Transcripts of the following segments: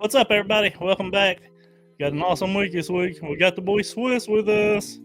What's up, everybody? Welcome back. Got an awesome week this week. We got the boy Swiss with us.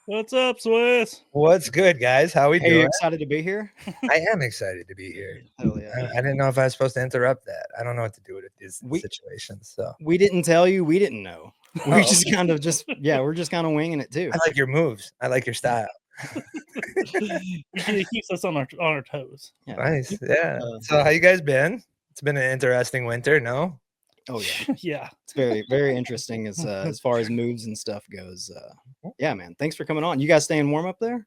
What's up, Swiss? What's good, guys? How we Hey, doing? you excited to be here? I am excited to be here. Hell yeah. I didn't know if I was supposed to interrupt that. I don't know what to do with these We- situations. So We didn't tell you. We didn't know. We Oh. just kind of we're just kind of winging it too. I like your moves. I like your style. It keeps us on our toes. Yeah. Nice. Yeah. Uh, So how you guys been? It's been an interesting winter, no? Oh yeah, Yeah. it's very interesting as far as moves and stuff goes. Yeah, man. Thanks for coming on. You guys staying warm up there?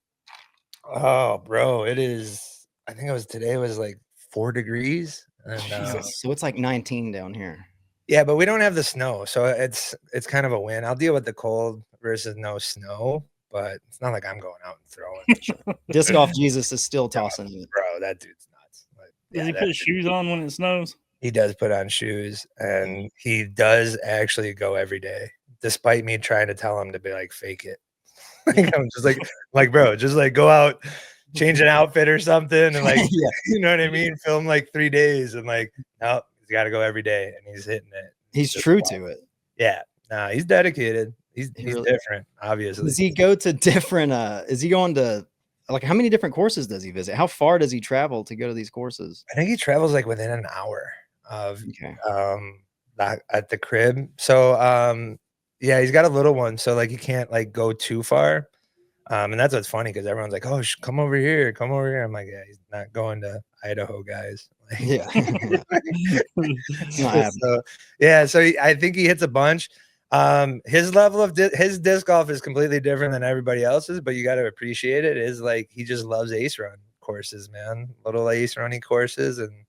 Oh, bro, it is. I think today was like 4 degrees. And, Jesus. So it's like 19 down here. yeah, but we don't have the snow, so it's kind of a win. I'll deal with the cold versus no snow, but it's not like I'm going out and throwing. Disc golf Jesus is still tossing it. Bro, that dude's nuts. Like, Does he that put dude- shoes on when it snows? He does put on shoes, and he does actually go every day, despite me trying to tell him to be like, fake it. Like, I'm just like, bro, just like go out, change an outfit or something, and like, Yeah. you know what I mean? Film like 3 days, and like, no, he's got to go every day, and he's hitting it. He's true to it. Yeah, nah, he's dedicated. He's really- different, obviously. Does he go to different? Is he going to like how many different courses does he visit? How far does he travel to go to these courses? I think he travels like within an hour of Okay. at the crib. So yeah, he's got a little one, so like he can't like go too far. And that's what's funny because everyone's like, "Oh, come over here, come over here." I'm like, "Yeah, he's not going to Idaho, guys." Like, Yeah. It's not happening. so yeah, so I think he hits a bunch. His level of his disc golf is completely different than everybody else's, but you got to appreciate it. Is like he just loves ace run courses, man. Little ace running courses, and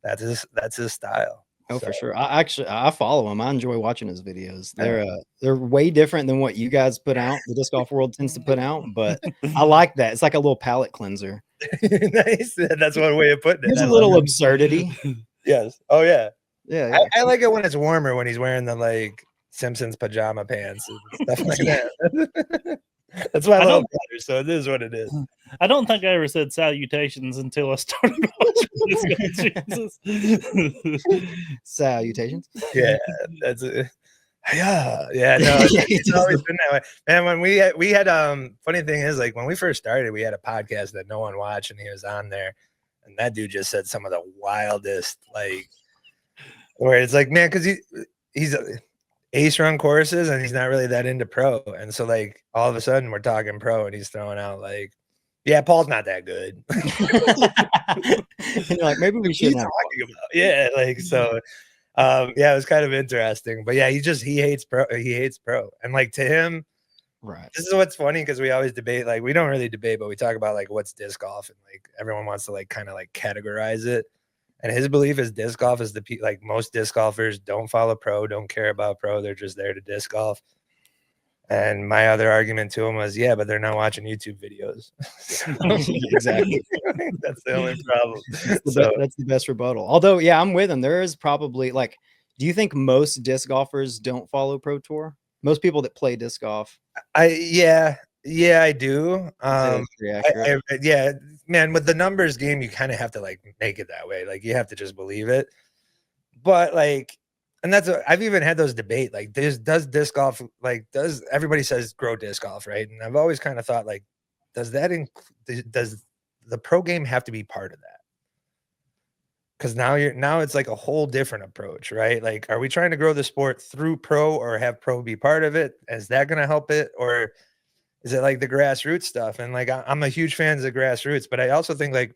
that's his style. Oh, So, for sure. I follow him. I enjoy watching his videos. They're way different than what you guys put out. The disc golf world tends to put out, but I like that. It's like a little palate cleanser. nice. That's one way of putting it. There's I a love little it. absurdity. Yes. Oh yeah. Yeah. I like it when it's warmer, when he's wearing the like Simpsons pajama pants and stuff like that. That's my little brother, so it is what it is. I don't think I ever said salutations until I started watching this guy. Jesus. Salutations. Yeah, that's it. Yeah, no, it's always been that way. And when we had funny thing is, like when we first started, we had a podcast that no one watched, and he was on there, and that dude just said some of the wildest, like, where it's like, man, because he's ace run courses and he's not really that into pro, and so like all of a sudden we're talking pro, and he's throwing out like, yeah, Paul's not that good. And you're like, maybe we shouldn't have. Yeah, like so. Yeah, it was kind of interesting, but yeah, he hates pro. He hates pro, and like to him, Right. this is what's funny because we always debate. Like we don't really debate, but we talk about like what's disc golf, and like everyone wants to like kind of like categorize it. And his belief is disc golf is like most disc golfers don't follow pro, don't care about pro. They're just there to disc golf. And my other argument to him was, yeah, but they're not watching YouTube videos. Exactly. That's the only problem. That's the best rebuttal. Although, yeah, I'm with him. There is probably like, do you think most disc golfers don't follow Pro Tour? Most people that play disc golf. Yeah, I do. I'd say that's pretty accurate. Yeah, man, with the numbers game, you kind of have to like make it that way. Like you have to just believe it. But like, and that's I've even had those debate. Like, does disc golf, like, does everybody says grow disc golf, right? And I've always kind of thought like, does the pro game have to be part of that? Because now it's like a whole different approach, right? Like, are we trying to grow the sport through pro or have pro be part of it? Is that going to help it, or is it like the grassroots stuff? And like, I'm a huge fan of the grassroots, but I also think like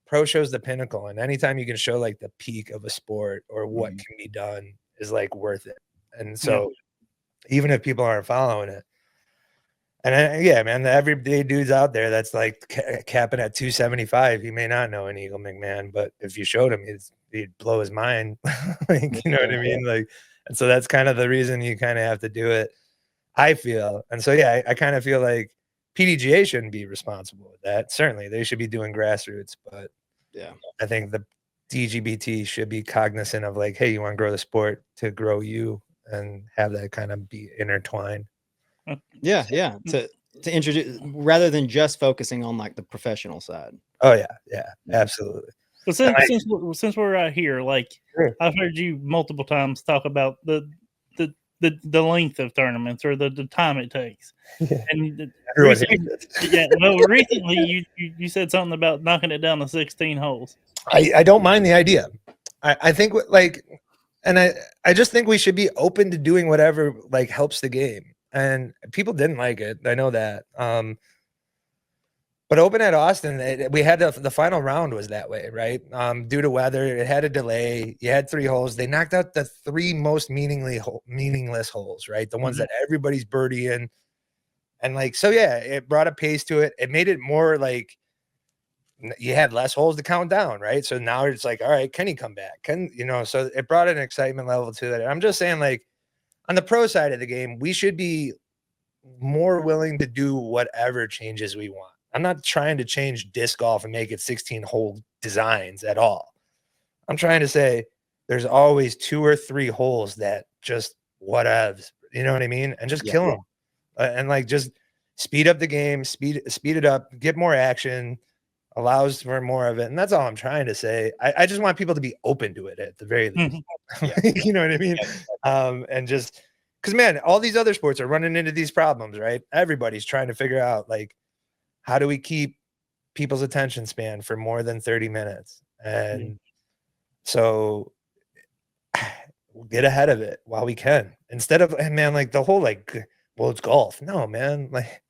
pro shows the pinnacle, and anytime you can show like the peak of a sport or what can be done is like worth it. And so even if people aren't following it, and yeah, man, the everyday dudes out there that's like capping at 275, he may not know an Eagle McMahon, but if you showed him, he'd blow his mind. Like, you know what I mean? Like, and so that's kind of the reason you kind of have to do it, I feel. And so, yeah, I kind of feel like PDGA shouldn't be responsible with that. Certainly they should be doing grassroots, but yeah, I think the DGBT should be cognizant of like, hey, you want to grow the sport to grow you and have that kind of be intertwined. Yeah, to introduce rather than just focusing on like the professional side. Oh yeah, absolutely. But since we're right here, like Sure. I've heard you multiple times talk about the length of tournaments or the time it takes. Yeah. And Everyone recently you said something about knocking it down to 16 holes. I don't mind the idea. I think like, and I just think we should be open to doing whatever like helps the game. And people didn't like it. I know that. But Open at Austin, we had the final round was that way, right? Due to weather, it had a delay. You had 3 holes. They knocked out the 3 most meaningless holes, right? The ones that everybody's birdieing. And like, so yeah, it brought a pace to it. It made it more like you had less holes to count down, right? So now it's like, all right, can he come back? So it brought an excitement level to that. I'm just saying, like, on the pro side of the game, we should be more willing to do whatever changes we want. I'm not trying to change disc golf and make it 16-hole designs at all. I'm trying to say there's always 2 or 3 holes that just whatevs, you know what I mean? And just kill them. And like just speed up the game, speed it up, get more action, allows for more of it. And that's all I'm trying to say. I just want people to be open to it at the very least. You know what I mean? And just because, man, all these other sports are running into these problems, right? Everybody's trying to figure out, like, how do we keep people's attention span for more than 30 minutes? And so get ahead of it while we can. Instead of, man, like the whole, like, well, it's golf. No, man, like,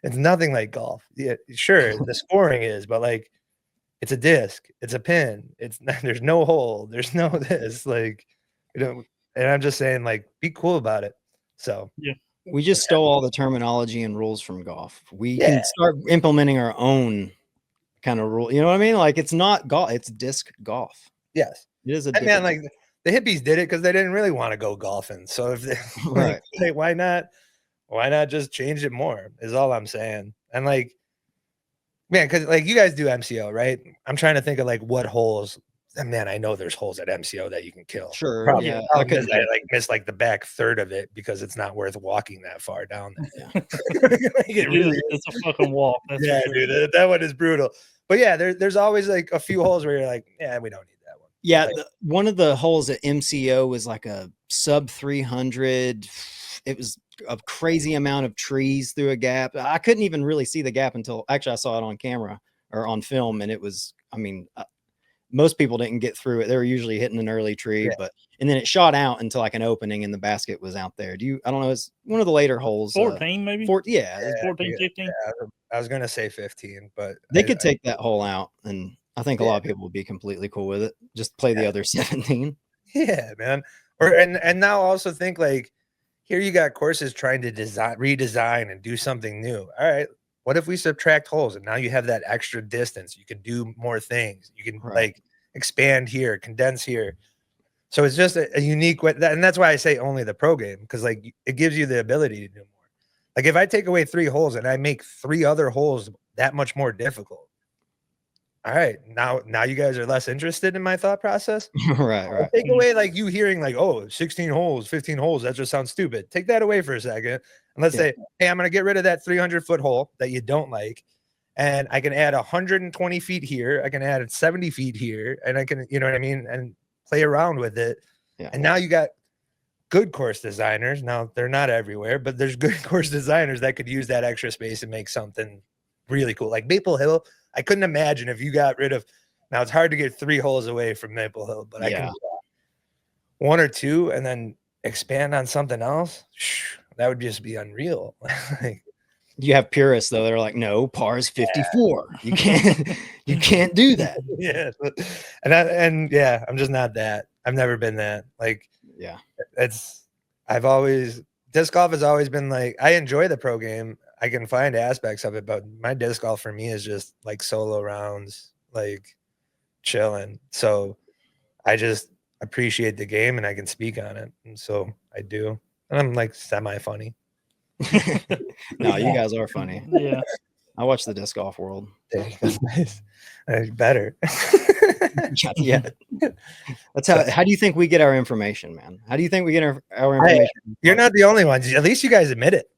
it's nothing like golf. Yeah, sure, the scoring is, but like, it's a disc, it's a pin, there's no hole, there's no this, like, and I'm just saying, like, be cool about it. So we just stole all the terminology and rules from golf. We can start implementing our own kind of rule. You know what I mean? Like, it's not golf, it's disc golf. Yes, it is and man, like the hippies did it because they didn't really want to go golfing. So if they right, like, why not just change it more? Is all I'm saying. And like, man, because like you guys do MCO, right? I'm trying to think of like what holes. And man, I know there's holes at MCO that you can kill. Sure. Probably, yeah. I like miss like the back third of it because it's not worth walking that far down there. Like, it's a fucking walk. That's yeah, sure. Dude, that one is brutal. But yeah, there's always like a few holes where you're like, yeah, we don't need that one. Yeah, like, one of the holes at MCO was like a sub 300. It was a crazy amount of trees through a gap. I couldn't even really see the gap until actually I saw it on camera or on film, and it was, I mean, most people didn't get through it. They were usually hitting an early tree, and then it shot out into like an opening and the basket was out there. I don't know, it's one of the later holes. 14 maybe? 14, yeah. 14, 15? Yeah, I was going to say 15, but they could take that hole out, and I think a lot of people would be completely cool with it. Just play the other 17. Yeah, man. And now also think like, here you got courses trying to redesign and do something new. All right, what if we subtract holes and now you have that extra distance? You can do more things. You can like expand here, condense here. So it's just a unique way. And that's why I say only the pro game, because like it gives you the ability to do more. Like if I take away 3 holes and I make 3 other holes that much more difficult. All right, now you guys are less interested in my thought process. Right. Take away like you hearing like, oh, 16 holes, 15 holes. That just sounds stupid. Take that away for a second. And let's say, hey, I'm going to get rid of that 300-foot hole that you don't like. And I can add 120 feet here. I can add 70 feet here. And I can, you know what I mean? And play around with it. Yeah. And now you got good course designers. Now they're not everywhere, but there's good course designers that could use that extra space and make something really cool. Like Maple Hill, I couldn't imagine if you got rid of, now it's hard to get 3 holes away from Maple Hill, but I can 1 or 2 and then expand on something else. That would just be unreal. Like, you have purists though. They're like, no, par is 54. You can't do that. Yeah. And yeah, I'm just not that. I've never been that. Like, yeah, disc golf has always been like, I enjoy the pro game. I can find aspects of it, but my disc golf for me is just like solo rounds, like chilling. So I just appreciate the game and I can speak on it. And so I do. And I'm like semi-funny. No, you guys are funny. Yeah. I watch the Disc Golf World. Nice. Better. Yeah. That's how do you think we get our information, man? How do you think we get our information? You're not the only ones. At least you guys admit it.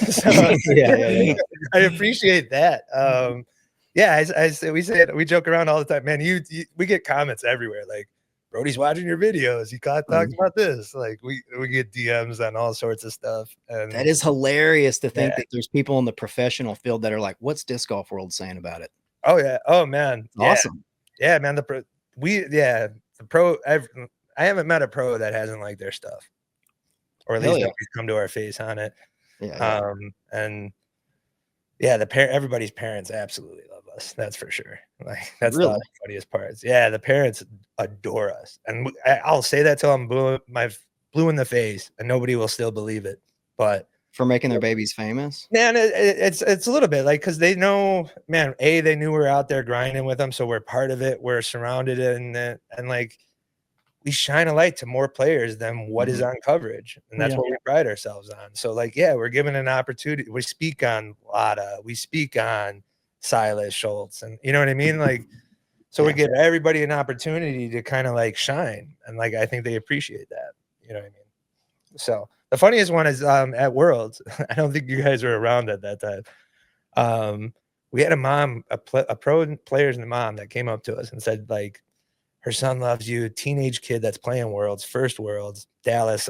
So, Yeah. I appreciate that. Yeah, we joke around all the time, man. We get comments everywhere, like Brody's watching your videos. He talks about this. Like we get DMs on all sorts of stuff, and That is hilarious to think that there's people in the professional field that are like, "What's Disc Golf World saying about it?" Oh yeah, oh man, Awesome. Yeah, man. The pro. I haven't met a pro that hasn't liked their stuff, or at least nobody's come to our face on it. Yeah. And yeah, everybody's parents absolutely love us. That's for sure. Like that's Really? the funniest parts. Yeah, the parents adore us, and I'll say that till I'm blue in the face, and nobody will still believe it. But for making their babies famous, man, it's a little bit like because they know, man. They knew we were out there grinding with them, so we're part of it. We're surrounded in it, and like we shine a light to more players than what is on coverage, and that's what we pride ourselves on. So like, yeah, we're given an opportunity. We speak on Lada, we speak on Silas Schultz, and you know what I mean. Like, so we give everybody an opportunity to kind of like shine, and like I think they appreciate that. You know what I mean? So the funniest one is at Worlds. I don't think you guys were around at that time. We had a pro players and a mom that came up to us and said like, her son loves you. Teenage kid that's playing Worlds, first Worlds, Dallas,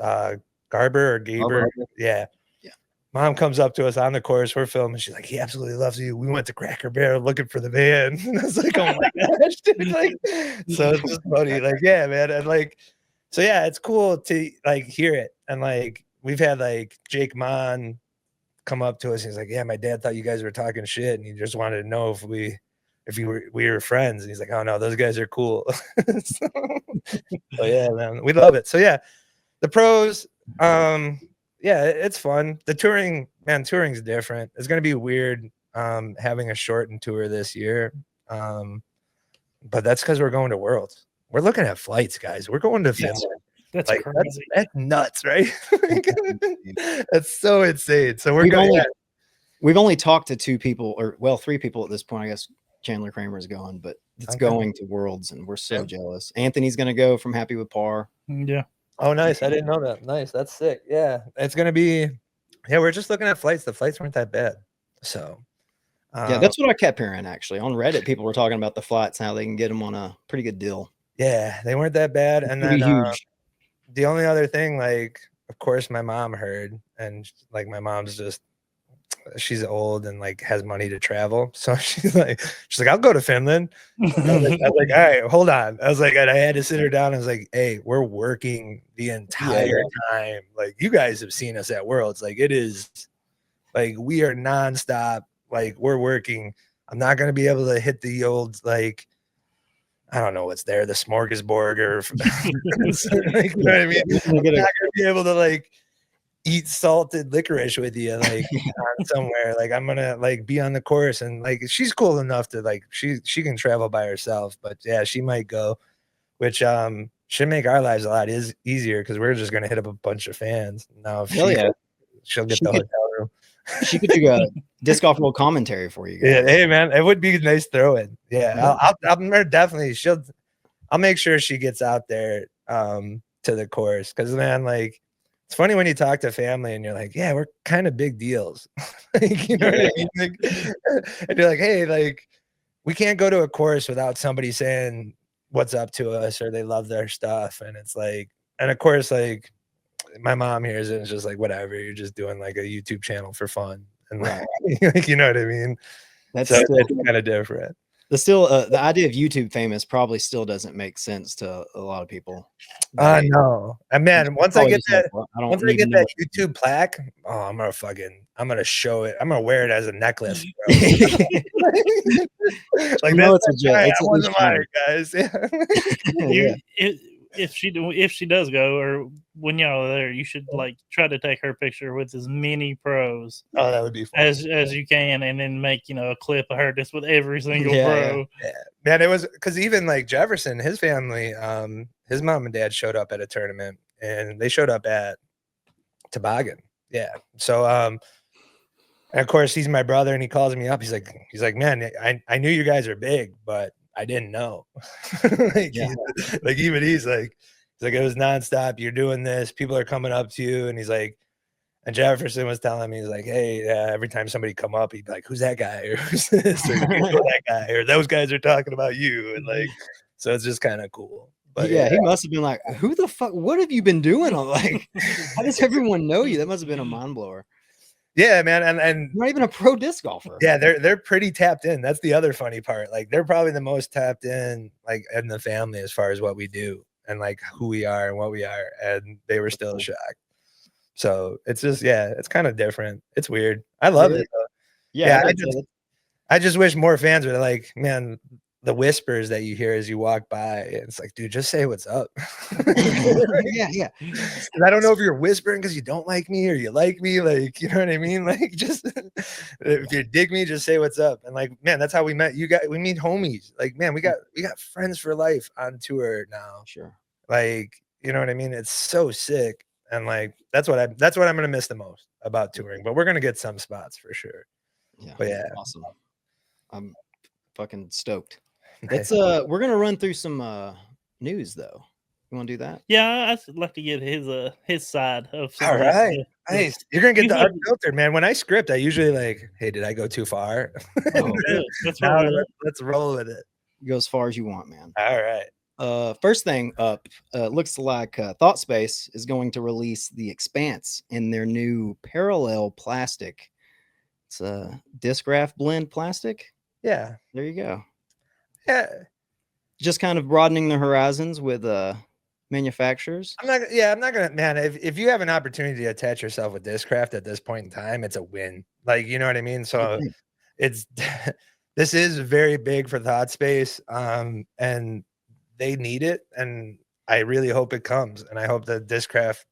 Garber or Gaber. Yeah. Mom comes up to us on the course. We're filming. She's like, he absolutely loves you. We went to Cracker Barrel looking for the van. And I was like, oh my gosh, dude. Like, so it's just funny. Like, yeah, man. And like, so yeah, it's cool to like hear it. And like, we've had like Jake Mon come up to us. And he's like, yeah, my dad thought you guys were talking shit. And he just wanted to know if we were friends. And he's like, oh no, those guys are cool. So yeah, man, we love it. So yeah, the pros, yeah, it's fun. The touring, man, touring's different. It's gonna be weird having a shortened tour this year. But that's because we're going to Worlds. We're looking at flights, guys. We're going to Finland. That's like crazy. That's nuts, right? That's so insane. So we've only talked to two people, or well, three people at this point. I guess Chandler Kramer is going, but it's going to Worlds, and we're so jealous. Anthony's going to go from Happy with Par. Yeah. Oh, nice. I didn't know that. Nice. That's sick. Yeah. It's going to be, yeah, we're just looking at flights. The flights weren't that bad. So, yeah, that's what I kept hearing actually on Reddit. People were talking about the flights, how they can get them on a pretty good deal. Yeah, they weren't that bad. And then the only other thing, like, of course, my mom heard, and like, my mom's just, she's old and like has money to travel. So she's like, I'll go to Finland. I was like, all right, hold on. I was like, and I had to sit her down. I was like, hey, we're working the entire time. Like, you guys have seen us at Worlds. Like, it is like, we are nonstop. Like, we're working. I'm not going to be able to hit the old, like, I don't know what's there, the smorgasbord or like, you know what I mean? I'm not going to be able to like eat salted licorice with you, like somewhere. Like, I'm gonna like be on the course, and like she's cool enough to like she can travel by herself, but yeah, she might go, which should make our lives a lot easier because we're just gonna hit up a bunch of fans now. If she'll get the hotel room. She could do a Disc Golf World commentary for you guys. Yeah, hey man, it would be a nice throw in. Yeah, I'll definitely. I'll make sure she gets out there to the course, because man, like, it's funny when you talk to family and you're like, yeah, we're kind of big deals. Like, you know what I mean? Like, and you're like, hey, like, we can't go to a course without somebody saying what's up to us or they love their stuff. And it's like, and of course, like, my mom hears it and it's just like, whatever, you're just doing like a YouTube channel for fun. And like, you know what I mean? That's so it's kind of different. The idea of YouTube famous probably still doesn't make sense to a lot of people. No, and man, once I get that YouTube plaque, oh, I'm gonna show it. I'm gonna wear it as a necklace. Like, that's one of mine, guys. If she does go, or when y'all are there, you should like try to take her picture with as many pros that would be fun. as you can, and then make a clip of her just with every single pro. Yeah. Man, it was because even like Jefferson, his family, his mom and dad showed up at a tournament, and they showed up at Toboggan. Yeah. So and of course he's my brother, and he calls me up. He's like, man, I knew you guys are big, but I didn't know. Like, like even he's like it was nonstop. You're doing this. People are coming up to you, and he's like, and Jefferson was telling me, he's like, hey, every time somebody come up, he'd be like, who's that guy, or who's this, or that guy, or those guys are talking about you, and like, so it's just kind of cool. But yeah, he must have been like, who the fuck? What have you been doing? I'm like, how does everyone know you? That must have been a mind blower. Yeah, man, and You're not even a pro disc golfer. Yeah, they're pretty tapped in. That's the other funny part. Like they're probably the most tapped in, like in the family, as far as what we do and like who we are and what we are. And they were still shocked. So it's just, yeah, it's kind of different. It's weird. I love it though. Yeah, I just wish more fans were like, man, the whispers that you hear as you walk by. It's like, dude, just say what's up. yeah. I don't know if you're whispering because you don't like me or you like me. Like, you know what I mean? Like, just if you dig me, just say what's up. And like, man, that's how we met. We meet homies. Like, man, we got friends for life on tour now. Sure. Like, you know what I mean? It's so sick. And like, that's what I'm gonna miss the most about touring. But we're gonna get some spots for sure. Yeah. But yeah, awesome. I'm fucking stoked. Nice. Let's we're gonna run through some news though. You want to do that? Yeah, I'd like to get his side of some all of this right. stuff. Nice. You're gonna get the Usually- unfiltered, man. When I script, I usually like, hey, did I go too far? Oh, good. That's Now what let's roll with it. Go as far as you want, man. All right. First thing up, looks like Thought Space is going to release the Expanse in their new parallel plastic. It's a Discraft blend plastic. Yeah. There you go. Yeah. Just kind of broadening the horizons with manufacturers. I'm not gonna, man. If you have an opportunity to attach yourself with Discraft at this point in time, it's a win. Like, you know what I mean? So it's this is very big for Thought Space. And they need it, and I really hope it comes. And I hope the Discraft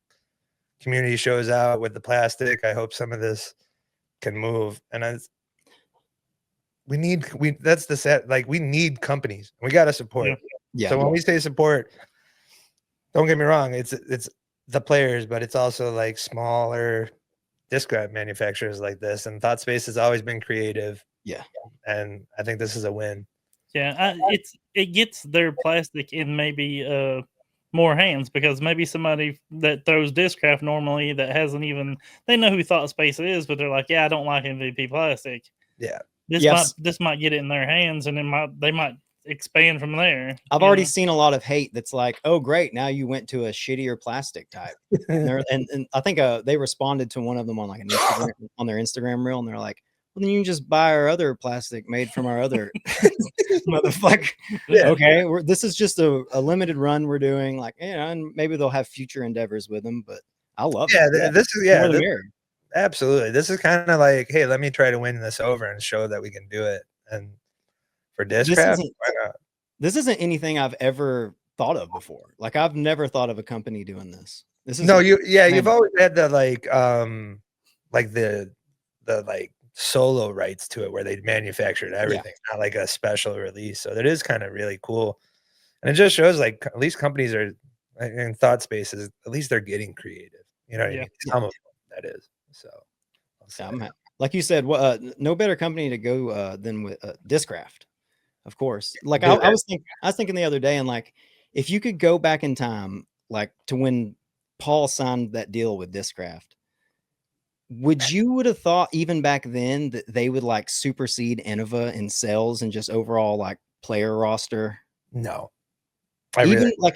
community shows out with the plastic. I hope some of this can move. And that's the set. Like, we need companies. We got to support. Yeah. So when we say support, don't get me wrong, it's the players, but it's also like smaller Discraft manufacturers like this. And Thought Space has always been creative. Yeah. And I think this is a win. Yeah, it gets their plastic in maybe more hands, because maybe somebody that throws Discraft normally that hasn't even, they know who Thought Space is, but they're like, yeah, I don't like MVP plastic. Yeah. This might get it in their hands, and they might expand from there. I've already seen a lot of hate that's like, oh great, now you went to a shittier plastic type. and I think they responded to one of them on like an Instagram, on their Instagram reel, and they're like, well, then you can just buy our other plastic made from our other motherfucker. Yeah. Okay, this is just a limited run we're doing, like, and maybe they'll have future endeavors with them, but I love it. This is absolutely. This is kind of like, hey, let me try to win this over and show that we can do it. And for Discraft, why not? This isn't anything I've ever thought of before. Like, I've never thought of a company doing this. This is you've always had the like the like solo rights to it where they manufactured everything, not like a special release. So that is kind of really cool. And it just shows like at least companies are in Thought Spaces, at least they're getting creative. You know what I mean? Some of them, that is. So like you said, no better company to go than with Discraft, of course. Like I was thinking the other day, and like, if you could go back in time, like to when Paul signed that deal with Discraft, would have thought even back then that they would like supersede Innova in sales and just overall like player roster? No.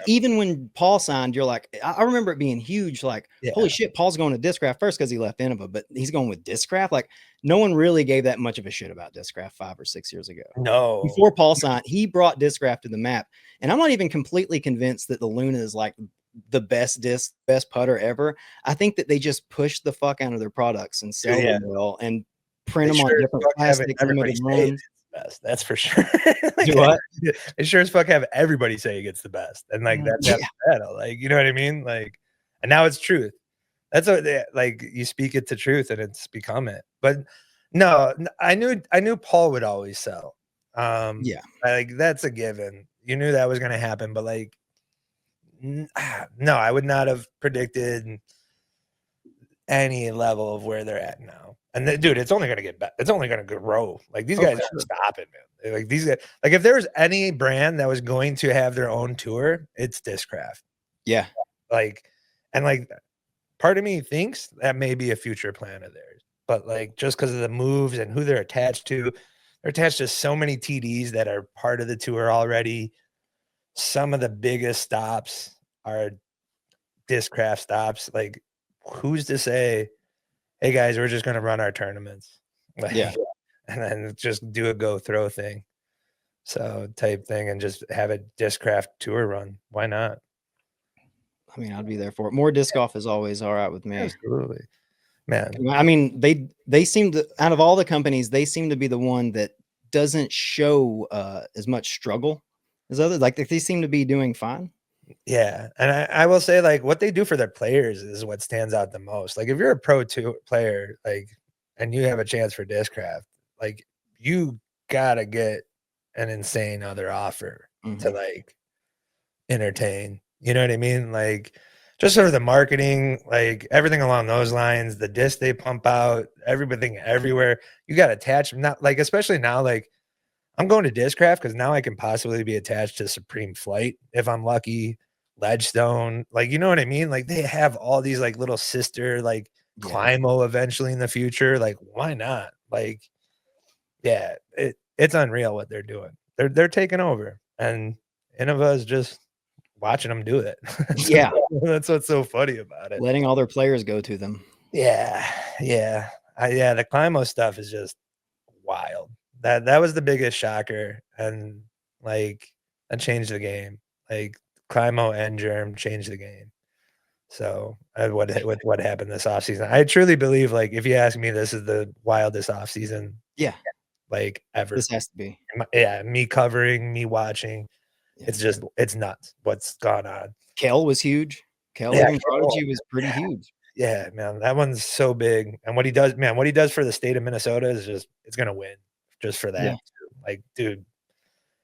Even when Paul signed, you're like, I remember it being huge. Like, holy shit, Paul's going to Discraft first because he left Innova, but he's going with Discraft. Like, no one really gave that much of a shit about Discraft 5 or 6 years ago. No. Before Paul signed, he brought Discraft to the map. And I'm not even completely convinced that the Luna is like the best disc, best putter ever. I think that they just push the fuck out of their products and sell them well and print them on different plastic limited runs. Best, that's for sure. Like, do what? They sure as fuck have everybody say he gets the best, and like that's battle. Like, you know what I mean? Like, and now it's truth. That's what like you speak it to truth, and it's become it. But no, I knew Paul would always sell. Like that's a given. You knew that was going to happen, but like, no, I would not have predicted any level of where they're at now. And then, dude, it's only gonna get better. It's only gonna grow. Like these Oh, guys for aren't sure. stopping, man. Like these guys, like if there's any brand that was going to have their own tour, it's Discraft. Yeah. Like, and like part of me thinks that may be a future plan of theirs. But like just because of the moves and who they're attached to so many TDs that are part of the tour already. Some of the biggest stops are Discraft stops. Like, who's to say, hey guys, we're just gonna run our tournaments, like, Yeah. and then just do a go throw thing, so type thing, and just have a Discraft tour run. Why not? I mean, I'd be there for it. More disc golf is always all right with me. Absolutely, man. I mean, they seem to, out of all the companies, they seem to be the one that doesn't show as much struggle as others. Like they seem to be doing fine. Yeah, and I will say, like, what they do for their players is what stands out the most. Like, if you're a pro tour player, like, and you have a chance for Discraft, like, you gotta get an insane other offer to like entertain. You know what I mean? Like, just sort of the marketing, like everything along those lines, the disc they pump out, everything everywhere. You got attached, not like, especially now, like I'm going to Discraft because now I can possibly be attached to Supreme Flight if I'm lucky, Ledgestone, like, you know what I mean? Like they have all these like little sister, like Climo eventually in the future. Like, why not? Like, yeah, it's unreal what they're doing. They're taking over, and Innova is just watching them do it. Yeah. That's what's so funny about it. Letting all their players go to them. Yeah. Yeah. The Climo stuff is just wild. That was the biggest shocker. And like that changed the game. Like Climo and Jerm changed the game. So with what happened this offseason, I truly believe, like, if you ask me, this is the wildest offseason like ever. This has to be. Yeah, me covering, me watching. It's just, it's nuts what's gone on. Kel was huge. Kel Living Prodigy was pretty huge. Yeah, man, that one's so big. And what he does, man, what he does for the state of Minnesota is just, it's gonna win just for that. Yeah. Like, dude,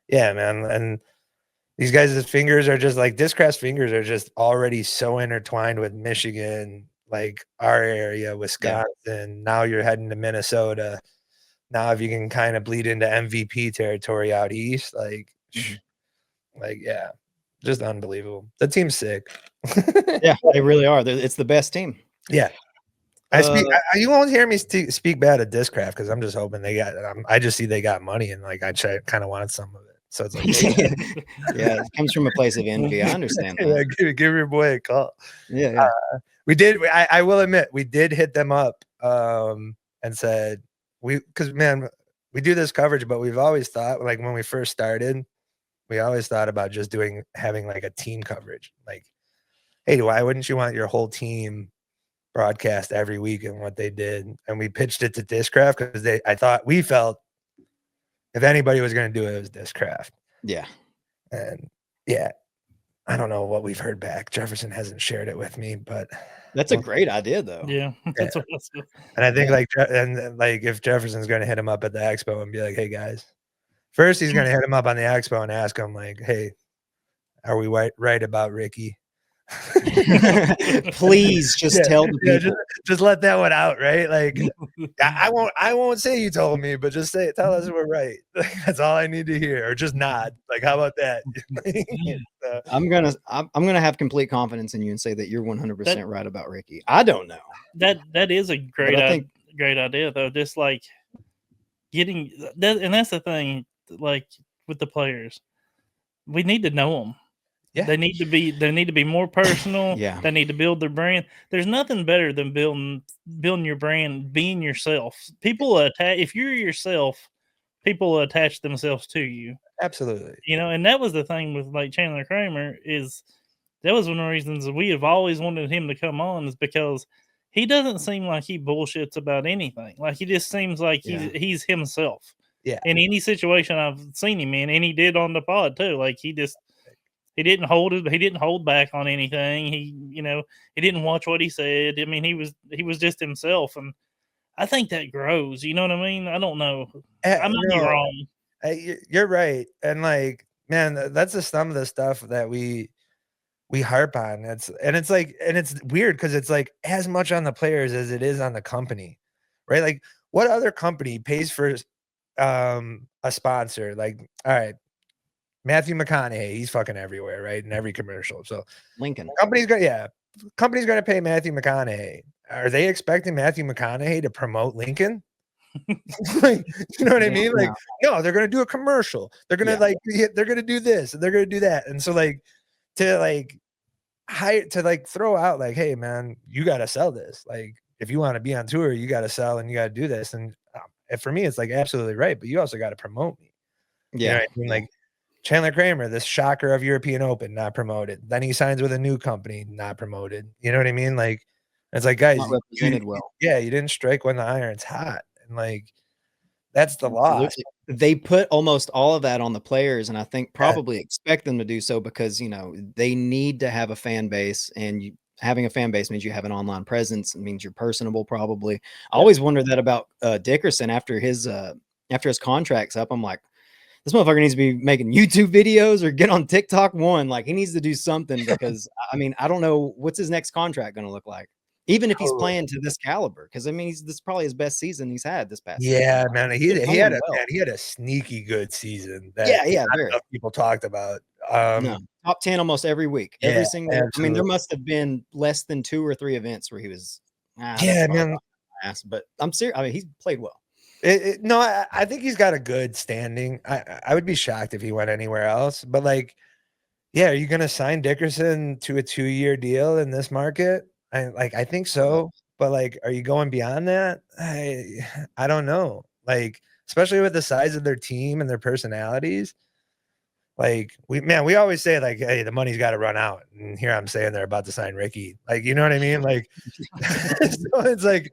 yeah, man. And these guys' fingers are just like Discraft's fingers are just already so intertwined with Michigan, like our area, Wisconsin. Now you're heading to Minnesota. Now, if you can kind of bleed into MVP territory out east, like, yeah, just unbelievable. The team's sick. Yeah, they really are. It's the best team. Yeah. You won't hear me speak bad at Discraft because I'm just hoping they got. I just see they got money, and like I kind of wanted some of it. So it's like, yeah, it comes from a place of envy. I understand that. Yeah, give your boy a call. Yeah. We did. I will admit, we did hit them up and said because man, we do this coverage, but we've always thought, like when we first started, we always thought about just having like a team coverage. Like, hey, why wouldn't you want your whole team broadcast every week and what they did? And we pitched it to Discraft because we felt if anybody was going to do it, it was Discraft. Yeah. And yeah, I don't know what we've heard back. Jefferson hasn't shared it with me, but that's a great idea though. Yeah. That's and I think like if Jefferson's going to hit him up at the expo and be like, hey guys, first he's going to hit him up on the expo and ask him like, hey, are we right about Ricky? Please just tell the people. Just let that one out, right? Like, I won't say you told me, but just tell us we're right. Like, that's all I need to hear, or just nod. Like, how about that? So, I'm gonna have complete confidence in you and say that you're 100% right about Ricky. I don't know. That is a great idea though. Just like getting that, and that's the thing. Like with the players, we need to know them. Yeah. They need to be more personal. Yeah. They need to build their brand. There's nothing better than building your brand, being yourself. People if you're yourself, people will attach themselves to you. Absolutely. You know, and that was the thing with like Chandler Kramer that was one of the reasons that we have always wanted him to come on, is because he doesn't seem like he bullshits about anything. Like he just seems like he's himself. Yeah. In any situation I've seen him in, and he did on the pod too. Like he didn't hold back on anything. He didn't watch what he said. I mean, he was just himself, and I think that grows. You know what I mean? I don't know. I might be wrong. You're right, and like, man, that's some of the stuff that we harp on. It's weird because it's like as much on the players as it is on the company, right? Like, what other company pays for a sponsor? Like, all right, Matthew McConaughey, he's fucking everywhere, right? In every commercial. So Lincoln. company's gonna pay Matthew McConaughey. Are they expecting Matthew McConaughey to promote Lincoln? Like, you know what I mean? Like, no, they're gonna do a commercial. They're gonna they're gonna do this and they're gonna do that. And so like to throw out like, hey man, you gotta sell this. Like, if you want to be on tour, you gotta sell and you gotta do this. And for me, it's like absolutely right, but you also got to promote me. You know what I mean? Like Chandler Kramer, this shocker of European Open, not promoted. Then he signs with a new company, not promoted. You know what I mean? Like, it's like, guys, Not represented well. Yeah, you didn't strike when the iron's hot. And like, that's the loss. They put almost all of that on the players, and I think probably expect them to do so because, you know, they need to have a fan base, and having a fan base means you have an online presence. It means you're personable, probably. I always wondered that about Dickerson after his contract's up. I'm like, this motherfucker needs to be making YouTube videos or get on TikTok. Like, he needs to do something because, I mean, I don't know what's his next contract going to look like. Even if he's playing to this caliber, because I mean, this is probably his best season he's had this past season. Man, he had a sneaky good season that people talked about. Top 10 almost every week, every single. Absolutely. I mean, there must have been less than 2 or 3 events where he was. But I'm serious. I mean, he's played well. I think he's got a good standing. I would be shocked if he went anywhere else. But like, yeah, are you gonna sign Dickerson to a 2-year deal in this market? I think so, but like, are you going beyond that? I don't know. Like, especially with the size of their team and their personalities. Like, we always say like, hey, the money's got to run out, and here I'm saying they're about to sign Ricky. Like, you know what I mean? Like, so it's like,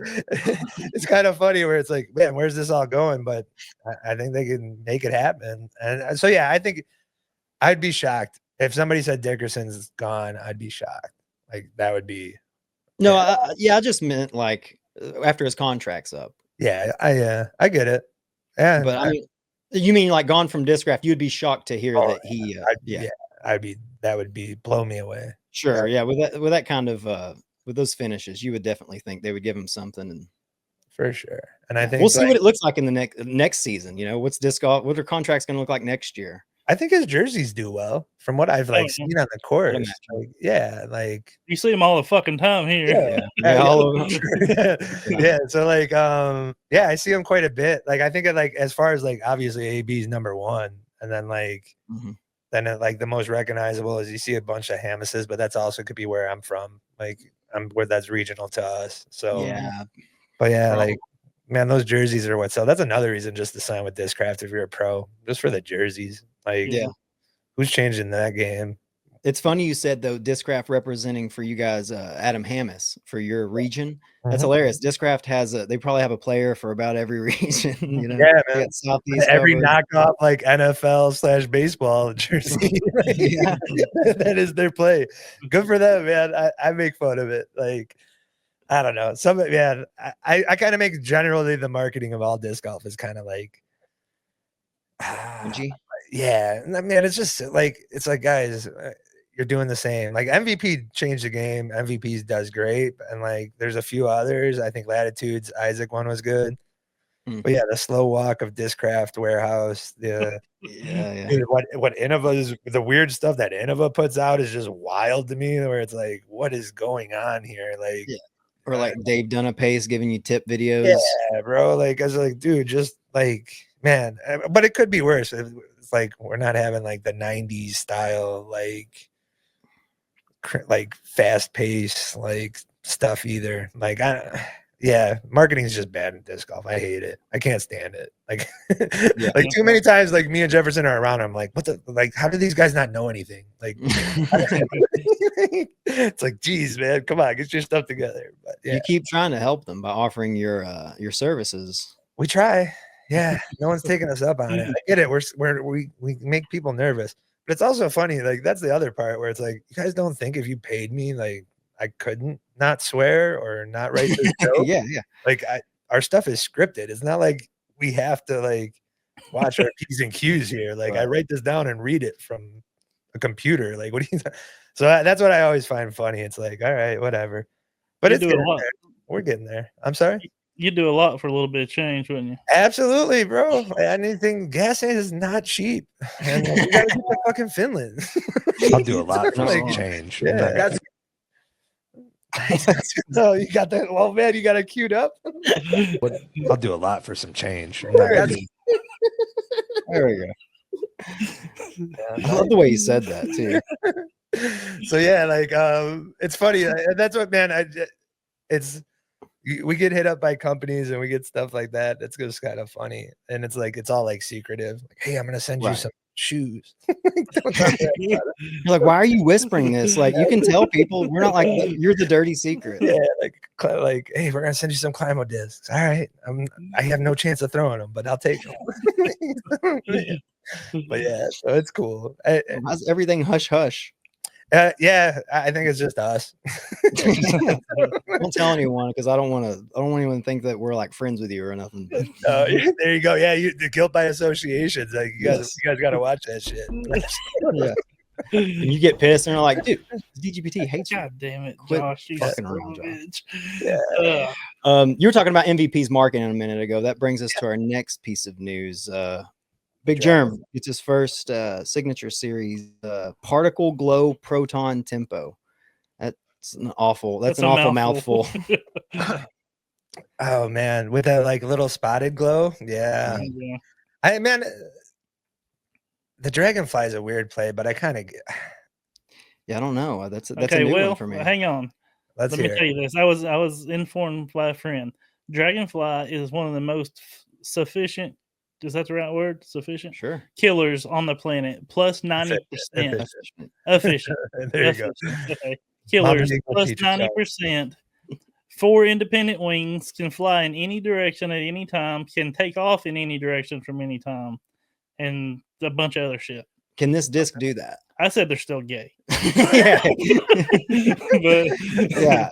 it's kind of funny where it's like, man, where's this all going? But I think they can make it happen. And so yeah, I think I'd be shocked if somebody said Dickerson's gone. I'd be shocked. Like, that would be. No, I just meant like after his contract's up. Yeah, I get it. Yeah, but I mean, you mean like gone from Discraft? You'd be shocked to hear that he. That would blow me away. Sure, yeah. With that kind of with those finishes, you would definitely think they would give him something, and for sure. And I think we'll see what it looks like in the next season. You know, what's disc golf? What are contracts going to look like next year? I think his jerseys do well from what I've seen on the course. Like, you see them all the fucking time here. All of them. So like, I see him quite a bit. Like, I think as far as like, obviously AB's number 1, and then like, then like the most recognizable is you see a bunch of Hamises, but that's also could be where I'm from. Like, where that's regional to us. So but like, man, those jerseys are what sell. That's another reason just to sign with Discraft if you're a pro, just for the jerseys. Like, who's changing that game? It's funny you said though, Discraft representing for you guys, Adam Hammis for your region. That's hilarious. Discraft has they probably have a player for about every region. You know, man. Southeast every knockoff like NFL/baseball jersey. That is their play. Good for them, man. I make fun of it. Like, I don't know. I kind of make generally the marketing of all disc golf is kind of like, yeah. I mean, it's just like, it's like, guys, you're doing the same. Like, MVP changed the game. MVPs does great, and like, there's a few others. I think Latitude's Isaac one was good, but yeah, the slow walk of Discraft Warehouse. The dude, what Innova is, the weird stuff that Innova puts out is just wild to me. Where it's like, what is going on here? Like. Or like Dave Dunapace giving you tip videos. Yeah, bro. Like, I was like, dude, just like, man. But it could be worse. It's like we're not having like the 90s style, like fast pace, like stuff either. Like, marketing is just bad in disc golf. I hate it. I can't stand it. Like, like too many times, like me and Jefferson are around. I'm like, how do these guys not know anything? Like, it's like, geez, man, come on, get your stuff together. But you keep trying to help them by offering your services. We try. Yeah, no one's taking us up on it. I get it. We make people nervous, but it's also funny. Like, that's the other part where it's like, you guys don't think if you paid me, like, I couldn't not swear or not write this joke. Like, our stuff is scripted. It's not like we have to like watch our P's and Q's here. Like, I write this down and read it from a computer. Like, what do you? So that's what I always find funny. It's like, all right, whatever. But we're getting there. I'm sorry. You'd do a lot for a little bit of change, wouldn't you? Absolutely, bro. Anything gas is not cheap, and you gotta get to fucking Finland. I'll do a lot for Like, some change. Yeah, that's. Oh, you got that? Well, man, you got it queued up. I'll do a lot for some change. There we go. I love the way you said that too. So yeah, like it's funny. That's what, man. It's we get hit up by companies and we get stuff like that. That's just kind of funny, and it's like it's all like secretive. Like, hey, I'm gonna send you some shoes. Don't talk to me about it. You're like, why are you whispering this? Like, you can tell people. We're not like you're the dirty secret. Yeah, like, hey, we're gonna send you some Climo discs. All right, I have no chance of throwing them, but I'll take them. But yeah, so it's cool. How's everything hush hush? Yeah, I think it's just us. Don't tell anyone because I don't want anyone to think that we're like friends with you or nothing. There you go. Yeah, the guilt by associations. Like you guys got to watch that shit. Yeah. And you get pissed and you're like, dude, DGPT hates you. God damn it, Quit Josh! You fucking son around, of a Josh. bitch. Yeah. You were talking about MVP's marketing a minute ago. That brings us to our next piece of news. Big Jerm gets his first signature series, Particle Glow Proton Tempo. That's an awful mouthful. Oh man, with that like little spotted glow. Yeah. Man, the Dragonfly is a weird play, but I kind of I don't know. That's Okay, a new well, one for me. hang on. Let me tell you this. I was informed by a friend. Dragonfly is one of the most sufficient. Is that the right word? Sufficient? Sure. Killers on the planet, plus 90%. Efficient. There you go. Okay. Killers plus 90%. 4 independent wings, can fly in any direction at any time, can take off in any direction from any time, and a bunch of other shit. Can this disc do that? I said they're still gay. Yeah. But yeah.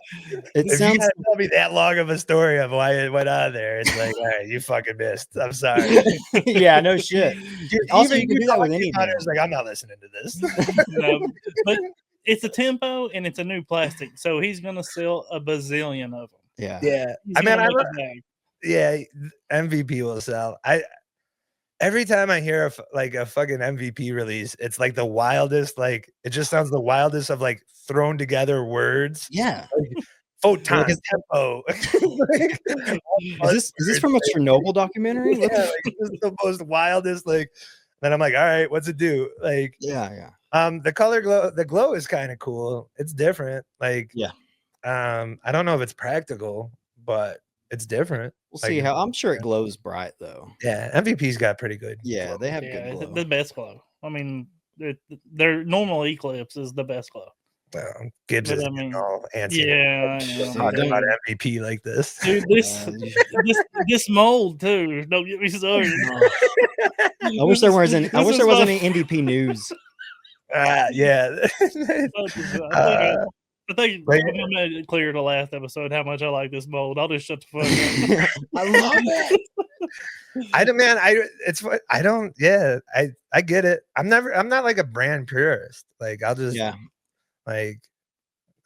If you gotta tell me that long of a story of why it went on there, it's like, all right, you fucking missed. I'm sorry. Yeah, no shit. Dude, also, you can do that with anything. It's like, I'm not listening to this. No, but it's a tempo and it's a new plastic, so he's gonna sell a bazillion of them. Yeah. Yeah. He's I mean, yeah, MVP will sell. Every time I hear a fucking MVP release, it's like the wildest, like it just sounds the wildest of like thrown together words. Yeah. Like, photon tempo. Is this from a Chernobyl documentary? Yeah, like this is the most wildest, like then I'm like, all right, what's it do? Like yeah. The color glow, the glow is kind of cool. It's different. Like, yeah. I don't know if it's practical, but it's different. We'll see how. I'm sure it glows bright though. Yeah, MVP's got pretty good. Yeah, glow. they have good glow. The best glow. I mean, their normal Eclipse is the best glow. Gibbs is all antsy. Talking about MVP like this. Dude, this mold too. Don't get me started. I wish there wasn't any MVP news. Yeah. I think I made it clear the last episode how much I like this mold. I'll just shut the fuck up. I love it. I get it. I'm not like a brand purist. Like I'll just like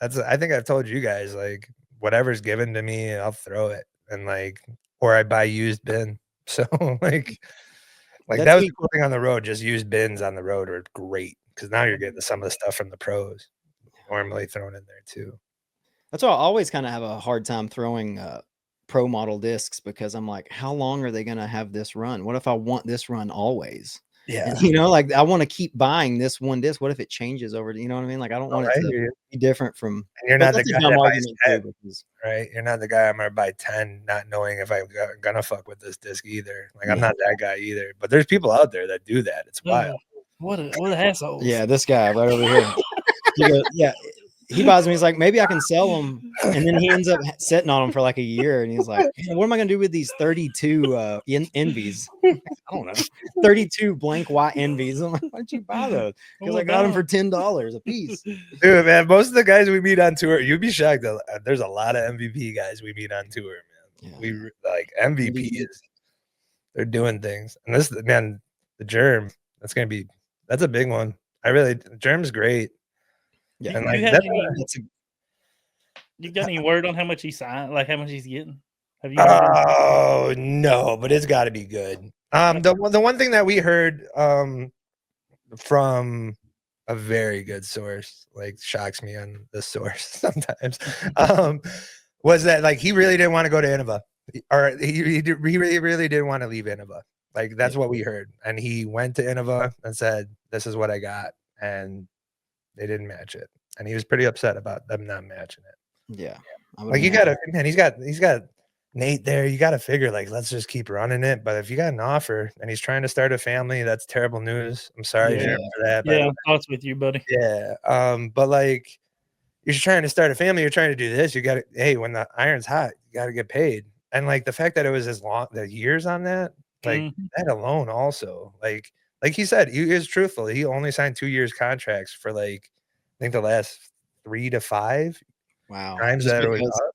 I think I've told you guys, like whatever's given to me, I'll throw it, and like, or I buy used bin. So like that was the cool thing on the road. Just used bins on the road are great because now you're getting some of the stuff from the pros normally thrown in there too. That's why I always kind of have a hard time throwing pro model discs because I'm like, how long are they going to have this run? What if I want this run always? Yeah. And, like I want to keep buying this one disc. What if it changes over to, you know what I mean? Like I don't want it to be different from. And you're not the guy that buys 10, right? You're not the guy I'm gonna buy 10, not knowing if I'm gonna fuck with this disc either. Like I'm not that guy either. But there's people out there that do that. It's wild. What an asshole. Yeah, this guy right over here. He buys them. He's like, maybe I can sell them, and then he ends up sitting on them for like a year. And he's like, what am I gonna do with these 32 envies? I don't know, 32 blank white envies. I'm like, why did you buy those? Because I got them for $10 a piece. Dude, man, most of the guys we meet on tour, you'd be shocked. There's a lot of MVP guys we meet on tour, man. Yeah. We like MVP is they're doing things, and this man, the Jerm, that's a big one. Jerm's great. Yeah, and like, you got any word on how much he signed? Like how much he's getting? Have you heard? Oh no, but it's got to be good. The one thing that we heard from a very good source, like shocks me on the source sometimes, was that like he really didn't want to go to Innova, or he really didn't want to leave Innova. Like that's what we heard, and he went to Innova and said, "This is what I got," and they didn't match it, and he was pretty upset about them not matching it. Yeah. Like you gotta, man, he's got Nate there. You gotta figure like let's just keep running it. But if you got an offer and he's trying to start a family, that's terrible news. I'm sorry Yeah. Jerm, for that. Yeah, thoughts with you, buddy. Yeah. But like you're trying to start a family, you're trying to do this. You got to, hey, when the iron's hot, you got to get paid. And like the fact that it was as long, the years on that, like that alone, also, like he said, he is truthful. He only signed 2 years contracts for like I think the last 3 to 5 times that it was up.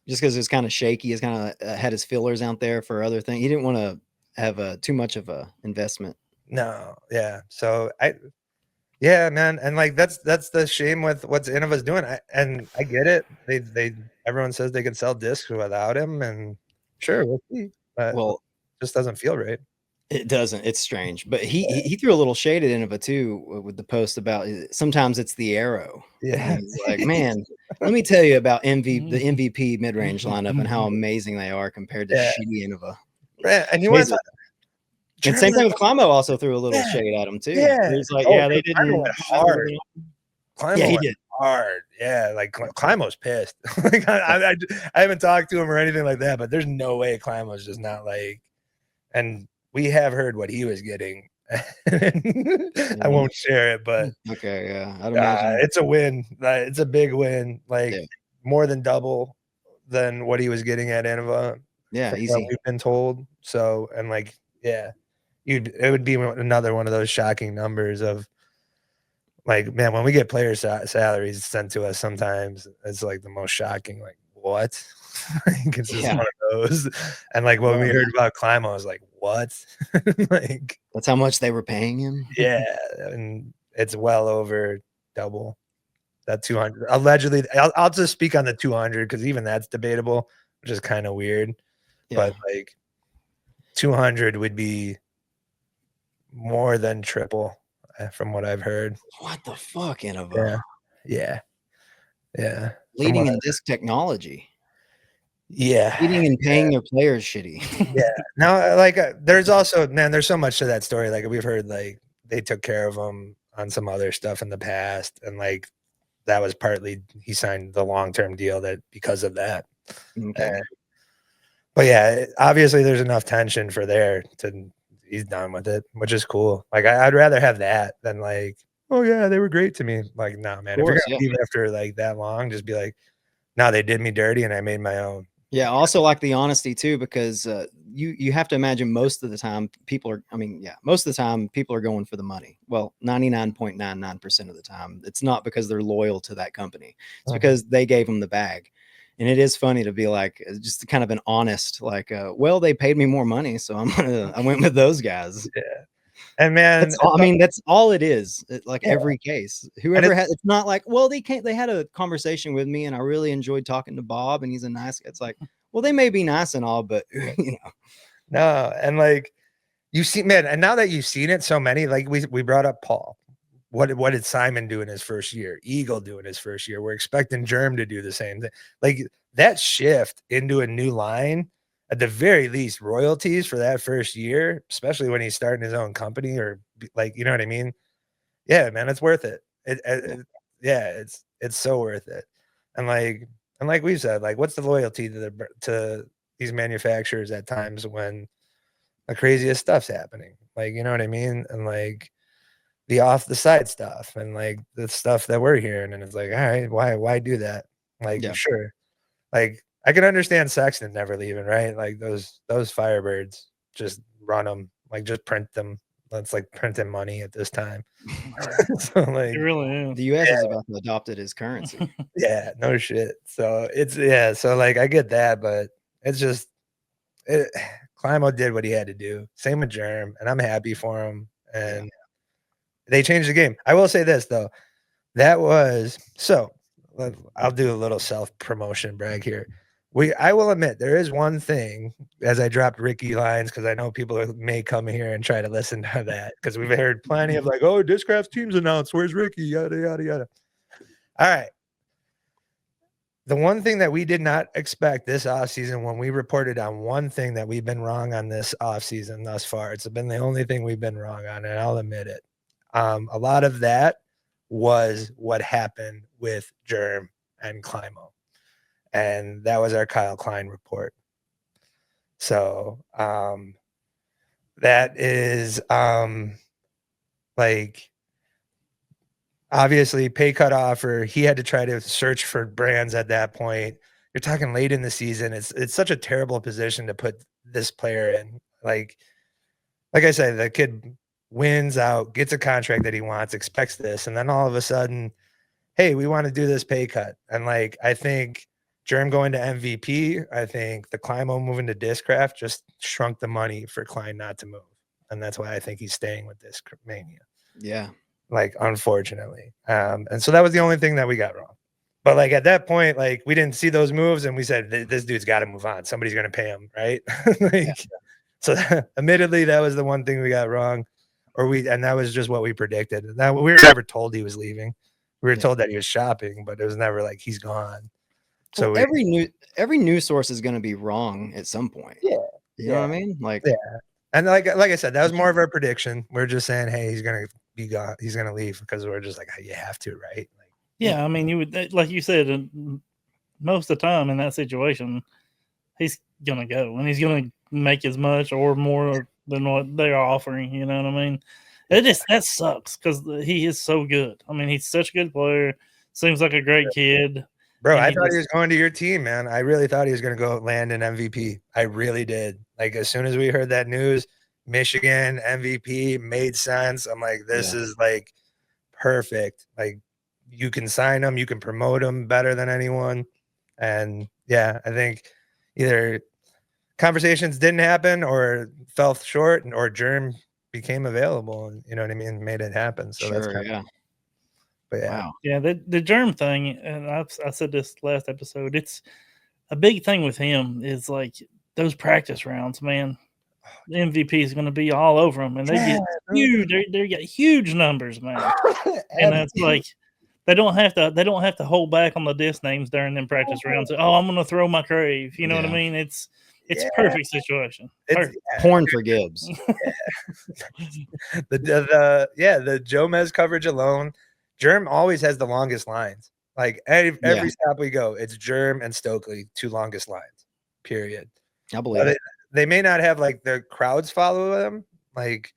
Just because it's kind of shaky, he's kind of had his fillers out there for other things. He didn't want to have too much of a investment. No, yeah. So yeah, man, and like that's the shame with what's Innova's doing. I get it. They everyone says they can sell discs without him, and sure, we'll see. But Well, it just doesn't feel right. It doesn't. It's strange, but he threw a little shade at Innova too with the post about sometimes it's the arrow. Yeah, he's like, man, let me tell you about the MVP mid range lineup and how amazing they are compared to shitty Innova. Right. And you want to. And same thing with Climo also threw a little shade at him too. Yeah, he's like, yeah, they didn't hard. Yeah, he did hard. Yeah, like Climo's pissed. Like I haven't talked to him or anything like that, but there's no way Climo's just not like. And we have heard what he was getting. I won't share it, but okay, yeah, I'd imagine it's a win. It's a big win, like more than double than what he was getting at Innova. Yeah, easy. We've been told. So, and like, yeah, it would be another one of those shocking numbers of like, man, when we get player salaries sent to us, sometimes it's like the most shocking. Like, what? It's just one of those. And like when we heard about Climo, I was like, what? Like that's how much they were paying him. Yeah, and it's well over double that 200. Allegedly, I'll just speak on the 200 because even that's debatable, which is kind of weird. But like 200 would be more than triple from what I've heard. What the fuck, Innova? Yeah. Leading in disc technology. Yeah. Leading and paying their players shitty. Yeah. Now, like, there's also, man, there's so much to that story. Like, we've heard, like, they took care of him on some other stuff in the past. And, like, that was partly he signed the long-term deal that because of that. Okay. But yeah, obviously there's enough tension for there to he's done with it, which is cool. Like, I'd rather have that than, like, oh, yeah, they were great to me. Like, no, man, if you're going to leave after, like, that long, just be like, no, they did me dirty and I made my own. Yeah, also like the honesty too, because you have to imagine most of the time people are, most of the time people are going for the money. Well, 99.99% of the time, it's not because they're loyal to that company. It's because they gave them the bag. And it is funny to be like, just kind of an honest, like, well, they paid me more money, so I went with those guys. Yeah. And man, that's all it is. Every case, whoever has, it's not like, well, they had a conversation with me and I really enjoyed talking to Bob and he's a nice guy. It's like, well, they may be nice and all, but you know, no. And like, you see, man, and now that you've seen it so many, like we brought up Paul, what did Simon do in his first year? Eagle do in his first year. We're expecting Jerm to do the same thing. Like that shift into a new line, at the very least, royalties for that first year, especially when he's starting his own company or like, you know what I mean? Yeah, man, it's worth it. It's so worth it. And like we said, like, what's the loyalty to these manufacturers at times when the craziest stuff's happening? Like, you know what I mean? And like the off the side stuff and like the stuff that we're hearing, and it's like, all right, why do that? Like, sure, like. I can understand Sexton never leaving, right? Like those Firebirds, just run them, like just print them. That's like printing money at this time. So like, it really is. The US is about to adopt it as currency. Yeah, no shit. So it's so like I get that, but it's just Climo did what he had to do. Same with Jerm, and I'm happy for him. And they changed the game. I will say this though, that was so. I'll do a little self promotion brag here. I will admit there is one thing as I dropped Ricky lines because I know people may come here and try to listen to that because we've heard plenty of like, oh, Discraft's team's announced. Where's Ricky? Yada yada yada. All right. The one thing that we did not expect this offseason when we reported on one thing that we've been wrong on this offseason thus far, it's been the only thing we've been wrong on, and I'll admit it. A lot of that was what happened with Jerm and Climo. And that was our Kyle Klein report. So that is like obviously pay cut offer. He had to try to search for brands at that point. You're talking late in the season. It's such a terrible position to put this player in. Like I said, the kid wins out, gets a contract that he wants, expects this, and then all of a sudden, hey, we want to do this pay cut. And like I think Jerm going to MVP, I think the Climo moving to Discraft just shrunk the money for Klein not to move. And that's why I think he's staying with Discmania. Yeah. Like, unfortunately. And so that was the only thing that we got wrong. But like at that point, like we didn't see those moves and we said, this dude's got to move on. Somebody's going to pay him, right? So admittedly, that was the one thing we got wrong. And that was just what we predicted. And that we were never told he was leaving. We were told that he was shopping, but it was never like he's gone. So well, every news source is going to be wrong at some point. Yeah. You know what I mean? Like, yeah. And like I said, that was more of our prediction. We're just saying, hey, he's going to be gone. He's going to leave because we're just like, hey, you have to, right? Like, yeah. I mean, you would, like you said, most of the time in that situation, he's going to go and he's going to make as much or more than what they're offering. You know what I mean? That sucks because he is so good. I mean, he's such a good player. Seems like a great kid. Bro, I thought he was going to your team, man. I really thought he was going to go land an MVP. I really did. Like, as soon as we heard that news, Michigan MVP made sense. I'm like, this is like perfect. Like, you can sign him, you can promote him better than anyone. And yeah, I think either conversations didn't happen or fell short, or Jerm became available, and you know what I mean, made it happen. So that's kind of, but yeah. Wow. Yeah, the Jerm thing, and I said this last episode, it's a big thing with him is like those practice rounds, man. The MVP is going to be all over them, and they get huge. They get huge numbers, man. And that's like they don't have to hold back on the disc names during them practice rounds. Oh, I'm going to throw my crave. You know what I mean? It's perfect situation. Perfect. Porn for Gibbs. The Jomez coverage alone. Jerm always has the longest lines. Like every stop we go, it's Jerm and Stokely, two longest lines, period. I believe it. They may not have like their crowds follow them, like,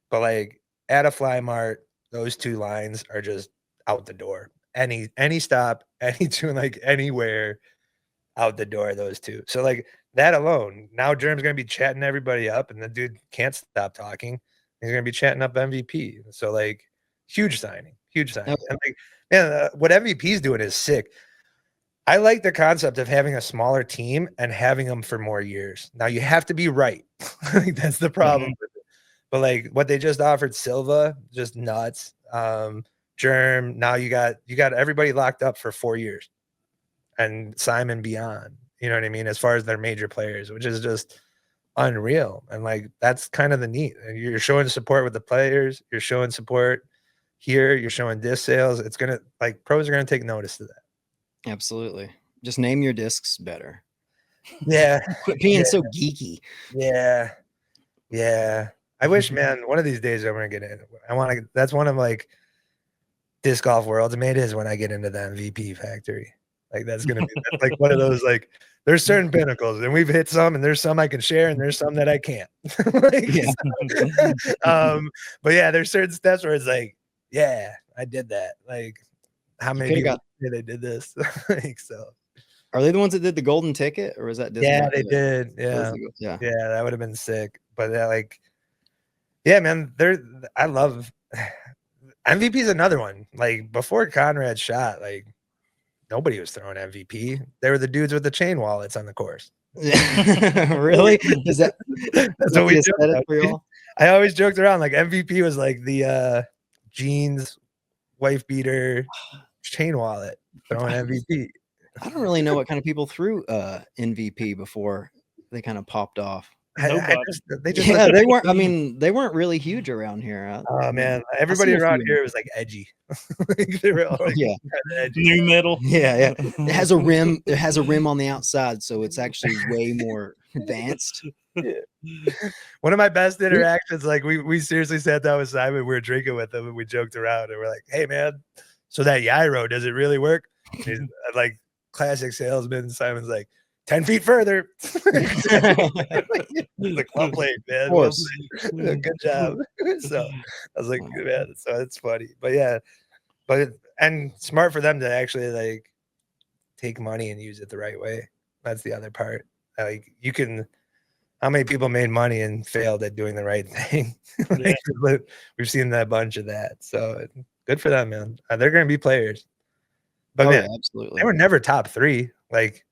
but like at a Fly Mart, those two lines are just out the door. Any stop, any tune, like anywhere, out the door, those two. So like that alone, now Jerm's gonna be chatting everybody up, and the dude can't stop talking. He's gonna be chatting up MVP. So like huge signing. Okay. And like, man, what MVP's doing is sick. I like the concept of having a smaller team and having them for more years. Now you have to be right. Like, that's the problem with it. But like what they just offered Silva, just nuts. Jerm, now you got everybody locked up for 4 years, and Simon beyond. You know what I mean? As far as their major players, which is just unreal. And like that's kind of the neat. You're showing support with the players. You're showing support here. You're showing disc sales. It's gonna, like, pros are gonna take notice of that. Absolutely. Just name your discs better. Yeah. Quit being so geeky. Yeah. I wish, man, one of these days I'm gonna get in. I want to. That's one of like disc golf worlds. Maybe it is when I get into the MVP factory. Like that's gonna be like one of those, like, there's certain pinnacles, and we've hit some, and there's some I can share, and there's some that I can't. But yeah, there's certain steps where it's like, yeah, I did that. Like, how many people they did this? Like, so. Are they the ones that did the golden ticket, or was that? Yeah, they did. Yeah, that would have been sick. But like, yeah, man, I love MVP is another one. Like before Conrad shot, like nobody was throwing MVP. They were the dudes with the chain wallets on the course. Really? Is that? That's what we said for y'all. I always joked around like MVP was like the jeans wife beater chain wallet throwing MVP. I don't really know what kind of people threw MVP before they kind of popped off. They just Yeah, they weren't. I mean, they weren't really huge around here. oh man, everybody seen a around few. here was like edgy. Like, they were all like, Yeah. kinda edgy. New metal. Yeah. It has a rim. It has a rim on the outside, so it's actually way more advanced. One of my best interactions, like we seriously sat down with Simon, we were drinking with him, and we joked around, and we're like, "Hey man, so that gyro, does it really work?" And he's like classic salesman. Simon's like, 10 feet further. Like, well played, man. Well played. Good job. So I was like, man, so it's funny. But yeah, and smart for them to actually like take money and use it the right way. That's the other part. Like, you can, how many people made money and failed at doing the right thing? Like, we've seen a bunch of that. So good for them, man. They're going to be players. But man, absolutely, they were never top 3. Like,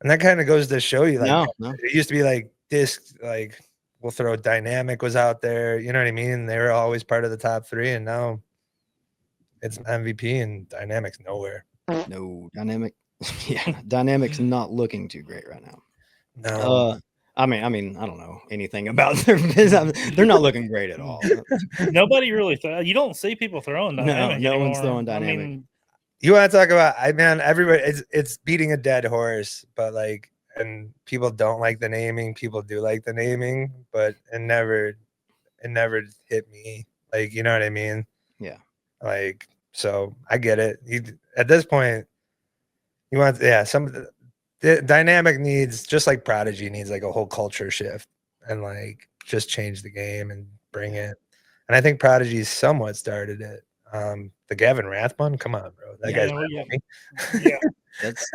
and that kind of goes to show you, like, no. It used to be like disc, like we'll throw Dynamic was out there. You know what I mean? They were always part of the top 3, and now it's MVP and Dynamic's nowhere. No, Dynamic. Yeah, Dynamic's not looking too great right now. No. I mean, I don't know anything about their business. They're not looking great at all. Nobody really. You don't see people throwing Dynamic. No one's anymore. throwing Dynamic. I mean, you want to talk about, everybody, it's beating a dead horse, but like, and people don't like the naming. People do like the naming, but it never hit me. Like, you know what I mean? Yeah. Like, so I get it. At this point, you want, the Dynamic needs, just like Prodigy needs, like a whole culture shift and like just change the game and bring it. And I think Prodigy somewhat started it. The Gavin Rathbun, come on, bro. That guy's yeah. That's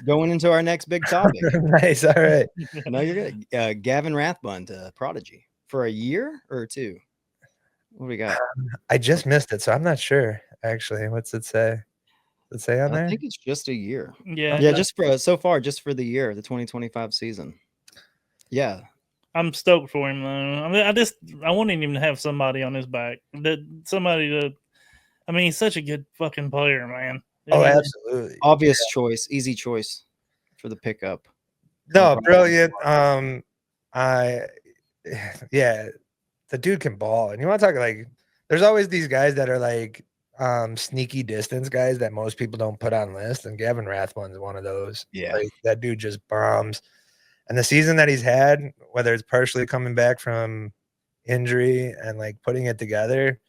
going into our next big topic. Nice. All right. No, you're good. Gavin Rathbun to Prodigy for a year or 2. What do we got? I just missed it, so I'm not sure actually. What's it say? Does it say on there? I think it's just a year. Yeah. Yeah, just for so far, just for the year, the 2025 season. Yeah. I'm stoked for him though. I mean, I want him to have somebody on his back. I mean, he's such a good fucking player, man. Oh, absolutely. Obvious choice, easy choice for the pickup. No, brilliant. The dude can ball. And you want to talk, like, there's always these guys that are like sneaky distance guys that most people don't put on lists, and Gavin Rathbun's one of those. Yeah. Like, that dude just bombs. And the season that he's had, whether it's partially coming back from injury and like putting it together,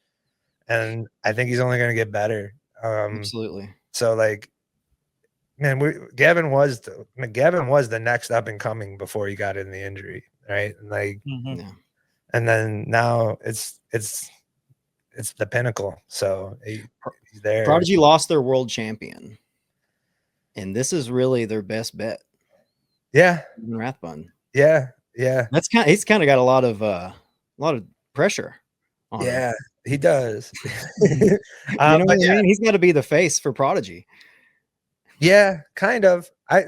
and I think he's only going to get better. Absolutely. So like, man, Gavin was the next up and coming before he got in the injury, right? And like, and then now it's the pinnacle. So he's there. Prodigy lost their world champion, and this is really their best bet. Yeah, Rathbun. Yeah. He's kind of got a lot of pressure on him. He does. You know what I mean? He's got to be the face for Prodigy. Yeah, kind of. I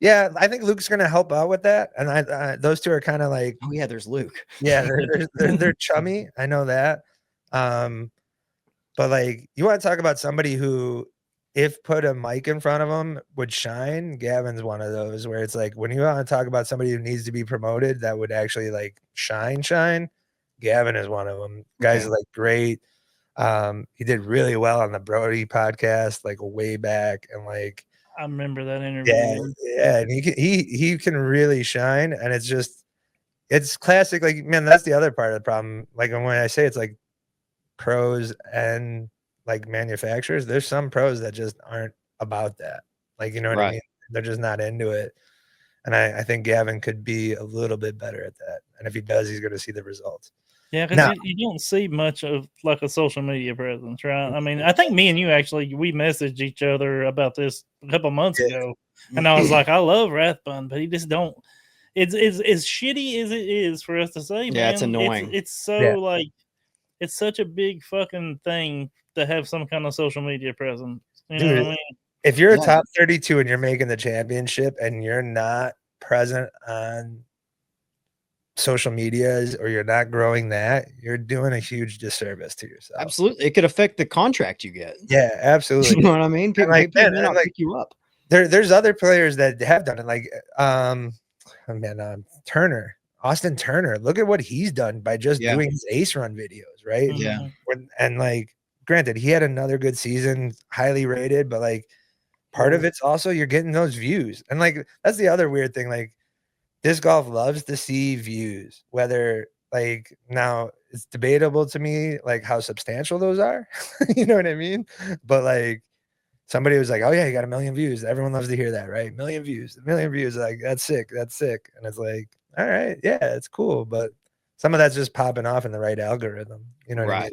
think Luke's gonna help out with that, and those two are kind of like. Oh yeah, there's Luke. Yeah, they're chummy. I know that. But like, you want to talk about somebody who, if put a mic in front of him, would shine. Gavin's one of those where it's like, when you want to talk about somebody who needs to be promoted that would actually like shine. Gavin is one of them. Guys are like great. He did really well on the Brody podcast, like way back, and like I remember that interview. Yeah, and he can really shine, and it's classic. Like, man, that's the other part of the problem. Like, when I say it's like pros and like manufacturers, there's some pros that just aren't about that. Like, you know what I mean? They're just not into it. And I think Gavin could be a little bit better at that. And if he does, he's going to see the results. Yeah, because you don't see much of like a social media presence, right? I mean, I think me and you we messaged each other about this a couple months ago, and I was like, I love Rathbun, but he just don't. It's as shitty as it is for us to say, man. Yeah, it's annoying. It's so like, it's such a big fucking thing to have some kind of social media presence. You know what I mean? If you're a top 32 and you're making the championship and you're not present on social medias, or you're not growing that, you're doing a huge disservice to yourself. Absolutely. It could affect the contract you get. Yeah, absolutely. You know what I mean? People may not pick you up. there's other players that have done it, like Turner, Austin Turner. Look at what he's done by just doing his ace run videos, right? Yeah. And like, granted, he had another good season, highly rated, but like part of it's also you're getting those views. And like that's the other weird thing. Like disc golf loves to see views, whether like now it's debatable to me like how substantial those are. You know what I mean? But like somebody was like, oh yeah, you got 1 million views. Everyone loves to hear that, right? 1 million views, 1 million views. Like that's sick. That's sick. And it's like, all right, yeah, it's cool. But some of that's just popping off in the right algorithm. You know what I mean?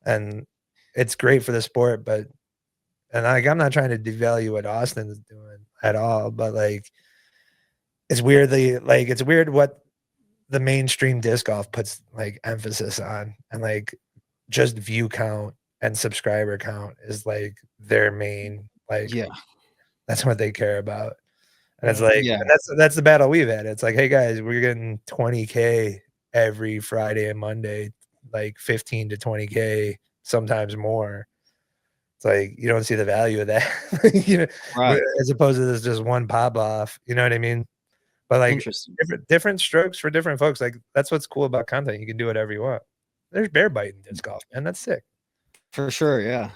And it's great for the sport, but and like I'm not trying to devalue what Austin's doing at all, but like it's weirdly like it's weird what the mainstream disc golf puts like emphasis on, and like just view count and subscriber count is like their main like that's what they care about. And it's like and that's the battle we've had. It's like, hey guys, we're getting 20K every Friday and Monday, like 15 to 20K, sometimes more. It's like you don't see the value of that, you know, as opposed to this just one pop off. You know what I mean? But like different strokes for different folks. Like that's what's cool about content. You can do whatever you want. There's bear biting disc golf, man. That's sick. For sure, yeah.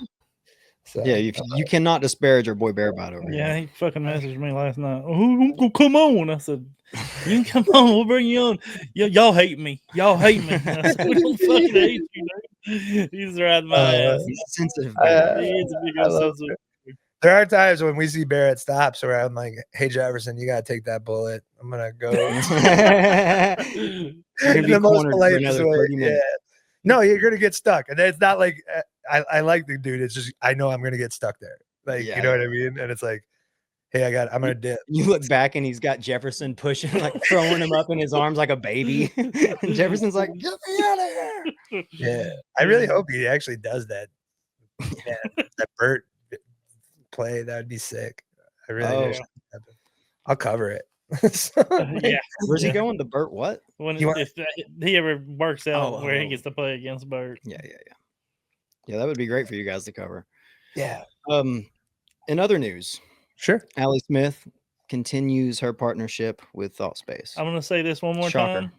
So, yeah, you cannot disparage our boy Bear Bite over here. Yeah, he fucking messaged me last night. Oh, come on. I said, you can come on. We'll bring you on. Y'all hate me. Y'all hate me. I said, we don't fucking hate you, dude. He's riding my ass. He's sensitive. He's a big old sensitive. There are times when we see Barrett stops where I'm like, hey, Jefferson, you got to take that bullet. I'm going to go. You're the most polite way. Yeah. No, you're going to get stuck. And it's not like I like the dude. It's just I know I'm going to get stuck there. Like, you know what I mean? And it's like, hey, I'm going to dip. You look back and he's got Jefferson pushing, like throwing him up in his arms like a baby. And Jefferson's like, get me out of here. Yeah. I really hope he actually does that. Yeah, that Bert play, that would be sick. I really I'll cover it. Yeah. Where's he going? The Bert what? When if he ever works out where he gets to play against Bert. Yeah, that would be great for you guys to cover. Yeah. In other news, sure. Allie Smith continues her partnership with Thought Space. I'm gonna say this one more time.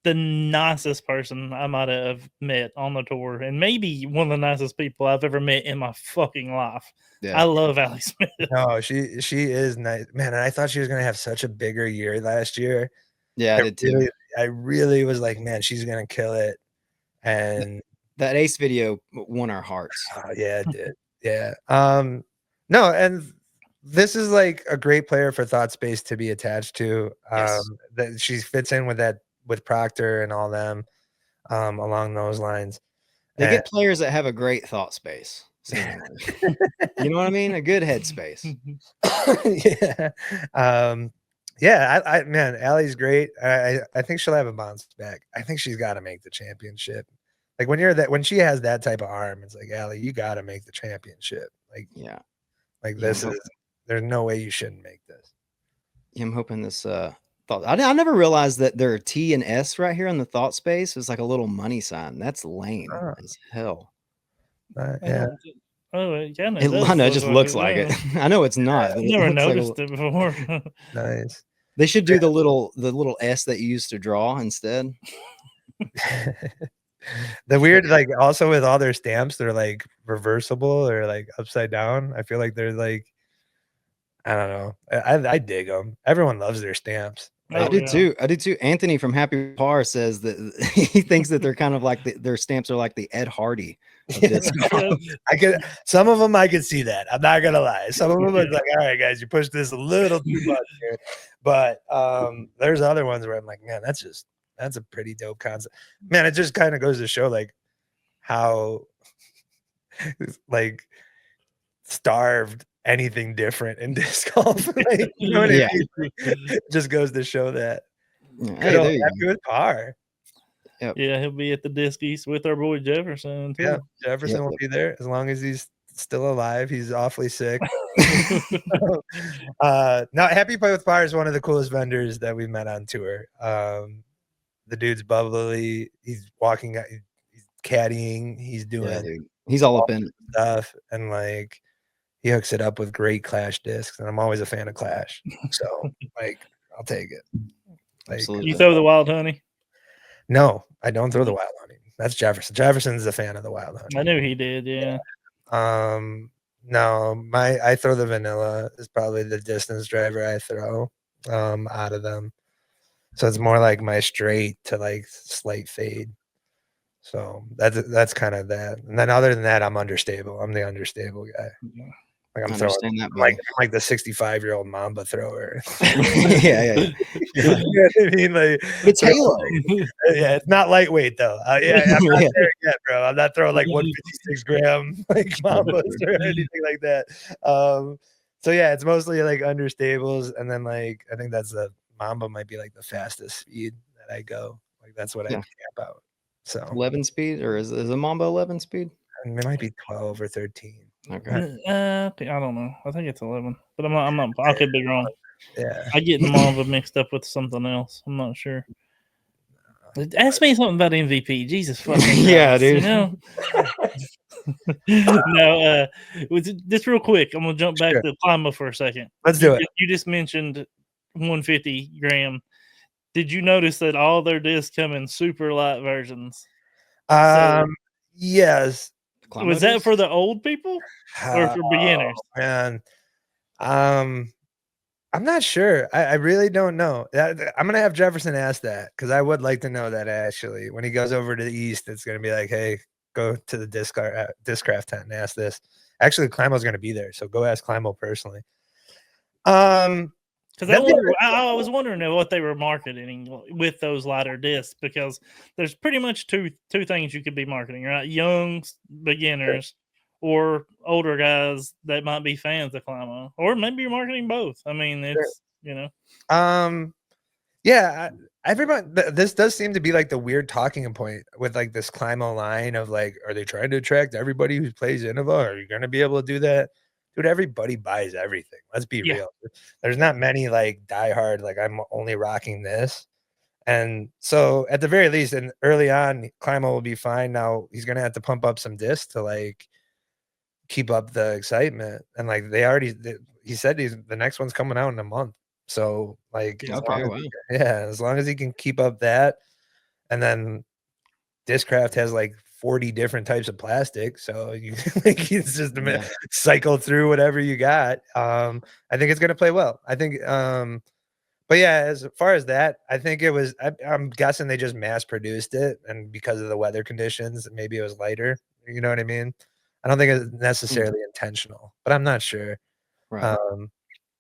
The nicest person I might have met on the tour, and maybe one of the nicest people I've ever met in my fucking life. Yeah. I love Allie Smith. No, she is nice, man. And I thought she was gonna have such a bigger year last year. Yeah, I did too. I really was like, man, she's gonna kill it. And that Ace video won our hearts. Yeah, it did. Yeah. No, and this is like a great player for Thought Space to be attached to. That she fits in with that. With Proctor and all them along those lines. They get players that have a great thought space. You know what I mean? A good headspace. Yeah. Man, Allie's great. I think she'll have a bounce back. I think she's got to make the championship. Like when she has that type of arm, it's like, Allie, you got to make the championship. Like, like this is, there's no way you shouldn't make this. I'm hoping this, I never realized that there are T and S right here in the thought space. It's like a little money sign. That's lame as hell. Yeah. Oh, yeah. I know, it just looks like it. I know it's not. I've never noticed it before. Nice. They should do the little S that you used to draw instead. The weird, like also with all their stamps, they're like reversible or like upside down. I feel like they're like, I don't know. I dig them. Everyone loves their stamps. I do too. I do too. Anthony from Happy Par says that he thinks that they're kind of like their stamps are like the Ed Hardy. I could some of them I could see that. I'm not gonna lie. Some of them are like, all right, guys, you pushed this a little too much here. But there's other ones where I'm like, man, that's a pretty dope concept. Man, it just kind of goes to show like how like starved anything different in disc golf. Like, you know what I mean? It just goes to show that. Happy with Par. Yep. Yeah, he'll be at the Disc East with our boy Jefferson too. Yeah, Jefferson will be there as long as he's still alive. He's awfully sick. Now, Happy Play with Par is one of the coolest vendors that we've met on tour. The dude's bubbly. He's walking. He's caddying. He's doing. He's all up in stuff, and like, he hooks it up with great Clash discs, and I'm always a fan of Clash. So like, I'll take it. Like, Absolutely. You throw the wild honey? no, I don't throw the wild honey. That's Jefferson. Jefferson's a fan of the wild honey. I knew he did. Yeah. No, I throw the vanilla is probably the distance driver I throw out of them. So it's more like my straight to like slight fade. So that's kind of that. And then other than that, I'm understable. I'm the understable guy. Like I'm throwing I'm like the 65-year-old Mamba thrower. yeah. You know what I mean? Like It's Halo. Yeah, it's not lightweight though. Yeah, I'm not there yet, bro. I'm not throwing like 156 gram like Mambas or anything like that. So yeah, it's mostly like understables, and then like I think that's the Mamba might be like the fastest speed that I go. Like that's what I cap out. So 11 speed, or is a Mamba 11 speed? I mean, it might be 12 or 13. Okay. I don't know. I think it's 11, but I'm not. I could be wrong. Yeah, I get the Mamba mixed up with something else. I'm not sure. Ask me something about MVP. Jesus fucking Christ, yeah, dude. You know? No, just real quick. I'm gonna jump back to Clima for a second. Let's do it. You just mentioned 150 gram. Did you notice that all their discs come in super light versions? Yes. Was that for the old people or for beginners? Man, I'm not sure. I really don't know. I'm gonna have Jefferson ask that because I would like to know that actually. When he goes over to the East, it's gonna be like, hey, go to the Discraft tent and ask this. Actually, Climo's gonna be there, so go ask Climo personally. Because I was wondering what they were marketing with those lighter discs, because there's pretty much two things you could be marketing, right? Young beginners or older guys that might be fans of Climo, or maybe you're marketing both. I mean, it's yeah. Everyone, this does seem to be like the weird talking point with like this Climo line of like, are they trying to attract everybody who plays Innova? Are you going to be able to do that? Dude, everybody buys everything. Let's be real. There's not many like diehard, like I'm only rocking this. And so at the very least, and early on, Climo will be fine. Now he's going to have to pump up some discs to like keep up the excitement. And like he said the next one's coming out in a month. So like, as long as he can keep up that, and then Discraft has like 40 different types of plastic, so you like it's just cycle through whatever you got. I think it's gonna play well. I think but yeah, as far as that, I think it was I'm guessing they just mass produced it, and because of the weather conditions, maybe it was lighter. You know what I mean? I don't think it's necessarily intentional, but I'm not sure. Right.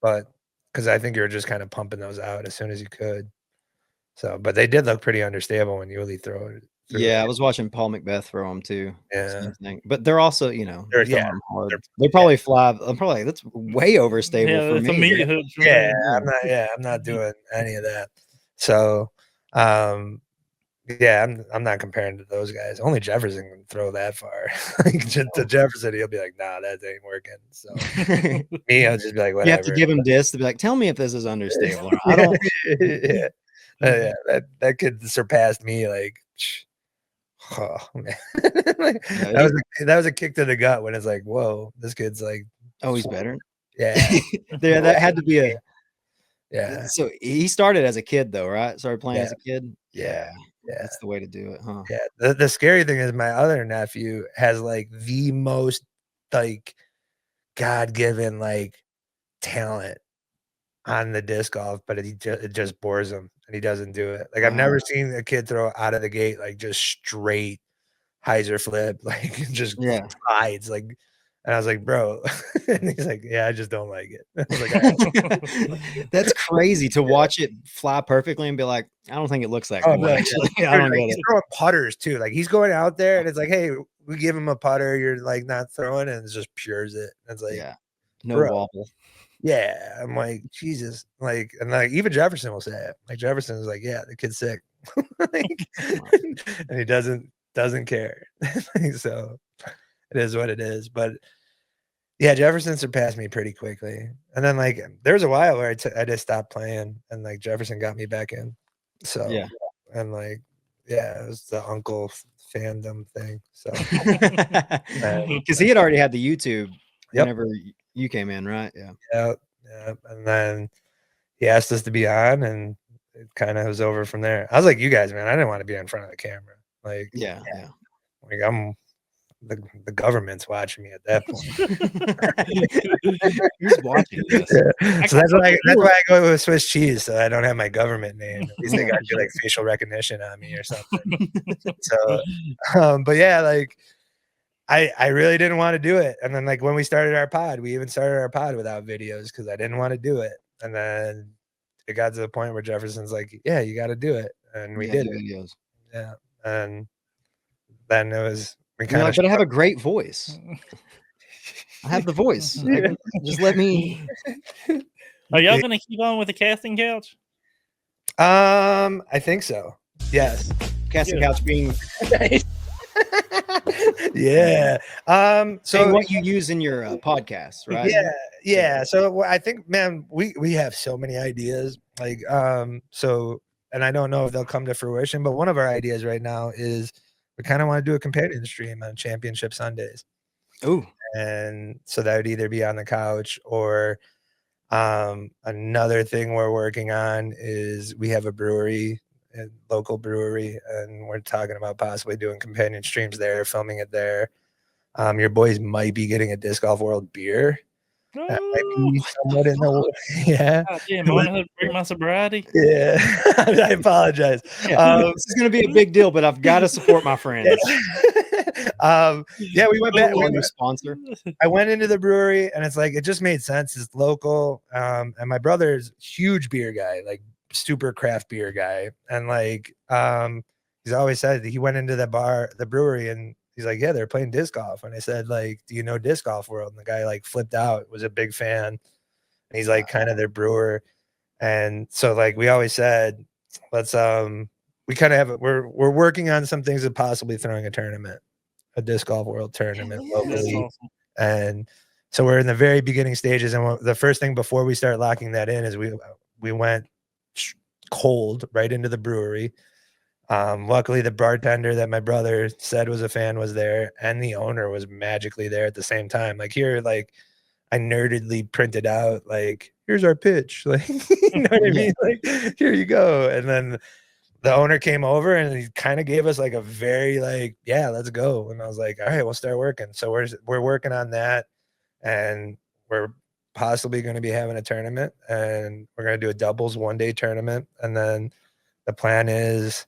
But because I think you're just kind of pumping those out as soon as you could. So, but they did look pretty understable when you really throw it. Yeah, I was watching Paul Macbeth throw them too. Yeah, but they're also, you know, they're they probably fly. I'm probably that's way overstable for me. I'm not doing any of that. So, yeah, I'm not comparing to those guys. Only Jefferson can throw that far. To Jefferson, he'll be like, "Nah, that ain't working." So me, I'll just be like, "Whatever." You have to give him discs to be like, "Tell me if this is understable." I don't. That kid surpassed me. Like, oh man, that was a kick to the gut when it's like, "Whoa, this kid's like, oh, he's better." Yeah, that had to be a. Yeah. So he started as a kid, though, right? Started playing as a kid. Yeah. That's the way to do it, huh? Yeah. The scary thing is my other nephew has like the most like God-given like talent on the disc golf, but it just bores him and he doesn't do it. Like I've never seen a kid throw out of the gate like just straight Hyzer flip, like just slides like. And I was like, bro, and he's like, yeah, I just don't like it. I was like, that's crazy to watch it fly perfectly and be like, I don't think it looks that cool. Actually, I don't get it. He's throwing putters too. Like he's going out there and it's like, hey, we give him a putter. You're like not throwing it, and it's just pures it. And it's like, no wobble. Yeah, I'm like, Jesus, like, and like even Jefferson will say it. Like Jefferson is like, yeah, the kid's sick, like, and he doesn't care. So it is what it is. But yeah, Jefferson surpassed me pretty quickly. And then like there was a while where I just stopped playing and like Jefferson got me back in. So and like it was the uncle fandom thing. So because he had already had the YouTube whenever You came in, right? Yeah. Yeah. And then he asked us to be on, and it kind of was over from there. I was like, you guys, man, I didn't want to be in front of the camera. Like, Yeah. like I'm the government's watching me at that point. Who's watching this? Yeah. So that's why I go with Swiss cheese, so I don't have my government name. At least they got you like facial recognition on me or something. So, but yeah, like I really didn't want to do it. And then like when we started our pod, we even started our pod without videos because I didn't want to do it. And then it got to the point where Jefferson's like, yeah, you got to do it. And we did it. Videos. Yeah. And then it was, we You're kind like, of, but I have a great voice. I have the voice. Just let me. Are y'all gonna keep on with the casting couch? I think so. Yes. Casting couch being Yeah. so what you use in your podcast, right? Yeah. So I think, man, we have so many ideas. Like, so, and I don't know if they'll come to fruition, but one of our ideas right now is we kind of want to do a companion stream on Championship Sundays. Ooh. And so that would either be on the couch or another thing we're working on is we have a brewery, a local brewery, and we're talking about possibly doing companion streams there, filming it there. Your boys might be getting a Disc Golf World beer. That might be somewhat in the yeah. God damn, I want to bring my sobriety. Yeah, I apologize. This is going to be a big deal, but I've got to support my friends. Yeah, we went back. Sponsor. I went into the brewery, and it's like it just made sense. It's local, and my brother's huge beer guy, like super craft beer guy, and like he's always said that he went into the brewery, and he's like, yeah, they're playing disc golf. And I said, like, do you know Disc Golf World? And the guy like flipped out, was a big fan. And he's like kind of their brewer. And so like we always said, let's we kind of have we're working on some things of possibly throwing a tournament, a Disc Golf World tournament locally. Awesome. And so we're in the very beginning stages. And the first thing before we start locking that in is we went cold right into the brewery. Luckily the bartender that my brother said was a fan was there, and the owner was magically there at the same time. Like here, like I nerdedly printed out, like, here's our pitch. Like, you know what I mean? Like, here you go. And then the owner came over and he kind of gave us like a very like, yeah, let's go. And I was like, all right, we'll start working. So we're working on that, and we're possibly going to be having a tournament, and we're going to do a doubles 1-day tournament. And then the plan is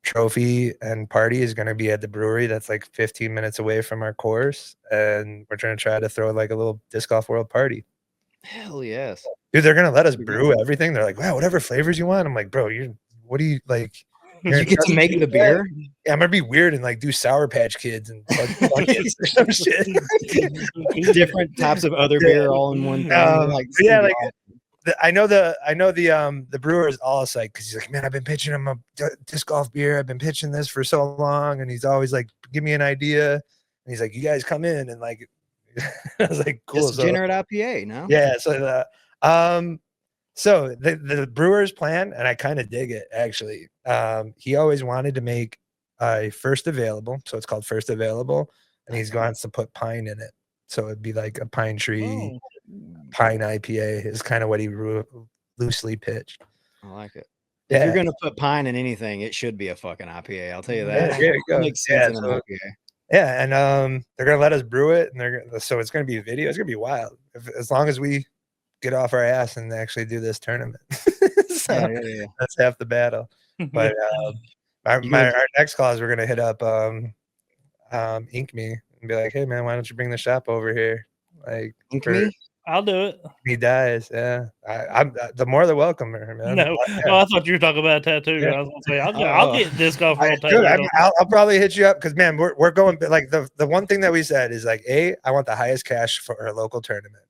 trophy and party is going to be at the brewery that's like 15 minutes away from our course, and we're trying to try to throw like a little Disc Golf World party. Hell yes, dude. They're going to let us brew everything. They're like, wow, whatever flavors you want. I'm like, bro, what do you like? You get to make the beer. Yeah, I'm gonna be weird and like do Sour Patch Kids and buckets or some shit. Different types of other beer all in one thing. I know the brewer is all psyched because he's like, man, I've been pitching him a disc golf beer. I've been pitching this for so long, and he's always like, give me an idea. And he's like, you guys come in and like, I was like, cool. It's generate IPA, no? Yeah. So the brewer's plan, and I kind of dig it actually. He always wanted to make a first available, so it's called First Available, and he's going to put pine in it, so it'd be like a pine tree. Pine IPA is kind of what he loosely pitched. I like it. Yeah. If you're going to put pine in anything, it should be a fucking IPA. I'll tell you that. Yeah, it makes sense in an IPA. Yeah, and they're going to let us brew it, and so it's going to be a video. It's going to be wild as long as we get off our ass and actually do this tournament. So yeah. That's half the battle. But our next call is we're going to hit up Ink Me and be like, hey man, why don't you bring the shop over here? Like, Ink Me? I'll do it. He dies. Yeah. I'm the more the welcome, man. No, I thought you were talking about a tattoo. Yeah. I was gonna say I'll get Disc Golf World tattoo. I'll probably hit you up because man, we're going like the one thing that we said is like, I want the highest cash for our local tournament.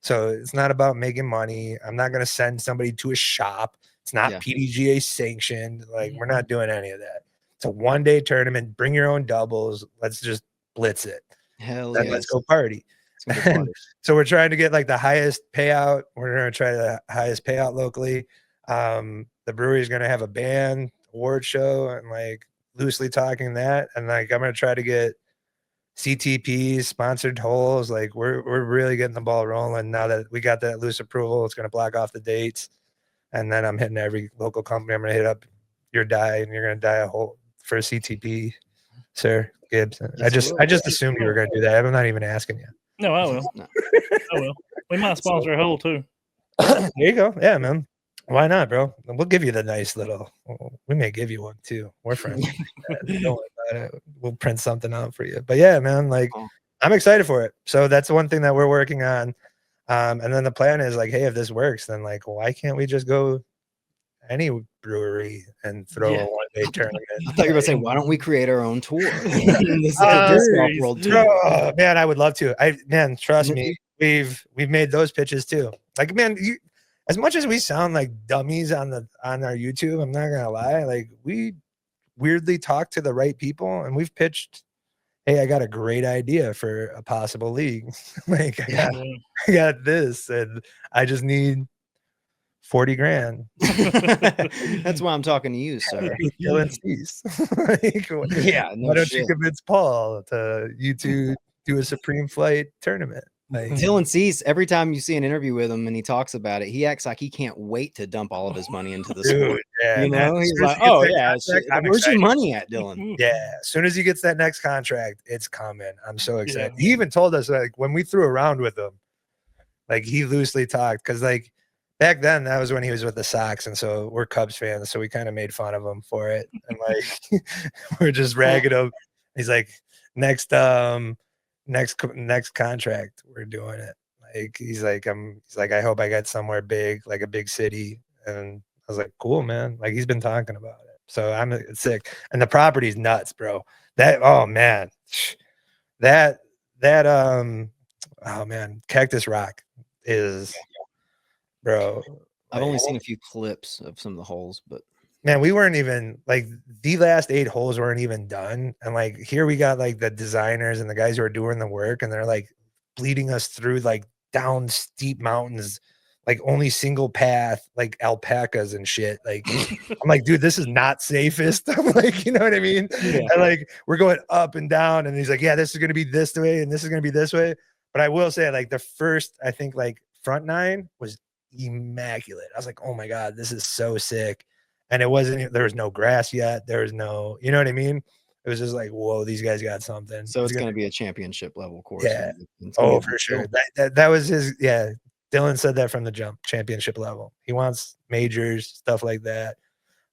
So it's not about making money. I'm not gonna send somebody to a shop. It's not PDGA sanctioned. Like we're not doing any of that. It's a 1-day tournament. Bring your own doubles. Let's just blitz it. Hell yeah. Let's go party. So we're trying to get like the highest payout. We're going to try the highest payout locally. The brewery is going to have a band award show and like loosely talking that. And like, I'm going to try to get CTPs, sponsored holes. Like we're really getting the ball rolling now that we got that loose approval. It's going to block off the dates, and then I'm hitting every local company. I'm going to hit up your die, and you're going to die a hole for a CTP, sir Gibbs. Yes, I just assumed you were going to do that. I'm not even asking you. No, I will. No. I will. We might sponsor a hole too. There you go. Yeah, man. Why not, bro? We'll give you the nice little. We may give you one too. We're friends. Don't worry about it. We'll print something out for you. But yeah, man, like I'm excited for it. So that's one thing that we're working on. And then the plan is like, hey, if this works, then like, why can't we just go any brewery and throw a one-day tournament? I thought you were going to say, why don't we create our own tour? This disc golf world tour. Oh, man, I would love to. Man, trust me, we've made those pitches too. Like, man, as much as we sound like dummies on our YouTube, I'm not gonna lie, like we weirdly talk to the right people, and we've pitched, hey, I got a great idea for a possible league. Like I got this, and I just need 40 grand. That's why I'm talking to you, sir. Dylan Cease. Like, why don't you convince Paul to you two do a Supreme Flight tournament? Like, Dylan Cease, every time you see an interview with him and he talks about it, he acts like he can't wait to dump all of his money into the sport. Yeah, you know, he's like, "Oh yeah, where's your money at, Dylan?" Yeah, as soon as he gets that next contract, it's coming. I'm so excited. He even told us, like, when we threw around with him, like he loosely talked, because like back then that was when he was with the Sox, and so we're Cubs fans, so we kind of made fun of him for it, and like we're just ragging him. He's like, next contract, we're doing it. Like he's like, I hope I get somewhere big, like a big city. And I was like, cool, man. Like he's been talking about it. So I'm sick. And the property's nuts, bro. Oh man, oh man, Cactus Rock is, bro. I've only seen a few clips of some of the holes, but man, we weren't even like the last 8 holes weren't even done. And like here we got like the designers and the guys who are doing the work, and they're like leading us through like down steep mountains, like only single path, like alpacas and shit. Like I'm like, dude, this is not safest. I'm like, you know what I mean? Yeah. And like we're going up and down, and he's like, yeah, this is gonna be this way and this is gonna be this way. But I will say, like the first, I think like front 9 was immaculate. I was like, oh my God, this is so sick. And it wasn't, there was no grass yet. There was no, you know what I mean? It was just like, whoa, these guys got something. So it's going to be a championship level course. Yeah. Oh, for sure. That was his, yeah. Dylan said that from the jump, championship level. He wants majors, stuff like that.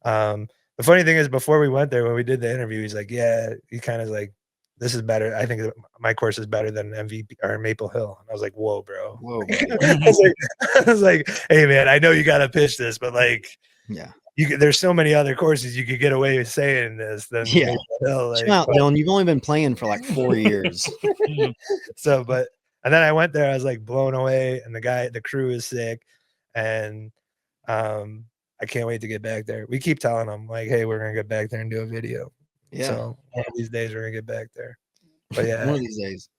The funny thing is, before we went there, when we did the interview, he's like, yeah, he kind of like, this is better. I think my course is better than MVP or Maple Hill. And I was like, whoa, bro. Whoa. I was like, hey, man, I know you got to pitch this, but like, yeah. There's so many other courses you could get away with saying this than Hill, like, out, Dylan. You've only been playing for like 4 years. So, but and then I went there, I was like blown away, and the crew is sick, and I can't wait to get back there. We keep telling them like, hey, we're gonna get back there and do a video. Yeah. So one of these days we're gonna get back there. But yeah, one of these days.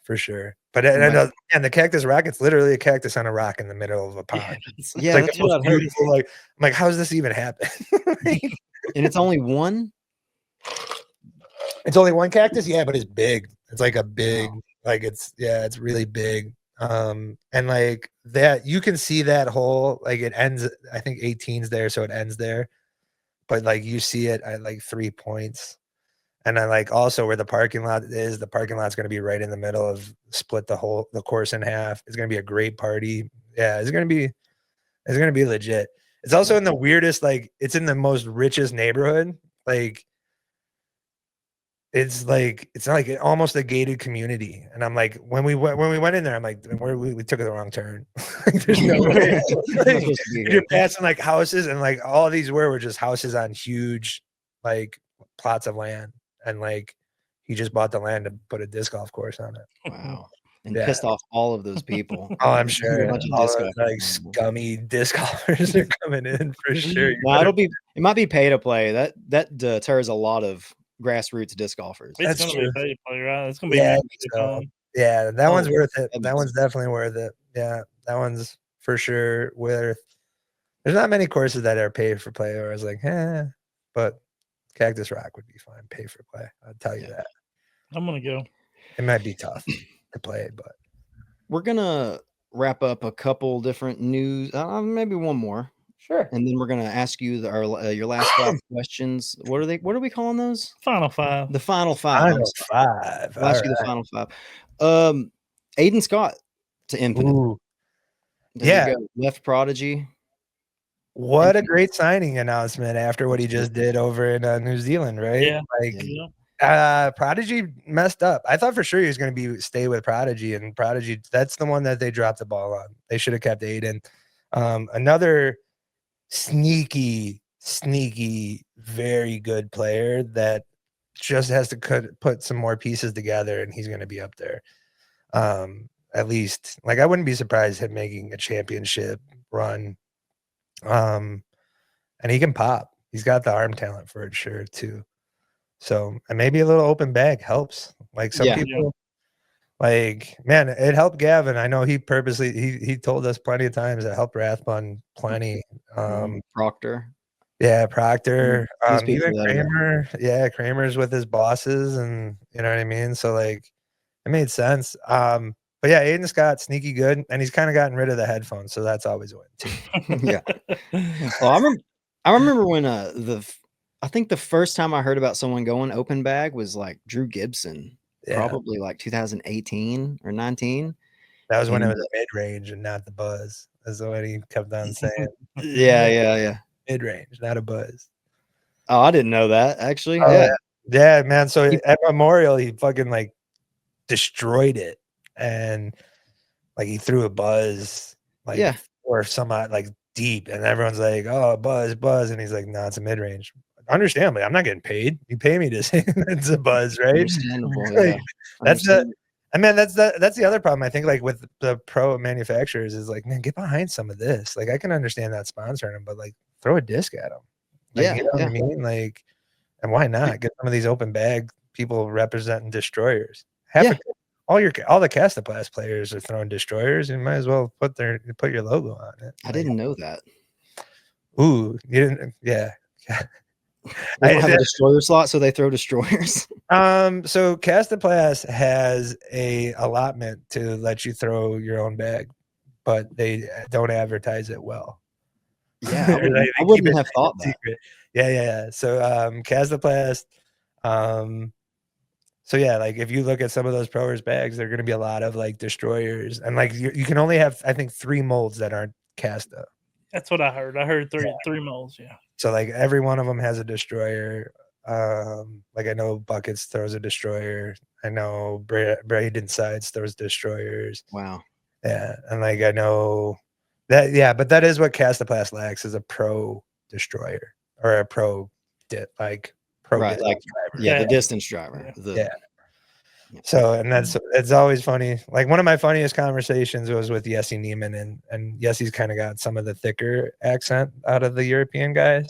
For sure. But and the Cactus Rock, it's literally a cactus on a rock in the middle of a pond. Yeah, like that's the most beautiful. Like I'm like, how does this even happen? And it's only one. It's only one cactus, yeah, but it's big. It's like a big, like it's really big. And like that, you can see that hole. Like it ends. I think 18's there, so it ends there. But like you see it at like 3 points. And I like also where the parking lot is, the parking lot's going to be right in the middle of split the course in half. It's going to be a great party. Yeah, it's going to be legit. It's also in the weirdest, like it's in the most richest neighborhood. Like it's like almost a gated community. And I'm like, when we went in there, I'm like, we took the wrong turn. Like, there's no way. Like, you're passing like houses, and like all these were just houses on huge like plots of land. And like he just bought the land to put a disc golf course on it. Wow. And pissed off all of those people. Oh, I'm sure. A bunch of disc like scummy disc golfers are coming in for sure. Well, it might be pay to play. That deters a lot of grassroots disc golfers. It's gonna be pay to play, right? It's gonna be yeah, that one's worth it. That one's definitely worth it. Yeah, that one's for sure worth. There's not many courses that are pay for play, or I was like, but Cactus Rock would be fine, pay for play. I'll tell you that. I'm gonna go. it might be tough to play, but We're gonna wrap up a couple different news, maybe one more, sure. and then we're gonna ask you your last 5 questions. What are we calling those? Final five. The final 5. I'm Final sorry. 5. We'll ask you the final 5. Aiden Scott to Infinite. Ooh, There you go. Left Prodigy. what a great signing announcement after what he just did over in New Zealand, right? Yeah. Like, Yeah. Prodigy messed up. I thought for sure he was going to stay with Prodigy, and Prodigy, that's the one that they dropped the ball on. They should have kept Aiden. Another sneaky, very good player that just has to put some more pieces together, and he's going to be up there. At least, like, I wouldn't be surprised him making a championship run. And he can pop. He's got the arm talent for it, sure, too. So, and maybe a little open bag helps. Like some people, like, man, it helped Gavin. I know he purposely he told us plenty of times it helped Rathbun plenty. Proctor. Yeah, Proctor. Even that Kramer. Yeah, Kramer's with his bosses, and you know what I mean. So like, it made sense. But yeah, Aiden Scott, sneaky good, and he's kind of gotten rid of the headphones, so that's always a win too. Yeah. Well, I remember when I think the first time I heard about someone going open bag was like Drew Gibson, probably like 2018 or 19. That was when it was mid range and not the buzz. That's what he kept on saying. Yeah. Mid range, not a buzz. Oh, I didn't know that actually. Oh, yeah, man. So at Memorial, he fucking like destroyed it, and like he threw a buzz, like or some like deep, and everyone's like, "Oh, buzz," and he's like, "No, it's a mid range." Understandably, I'm not getting paid. You pay me to say it's a buzz, right? Understandable. Like, that's the other problem. I think like with the pro manufacturers is like, man, get behind some of this. Like, I can understand that sponsoring them, but like, throw a disc at them. Like, you know what I mean? Like, and why not get some of these open bag people representing destroyers? All the Castaplast players are throwing destroyers. You might as well put your logo on it. I didn't know that. Ooh, you didn't? Yeah. They don't have a destroyer slot, so they throw destroyers. So Castaplast has a allotment to let you throw your own bag, but they don't advertise it well. Yeah, I wouldn't have thought that. Yeah. So Castaplast, so yeah, like if you look at some of those Proers bags, they're going to be a lot of like destroyers, and like you can only have, I think, 3 molds that aren't Casta. That's what I heard. I heard three molds. Yeah. So like every one of them has a destroyer. Like I know Buckets throws a destroyer. I know Braden Sides throws destroyers. Wow. Yeah, and like I know that. Yeah, but that is what Castaplast lacks, is a pro destroyer or a pro pro right, like driver. The distance driver. So, and it's always funny. Like one of my funniest conversations was with Yessi Neiman, and Yessi's kind of got some of the thicker accent out of the European guys.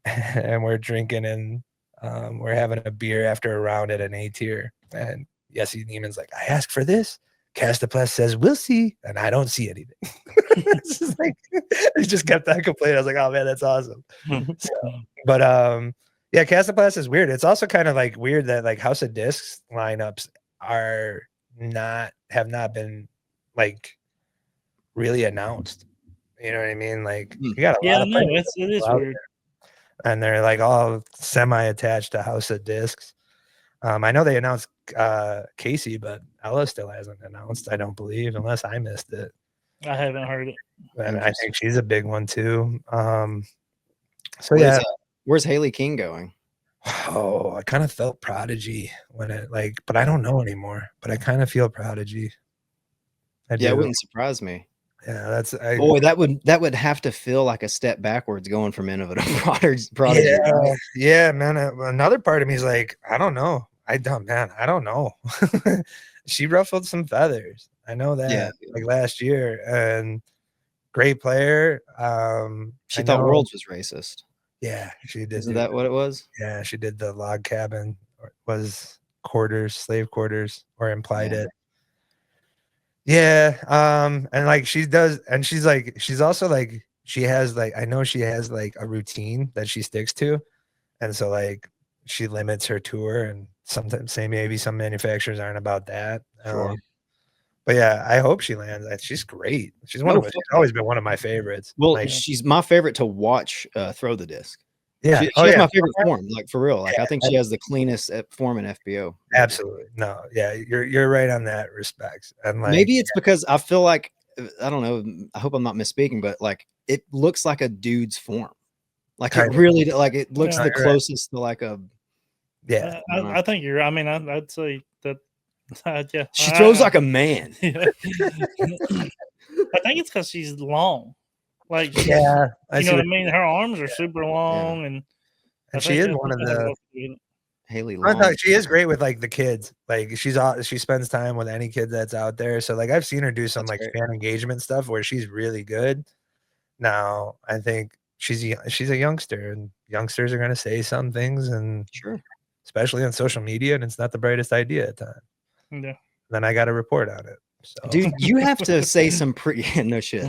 And we're drinking and we're having a beer after a round at an A tier. And Yessi Neiman's like, I asked for this. Castaplast says, we'll see. And I don't see anything. It's just like, he just kept that complaining. I was like, oh man, that's awesome. But yeah, Castaplast is weird. It's also kind of like weird that like House of Discs lineups have not been like really announced. You know what I mean? Like you got a lot of it is weird. And they're like all semi-attached to House of Discs. I know they announced Casey, but Ella still hasn't announced, I don't believe, unless I missed it. I haven't heard it. And I think she's a big one too. So where's Haley King going? Oh, I kind of felt Prodigy when it but I don't know anymore. But I kind of feel Prodigy. It wouldn't surprise me. Yeah, that would have to feel like a step backwards going from Innova to Prodigy. Yeah, man. Another part of me is like, I don't know. I don't know. She ruffled some feathers. I know that. Like last year, and great player. She thought Worlds was racist. Yeah, she did. Isn't that what it was? Yeah, she did. The log cabin was slave quarters, or implied it. Yeah, and like she does, and she's also like, she has like, I know she has like a routine that she sticks to, and so like she limits her tour, and sometimes say maybe some manufacturers aren't about that. Sure. But yeah, I hope she lands. She's great. She's she's always been one of my favorites. Well, Like, she's my favorite to watch throw the disc. yeah, She has my favorite form, like for real. Like Yeah. I think she has the cleanest form in FBO. Absolutely. No, yeah, you're right on that respect. And like, Maybe it's because I feel like I don't know. I hope I'm not misspeaking, but like it looks like a dude's form. Like Kind it of. really like it looks Yeah. the You're right. closest to like a. yeah, I think you're. I mean, I'd say that. Yeah, She throws like a man. Yeah. I think it's because she's long. Like, yeah, you know what I mean? Her arms are super long, and she is one of the. Haley I Long. thought she is great with like the kids. Like she spends time with any kid that's out there. So like I've seen her do some That's like great. fan engagement stuff where she's really good. Now I think she's a youngster, and youngsters are gonna say some things, and Sure. especially on social media, and it's not the brightest idea at times. Yeah. Then I got a report on it. So. Dude, you have to say some pretty no shit.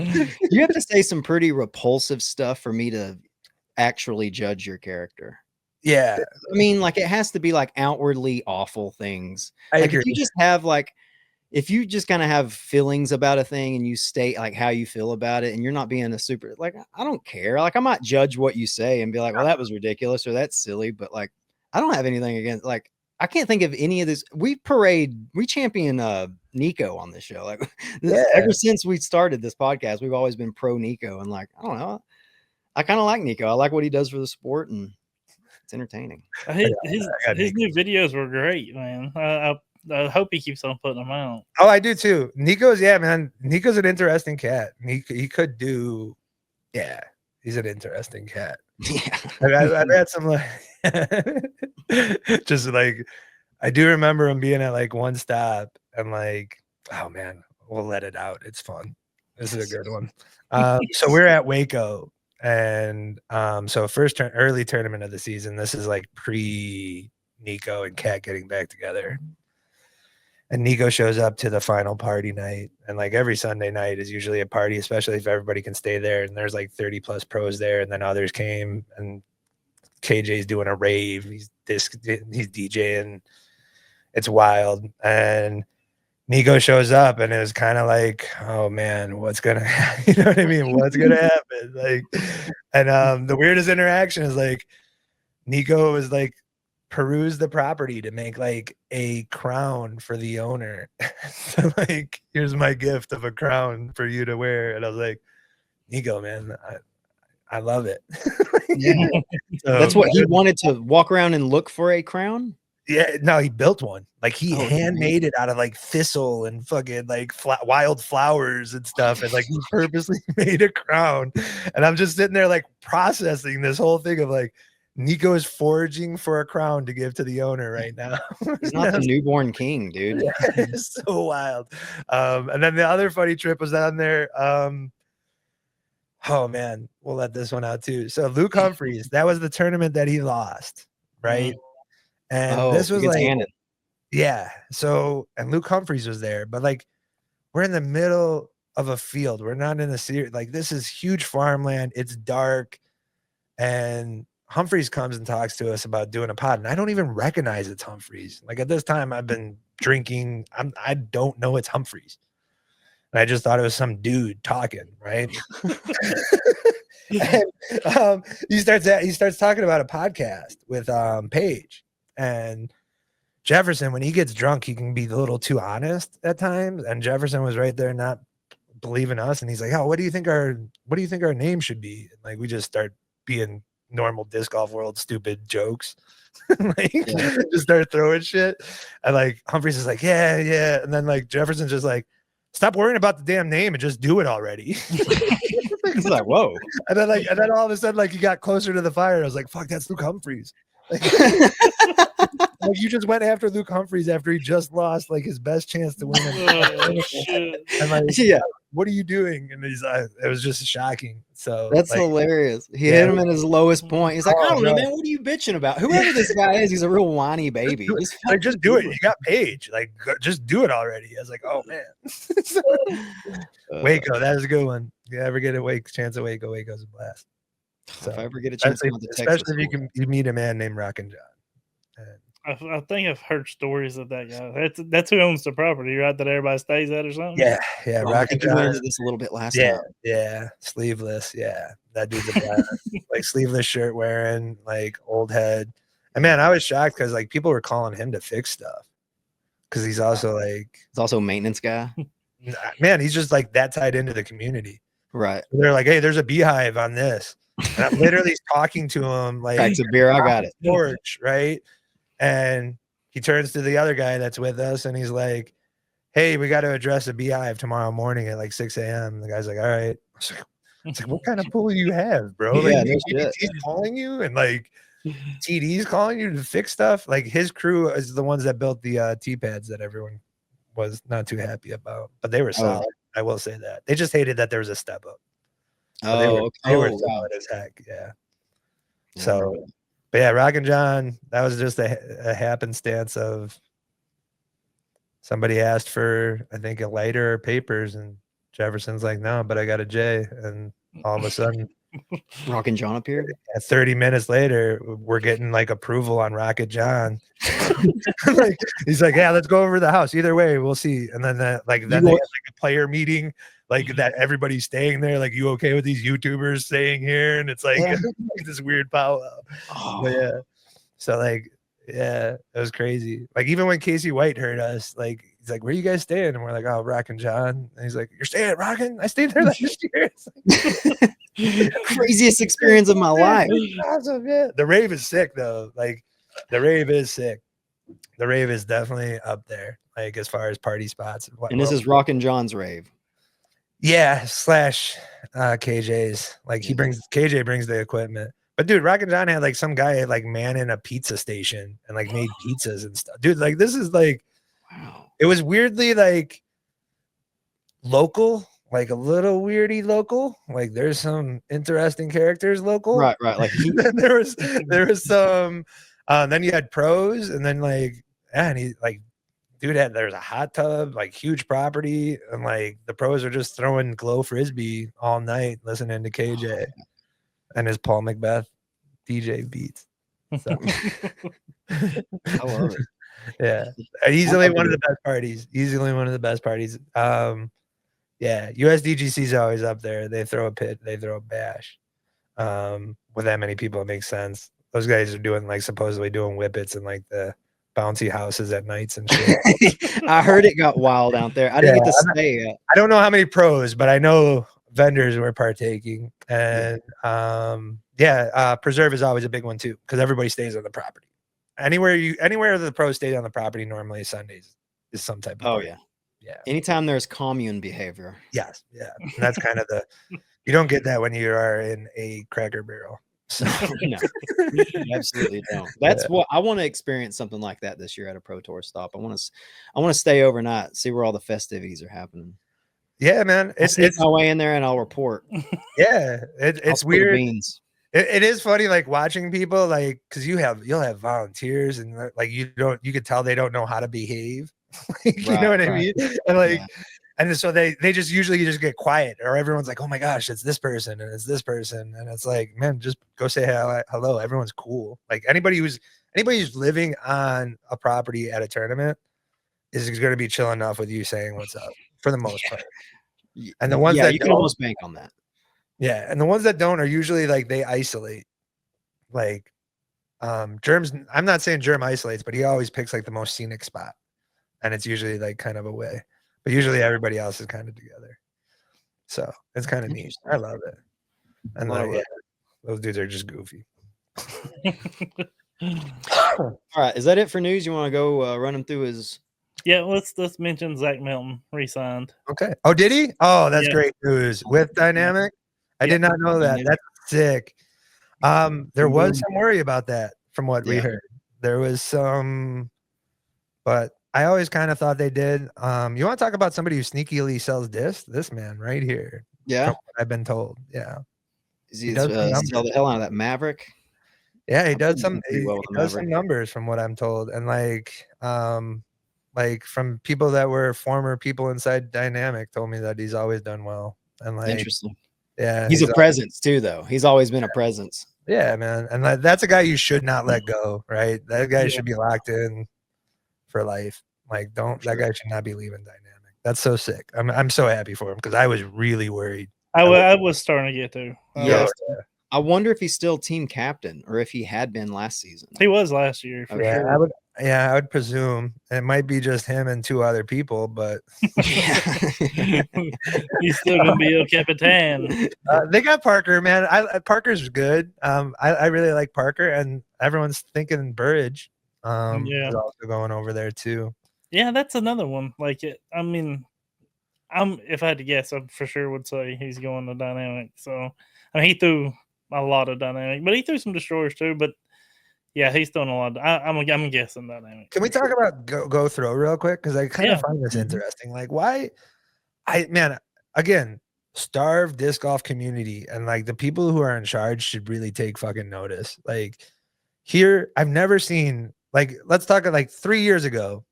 You have to say some pretty repulsive stuff for me to actually judge your character. Yeah, I mean, like it has to be like outwardly awful things. I Like agree. if you just have like if you just kind of have feelings about a thing and you state like how you feel about it and you're not being a super like I don't care. Like I might judge what you say and be like, well, that was ridiculous or that's silly, but like I don't have anything against like I can't think of any of this. We champion Nico on this show. Like ever since we started this podcast, we've always been pro Nico and like I don't know. I kind of like Nico. I like what he does for the sport and it's entertaining. His new videos were great, man. I hope he keeps on putting them out. Oh, I do too. Nico's an interesting cat. He could do, yeah, he's an interesting cat. Yeah, I've had some like, just like, I do remember him being at like one stop and like, oh man, we'll let it out. It's fun. This is a good one. So we're at Waco. And so early tournament of the season. This is like pre Nico and Kat getting back together. And Nico shows up to the final party night. And like every Sunday night is usually a party, especially if everybody can stay there. And there's like 30 plus pros there. And then others came and KJ's doing a rave. He's DJing. It's wild. And Nico shows up and it was kind of like, oh man, what's gonna happen? You know what I mean? What's gonna happen? Like, and the weirdest interaction is like Nico was like peruse the property to make like a crown for the owner. So like, here's my gift of a crown for you to wear. And I was like, Nico, man, I love it. Yeah. That's what he wanted to walk around and look for a crown. Yeah, no, he built one. Like he handmade it out of like thistle and fucking like wild flowers and stuff, and like he purposely made a crown. And I'm just sitting there like processing this whole thing of like Nico is foraging for a crown to give to the owner right now. He's not the newborn king, dude. Yeah, it's so wild. And then the other funny trip was down there. Oh man, we'll let this one out too. So Luke Humphreys, that was the tournament that he lost, right? And this was like, yeah. So, and Luke Humphreys was there, but like, we're in the middle of a field. We're not in a series. Like, this is huge farmland. It's dark. And Humphreys comes and talks to us about doing a pod. And I don't even recognize it's Humphreys. Like, at this time, I've been drinking. I don't know it's Humphreys. And I just thought it was some dude talking, right? And, he starts talking about a podcast with Paige. And Jefferson, when he gets drunk, he can be a little too honest at times. And Jefferson was right there, not believing us. And he's like, "Oh, what do you think our name should be?" And like we just start being normal disc golf world stupid jokes, just start throwing shit. And like Humphreys is like, "Yeah." And then like Jefferson's just like, "Stop worrying about the damn name and just do it already." He's like, "Whoa!" And then all of a sudden, like he got closer to the fire. I was like, "Fuck, that's Luke Humphreys." Like, like you just went after Luke Humphreys after he just lost like his best chance to win. And like, yeah, what are you doing? And he's it was just shocking. So that's like, hilarious. He hit him at his lowest point. He's like, I don't know, man. What are you bitching about? Whoever this guy is, he's a real whiny baby. Just do it. You got Paige. Like, just do it already. I was like, oh man. Waco, that was a good one. You ever get a chance at Waco? Waco's a blast. So, if I ever get a chance to go to Texas, especially if you meet a man named Rockin' John. I think I've heard stories of that guy. That's who owns the property, right? That everybody stays at or something. Yeah, I Rockin' think you went John. into this a little bit last Yeah, time. yeah, sleeveless. Yeah, that dude's a blast. Like sleeveless shirt wearing, like old head. And man, I was shocked because like people were calling him to fix stuff because he's also like, He's also a maintenance guy. man, he's just like that tied into the community. Right. So they're like, hey, there's a beehive on this, and I'm literally talking to him like, Cracks a beer. I got it. porch, right? And he turns to the other guy that's with us, and he's like, hey, we got to address a beehive tomorrow morning at like 6 a.m. The guy's like, all right. It's like, what kind of pool do you have, bro? Like, Yeah, no shit. he's calling you, and like TD's calling you to fix stuff. Like his crew is the ones that built the T-pads that everyone was not too happy about, but they were solid. I will say that. They just hated that there was a step up. But they were solid as heck. Yeah. So, but yeah, Rockin' John, that was just a happenstance of somebody asked for, I think, a lighter or papers, and Jefferson's like, no, but I got a J. And all of a sudden, Rockin' John appeared. 30 minutes later, we're getting like approval on Rocket John. Like, he's like, yeah, let's go over to the house. Either way, we'll see. And then then they had like a player meeting, like that everybody's staying there. Like, you okay with these YouTubers staying here? And it's like, this weird powwow. But yeah. So like, yeah, it was crazy. Like even when Casey White heard us, like he's like, "Where you guys staying?" And we're like, "Oh, Rockin' John." And he's like, "You're staying at Rockin'? I stayed there last year." Like, craziest experience of my life. Awesome, yeah. The rave is sick though. Like the rave is sick. The rave is definitely up there. Like as far as party spots. And this is Rockin' John's rave. Yeah, / KJ's. Like KJ brings the equipment. But dude, Rockin' John had like some guy like manning a pizza station and like made pizzas and stuff. Dude, like this is like, wow. It was weirdly like local, like a little weirdy local. Like there's some interesting characters local. Right. Like there was some. Then you had pros, and then like, yeah, and he like, dude there's a hot tub, like huge property, and like the pros are just throwing glow frisbee all night, listening to KJ. And his Paul Macbeth DJ beats. So. I love it. Yeah. Easily one of the best parties. Easily one of the best parties. Yeah. USDGC is always up there. They throw a pit, they throw a bash. With that many people, it makes sense. Those guys are doing like supposedly doing whippets and like the bouncy houses at nights and shit. I heard it got wild out there. I didn't get to stay. I don't know how many pros, but I know vendors were partaking. And preserve is always a big one too, because everybody stays on the property. Anywhere the pros stay on the property, normally Sundays is some type of party. Yeah. Anytime there's commune behavior. Yes. Yeah. And that's kind of you don't get that when you are in a Cracker Barrel. So no, you absolutely don't. That's what I want to experience, something like that this year at a Pro Tour stop. I want to stay overnight, see where all the festivities are happening. Yeah, man. It's my way in there and I'll report. Yeah, it's weird. It is funny, like watching people, like, because you'll have volunteers and like you could tell they don't know how to behave. Like, you know what I mean? And like, and so they just usually just get quiet, or everyone's like, oh my gosh, it's this person and it's this person, and it's like, man, just go say hello. Everyone's cool. Like anybody who's living on a property at a tournament is going to be chill enough with you saying what's up for the most part. And the ones that you can almost bank on that. Yeah, and the ones that don't are usually like they isolate. Like Jerm's, I'm not saying Jerm isolates, but he always picks like the most scenic spot. And it's usually like kind of away. But usually everybody else is kind of together. So it's kind of neat. I love it. And like, those dudes are just goofy. All right. Is that it for news? You want to go run him through his... Yeah, let's mention Zach Melton re-signed. Okay. Oh, did he? Oh, that's great news. With Dynamic? I did not know that. That's sick. There was some worry about that from what we heard. There was some, but I always kind of thought they did. You want to talk about somebody who sneakily sells discs? This man right here. Yeah. I've been told. Yeah. He does sell the hell out of that Maverick. Yeah, he does some numbers from what I'm told. And like from people that were former people inside Dynamic told me that he's always done well. And like, interesting. Yeah. He's a presence too, though. He's always been a presence. Yeah, man. And that's a guy you should not let go, right? That guy Yeah. should be locked in for life. Like, that guy should not be leaving Dynamic. That's so sick. I'm so happy for him because I was really worried. I was starting to get to. Yeah. Yeah. I wonder if he's still team captain or if he had been last season. He was last year for Yeah, sure. I would presume it might be just him and 2 other people, but Yeah. He's still gonna be El Capitan. they got Parker, man. Parker's good. I really like Parker, and everyone's thinking Burridge Yeah. is also going over there too. Yeah, that's another one. Like, I mean, if I had to guess, I for sure would say he's going to Dynamic. So, I mean, he threw a lot of Dynamic, but he threw some Destroyers too. But yeah, he's throwing a lot. I'm guessing Dynamic. Can we talk about go throw real quick? Because I kind of find this interesting. Like, why? Again, starved disc golf community, and like the people who are in charge should really take fucking notice. Like, here, I've never seen, like, let's talk like 3 years ago.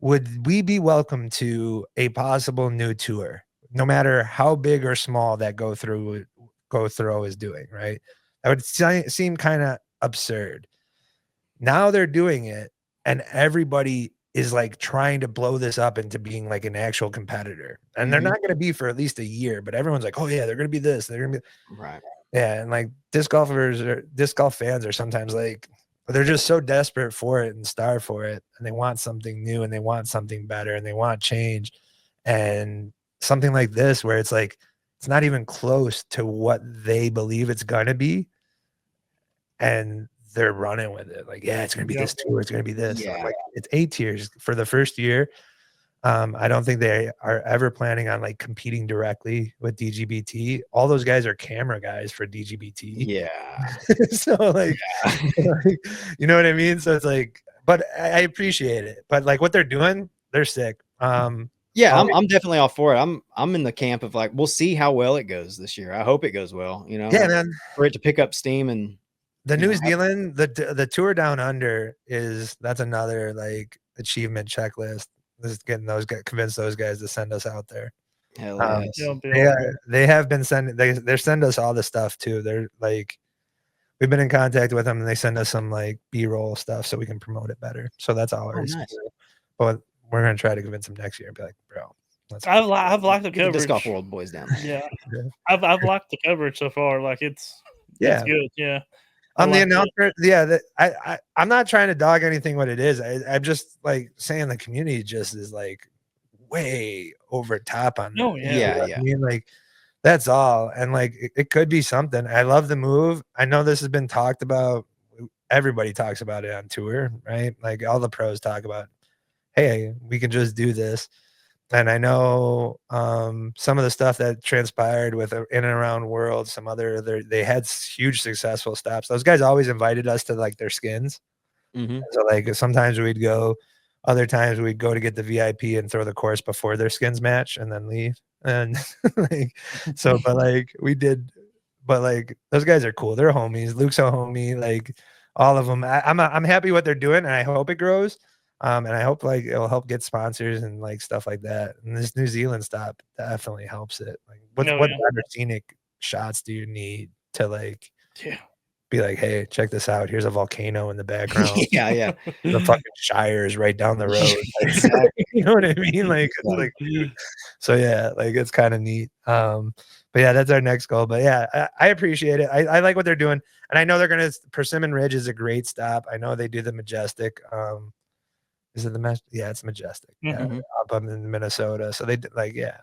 Would we be welcome to a possible new tour, no matter how big or small that go throw is doing, right? That would seem kind of absurd. Now they're doing it, and everybody is like trying to blow this up into being like an actual competitor. And they're not going to be for at least a year, but everyone's like, oh yeah, they're going to be this. They're going to be Right. Yeah. And like disc golf fans are sometimes like, they're just so desperate for it and starved for it. And they want something new and they want something better and they want change. And something like this, where it's like, it's not even close to what they believe it's going to be. And they're running with it. Like, yeah, it's going to be this tour. It's going to be this. Yeah. Like, it's 8 tiers for the first year. I don't think they are ever planning on like competing directly with DGBT. All those guys are camera guys for DGBT. Yeah. So like, you know what I mean? So it's like, but I appreciate it. But like what they're doing, they're sick. Yeah, I'm definitely all for it. I'm in the camp of like, we'll see how well it goes this year. I hope it goes well, you know. Yeah, man. For it to pick up steam. And the New Zealand, the tour down under that's another like achievement checklist. Just getting convince those guys to send us out there. Hell yes. They have been sending they send us all the stuff too. They're like, we've been in contact with them and they send us some like B-roll stuff so we can promote it better. So that's all ours. Nice. But we're gonna try to convince them next year and be like, bro, I've liked the coverage. Disc Golf World boys down there. Yeah. I've liked the coverage so far. Like it's good. Yeah. On the announcer, I'm not trying to dog anything what it is. I'm just like saying the community just is like way over top on that. Oh yeah. I mean, like that's all. And like it could be something. I love the move. I know this has been talked about. Everybody talks about it on tour, right? Like all the pros talk about, hey, we can just do this. And I know some of the stuff that transpired with in and around World, they had huge successful stops. Those guys always invited us to like their skins. So like sometimes we'd go, other times we'd go to get the VIP and throw the course before their skins match and then leave. And like, so, but like we did, but like those guys are cool. They're homies. Luke's a homie. Like all of them. I'm happy what they're doing, and I hope it grows. And I hope like it'll help get sponsors and like stuff like that. And this New Zealand stop definitely helps it. Like what better scenic shots do you need to like be like, hey, check this out. Here's a volcano in the background. Yeah. The fucking Shire is right down the road. Exactly. You know what I mean? Like, it's like, so yeah, like it's kind of neat. But yeah, that's our next goal. But yeah, I appreciate it. I like what they're doing. And I know they're going to, Persimmon Ridge is a great stop. I know they do the Majestic. Is it the Yeah, it's Majestic. Yeah, up in Minnesota. So they like, yeah,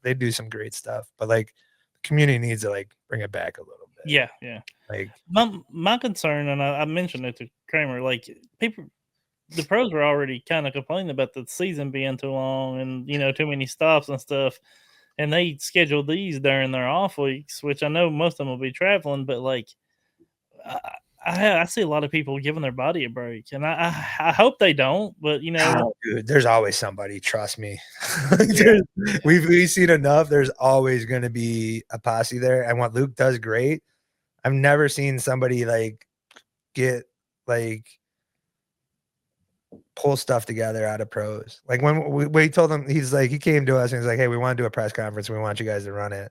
they do some great stuff. But like, the community needs to like bring it back a little bit. Yeah. Like my concern, and I mentioned it to Kramer, like the pros were already kind of complaining about the season being too long and too many stops and stuff. And they scheduled these during their off weeks, which I know most of them will be traveling, but like I see a lot of people giving their body a break, and I hope they don't. But dude, there's always somebody. Trust me. We've seen enough. There's always going to be a posse there, and what Luke does great. I've never seen somebody like get like pull stuff together out of pros. Like when we told him, he came to us and he's like, hey, we want to do a press conference. We want you guys to run it.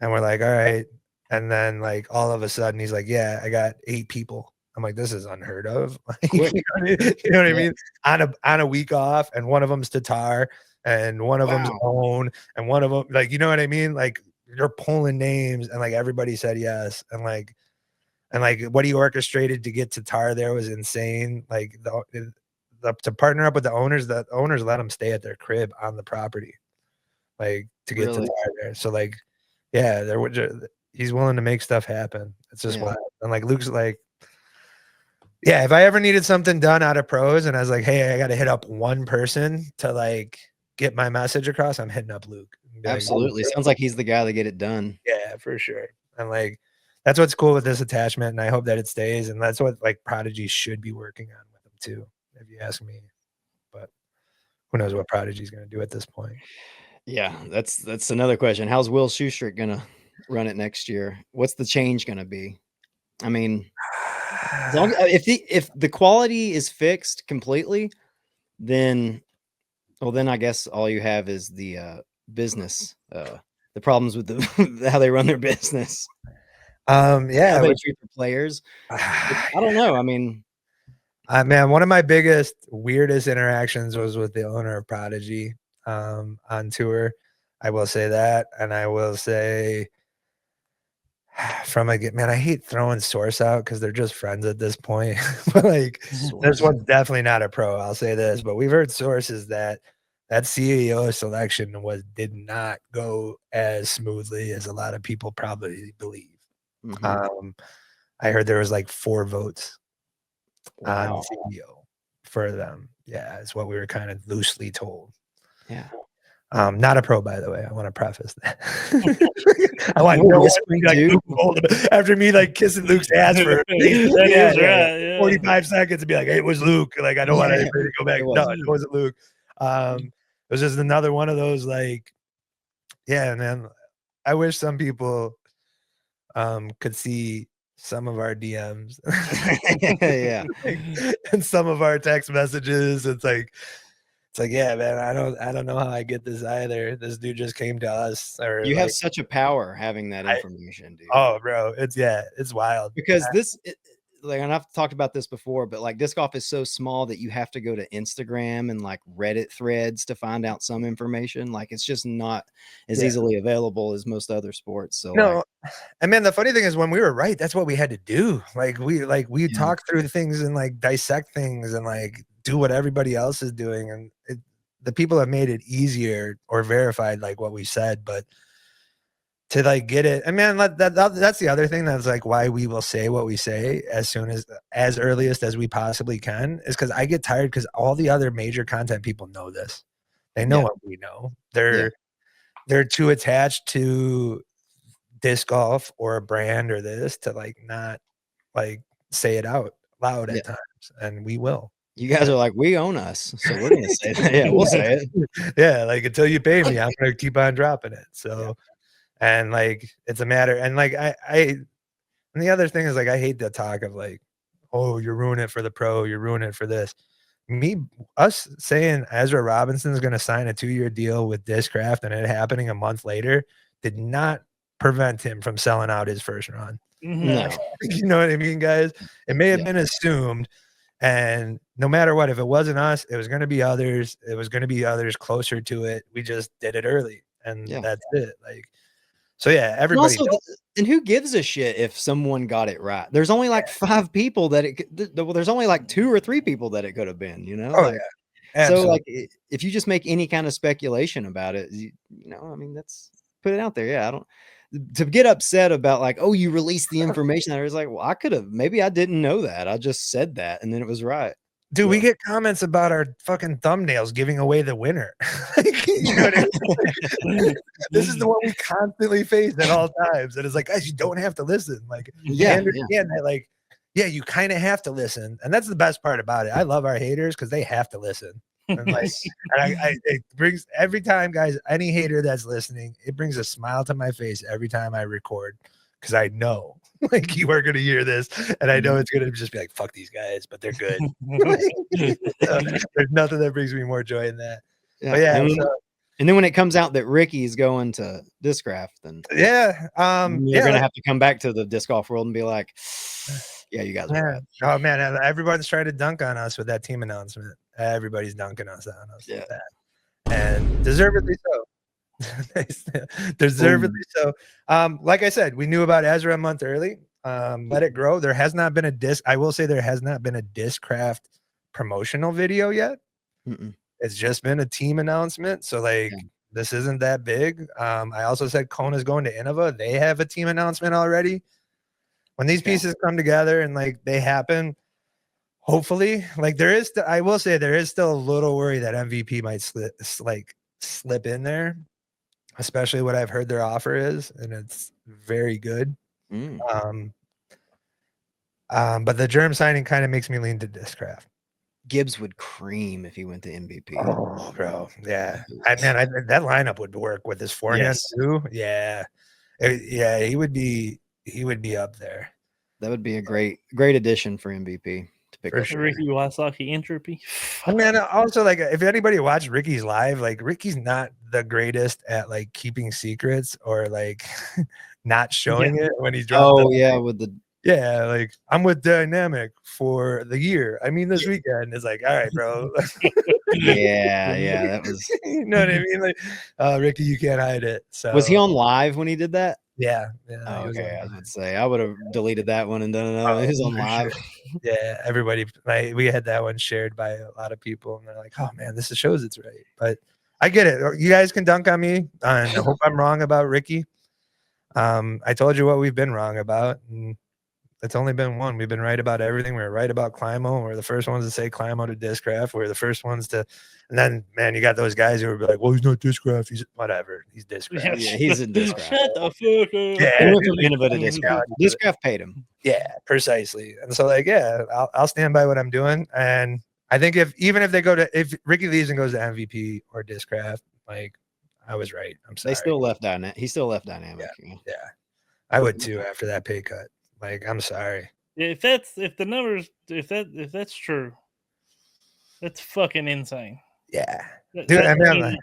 And we're like, all right. And then like all of a sudden he's like, yeah, I got 8 people. I'm like, this is unheard of. Like, Quick. you know what I mean? On a week off, and one of them's Tatar, and one of them's Own, and one of them, like, you know what I mean? Like, you're pulling names, and like everybody said yes, and like what he orchestrated to get Tatar there was insane. Like to partner up with the owners let him stay at their crib on the property, like to get Tatar there. So like, yeah, he's willing to make stuff happen. It's just wild. And like Luke's like, yeah, if I ever needed something done out of pros and I was like, hey, I got to hit up one person to like get my message across, I'm hitting up Luke. Absolutely. Sounds like he's the guy to get it done. Yeah, for sure. And like, that's what's cool with this attachment. And I hope that it stays. And that's what like Prodigy should be working on with him too, if you ask me. But who knows what Prodigy's going to do at this point. Yeah, that's another question. How's Will Shoestrick going to run it next year? What's the change going to be? I mean, if the quality is fixed completely, then I guess all you have is the business, the problems with the how they run their business. Yeah, how they treat the players. I don't know. I mean, man, one of my biggest, weirdest interactions was with the owner of Prodigy on tour. I will say that, and I will say man, I hate throwing Source out because they're just friends at this point. But like, this one's definitely not a pro. I'll say this, but we've heard sources that CEO selection did not go as smoothly as a lot of people probably believe. Mm-hmm. I heard there was like 4 votes on CEO for them. Yeah, it's what we were kind of loosely told. Yeah. Not a pro, by the way. I want to preface that. I want like, after me like kissing Luke's ass for 45 seconds to be like, hey, it was Luke. Like, I don't want anybody to go back. No, it wasn't Luke. It was just another one of those, like, yeah, man. I wish some people could see some of our DMs. Yeah. And some of our text messages. It's like, yeah, man, I don't know how I get this either. This dude just came to us. Or you have such a power having that information, dude. Oh, bro, it's wild. Because and I've talked about this before, but like disc golf is so small that you have to go to Instagram and like Reddit threads to find out some information. Like, it's just not as easily available as most other sports. So no, and man, the funny thing is when we were right, that's what we had to do. Like we talk through things and like dissect things and like do what everybody else is doing, and the people have made it easier or verified like what we said, but to like get it, and man, that's the other thing that's like why we will say what we say as earliest as we possibly can, is because I get tired because all the other major content people know this. They know what we know. They're too attached to disc golf or a brand or this to like not like say it out loud at times, and we will. You guys are like, we own us, so we're gonna say that. Yeah, we'll say it. Yeah, like until you pay me, I'm gonna keep on dropping it. So, and like it's a matter, and like and the other thing is like I hate the talk of like, oh, you're ruining it for the pro, you're ruining it for this. Us saying Ezra Robinson is gonna sign a 2-year deal with Discraft and it happening a month later did not prevent him from selling out his first run. No. You know what I mean, guys? It may have been assumed. And no matter what, if it wasn't us, it was going to be others. It was going to be others closer to it. We just did it early, and that's it. Like, so yeah, everybody. And who gives a shit if someone got it right? There's only like 5 people that there's only like 2 or 3 people that it could have been. You know. Oh yeah. Absolutely. So like, if you just make any kind of speculation about it, you know, I mean, that's put it out there. Yeah, I don't. To get upset about like, oh, you released the information. I was like, well, I could have, maybe I didn't know that. I just said that and then it was right. Dude, we get comments about our fucking thumbnails giving away the winner. You know what I mean? This is the one we constantly face at all times. And it's like, guys, you don't have to listen. Like, that, like, yeah, you kind of have to listen. And that's the best part about it. I love our haters because they have to listen. And like, it brings every time, guys, any hater that's listening, it brings a smile to my face every time I record, because I know like you are going to hear this, and I know it's going to just be like, fuck these guys, but they're good. There's nothing that brings me more joy than that. But And then when it comes out that Ricky's going to Discraft, then Yeah. you're gonna have to come back to the disc golf world and be like, yeah, you guys are right. Oh man, everyone's trying to dunk on us with that team announcement. Everybody's dunking on us Yeah. with that. And deservedly so. Deservedly so. Like I said, we knew about Ezra a month early. Let it grow. There has not been a I will say there has not been a Discraft promotional video yet. It's just been a team announcement. So like this isn't that big. I also said Kona's going to Innova. They have a team announcement already. When these pieces come together and like they happen, hopefully, like there is, I will say there is still a little worry that MVP might slip in there, especially what I've heard their offer is, and it's very good. But the Jerm signing kind of makes me lean to Discraft. Gibbs would cream if he went to MVP. Oh, bro, yeah. That lineup would work with his forehand too. Yeah, he would be up there. That would be a great addition for MVP to pick up. Sure. Ricky Wysocki entropy. Man, also like if anybody watched Ricky's live, like Ricky's not the greatest at like keeping secrets or like not showing it when he's dropped. Like I'm with Dynamic for the year. I mean, this weekend is like, all right, bro. That was. You know what I mean? Like, Ricky, you can't hide it. So was he on live when he did that? Yeah. Oh, okay, I was going to say I would have deleted that one and done another. He was on live. Sure. Yeah, everybody. Like we had that one shared by a lot of people, and they're like, "Oh man, this shows it's right." But I get it. You guys can dunk on me, and I hope I'm wrong about Ricky. I told you what we've been wrong about, and it's only been one. We've been right about everything. We were right about Climo. We're the first ones to say Climo to Discraft. We're the first ones to, and then man, you got those guys who were like, "Well, he's not Discraft. He's whatever. He's Discraft." Yeah, he's in Discraft. Shut the fuck up. Yeah, Discraft paid him. Yeah, precisely. And so, like, yeah, I'll stand by what I'm doing. And I think if Ricky leaves and goes to MVP or Discraft, like, I was right. I'm sorry. He still left Dynamic. Yeah, I would too after that pay cut. Like, I'm sorry. If that's true, that's fucking insane. Yeah, dude.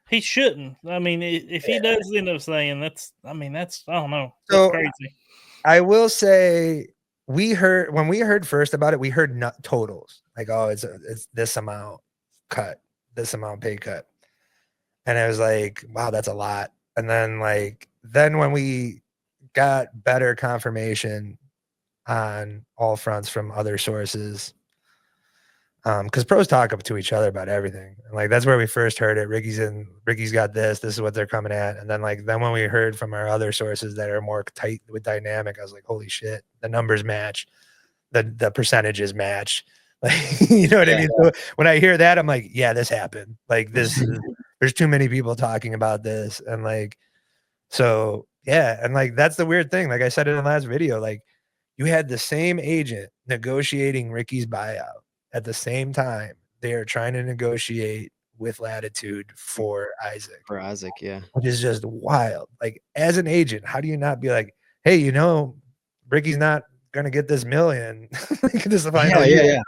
He shouldn't. I mean, if he does end up saying that's I don't know. That's crazy. I will say when we heard first about it, we heard totals like, oh, it's this amount cut, this amount pay cut, and I was like, wow, that's a lot. And then when we got better confirmation on all fronts from other sources, because pros talk up to each other about everything, and like that's where we first heard it. Ricky's got this is what they're coming at. And then when we heard from our other sources that are more tight with Dynamic, I was like, holy shit, the numbers match, the percentages match. Like, you know what I mean? So when I hear that, I'm like, yeah, this happened. Like there's too many people talking about this. And like, so yeah. And like, that's the weird thing. Like I said in the last video, like you had the same agent negotiating Ricky's buyout. At the same time, they are trying to negotiate with Latitude for Isaac. Yeah. Which is just wild. Like, as an agent, how do you not be like, hey, Ricky's not going to get this million. This is yeah.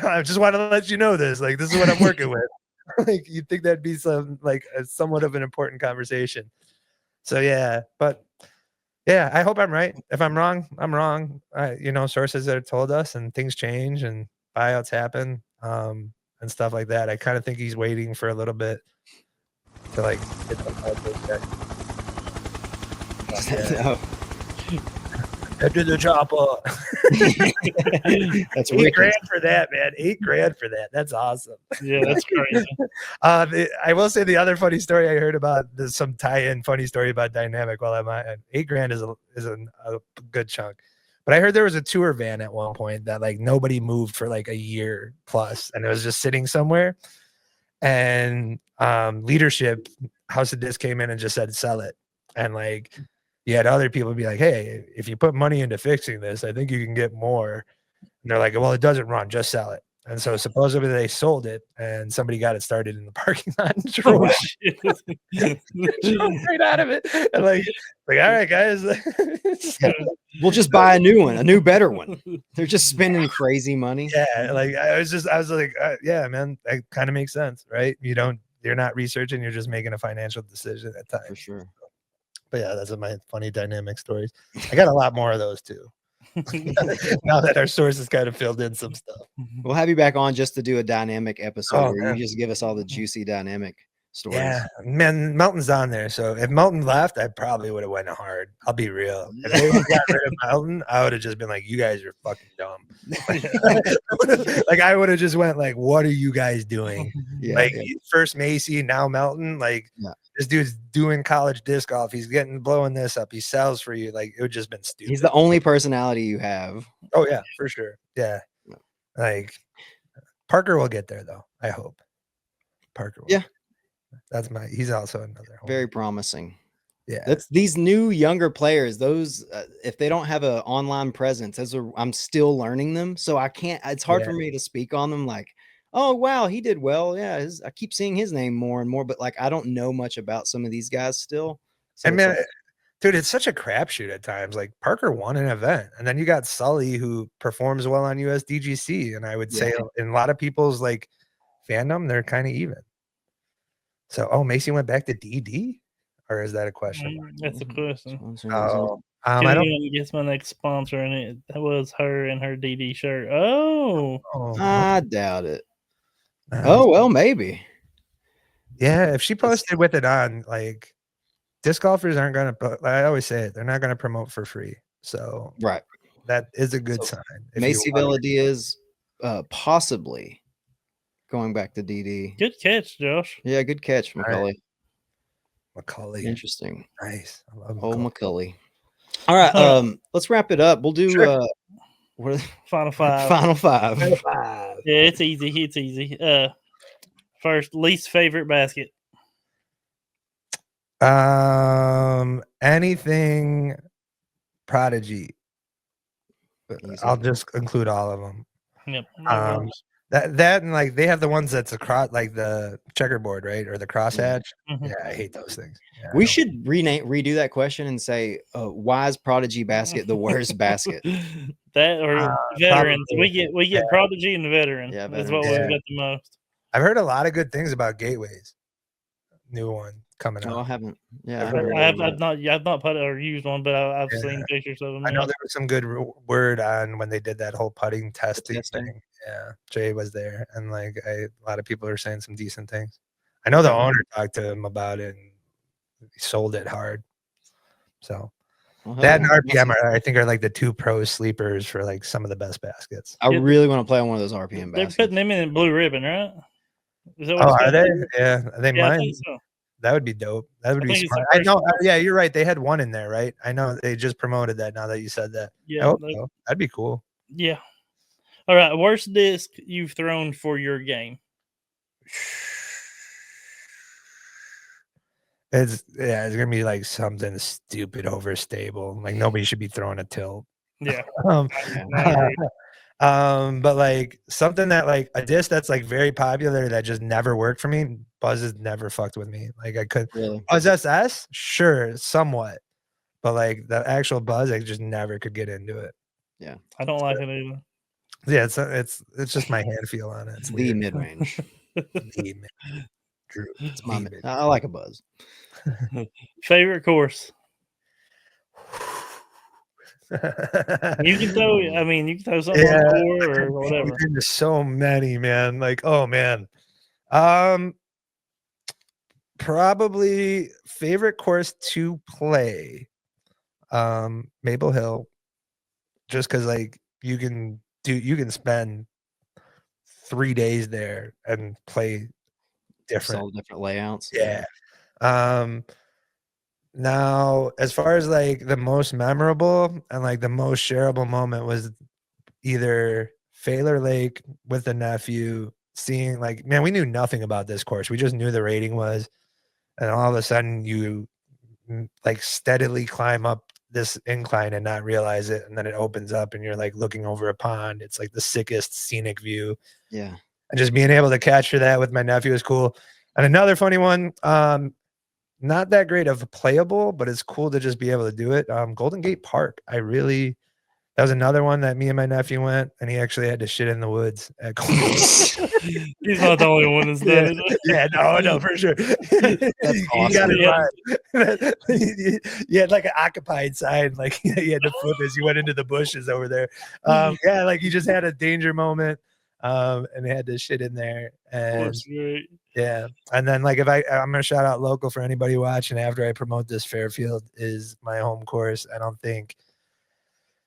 I just want to let you know this. Like, this is what I'm working with. Like, you'd think that'd be somewhat of an important conversation. So, yeah. But, yeah, I hope I'm right. If I'm wrong, I'm wrong. Sources that have told us and things change and buyouts happen and stuff like that. I kind of think he's waiting for a little bit to like get after the chopper. That's $8,000 for that, man. $8,000 for that. That's awesome. Yeah, that's crazy. I will say the other funny story I heard about, there's some tie-in funny story about Dynamic while I'm at $8,000 is a good chunk. But I heard there was a tour van at one point that like nobody moved for like a year plus, and it was just sitting somewhere. And leadership, House of Disc came in and just said, sell it. And like you had other people be like, hey, if you put money into fixing this, I think you can get more. And they're like, well, it doesn't run, just sell it. And so supposedly they sold it, and somebody got it started in the parking lot and drove right out of it. And like, all right, guys, we'll just buy a new one, a new, better one. They're just spending crazy money. Yeah, like I was like, yeah, man, that kind of makes sense, right? You don't you're not researching, you're just making a financial decision at times. For sure. But yeah, that's my funny dynamic stories. I got a lot more of those too. Now that our sources kind of filled in some stuff. We'll have you back on just to do a dynamic episode Oh, where man. you just give us all the juicy dynamic stories. Yeah, man, Melton's on there. So if Melton left, I probably would have went hard. I'll be real. If they got rid of Melton, I would have just been like, "You guys are fucking dumb." Like I would have just went like, "What are you guys doing?" Yeah, First Macy, now Melton. Like this dude's doing college disc golf. He's blowing this up. He sells for you. Like it would just been stupid. He's the only personality you have. Oh yeah, for sure. Yeah, like Parker will get there though. I hope Parker will. Yeah. He's also another Very promising. Yeah, that's these new younger players. Those if they don't have an online presence, I'm still learning them, so I can't. It's hard for me to speak on them. Like, oh wow, he did well. Yeah, I keep seeing his name more and more, but like I don't know much about some of these guys still. So I mean, dude, it's such a crapshoot at times. Like Parker won an event, and then you got Sully who performs well on USDGC, and I would say in a lot of people's like fandom, they're kind of even. So, Macy went back to DD, or is that a question? That's a question. Oh, I don't guess my next sponsor, and it was her in her DD shirt. Oh, I doubt it. Oh well, maybe. Yeah, if she posted with it on, like disc golfers aren't gonna. I always say it; they're not gonna promote for free. So, right, that is a good sign. Macy Villadiaz, possibly. Going back to DD. Good catch, Josh. Yeah, good catch, McCully. McCully. Interesting. Nice. I love McCully. All right. Let's wrap it up. We'll do what Final five. Final five. Yeah, it's easy. It's easy. First, least favorite basket. Anything Prodigy. I'll just include all of them. Yep. That and like they have the ones that's across like the checkerboard, right? Or the crosshatch. Mm-hmm. Yeah, I hate those things. Yeah, we should redo that question and say, why is Prodigy basket the worst basket? That or veterans. Probably. We get Prodigy and veteran. Yeah, that's what we've got the most. I've heard a lot of good things about Gateways. New one coming out. I haven't. Yeah, I've not put or used one, but I've seen pictures of them. I know there was some good word on when they did that whole putting testing thing. Yeah, Jay was there, and like a lot of people are saying some decent things. I know the owner talked to him about it, and he sold it hard. So that and RPM I think are like the two pro sleepers for like some of the best baskets. I really want to play on one of those RPM baskets. They're putting them in Blue Ribbon, right? Are they? Yeah, they might. I think so. That would be dope. That would be smart. I know. Yeah, you're right. They had one in there, right? I know they just promoted that now that you said that. Yeah, that'd be cool. Yeah. All right. Worst disc you've thrown for your game? It's gonna be like something stupid overstable. Like nobody should be throwing a tilt. Yeah. But like something that like a disc that's like very popular that just never worked for me. Buzz has never fucked with me. Like I could Buzz SS, sure, somewhat, but like the actual Buzz, I just never could get into it. Yeah, I don't like it either. Yeah, it's just my hand feel on it. It's the mid range. True. It's my mid. I like a Buzz. Favorite course. You can throw. I mean, you can throw something on tour or whatever. There's so many, man. Like, oh man. Probably favorite course to play. Maple Hill. Just because like you can spend 3 days there and play different layouts. Yeah. Now, as far as like the most memorable and like the most shareable moment was either Failure Lake with the nephew, seeing like, man, we knew nothing about this course. We just knew the rating was, and all of a sudden you like steadily climb up this incline and not realize it, and then it opens up and you're like looking over a pond. It's like the sickest scenic view. Yeah. And just being able to capture that with my nephew is cool. And another funny one, not that great of a playable, but it's cool to just be able to do it. Golden Gate Park. That was another one that me and my nephew went, and he actually had to shit in the woods at Koling. He's not the only one that's done it. Yeah, no, for sure. That's You got awesome. it right. You had like an occupied sign, like you had to flip as you went into the bushes over there. Yeah, like you just had a danger moment, and they had to shit in there. And That's great. yeah, and then like if I'm gonna shout out local for anybody watching after I promote this. Fairfield is my home course. I don't think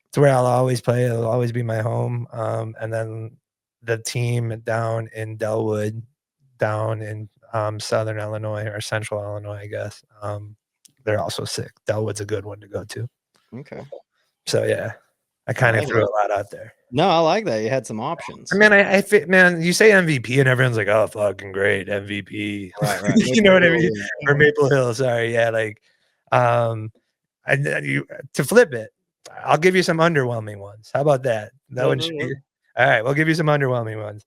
it's where I'll always play. It'll always be my home. And then the team down in Delwood, down in Southern Illinois or Central Illinois, I guess. They're also sick. Delwood's a good one to go to. Okay. So yeah, I kind of threw a lot out there. No, I like that. You had some options. I mean, I fit, man. You say MVP and everyone's like, "Oh, fucking great MVP!" Right. You know what I mean? Or Maple Hill. Sorry, yeah. Like, and then to flip it, I'll give you some underwhelming ones. How about that? That one should be all right. We'll give you some underwhelming ones.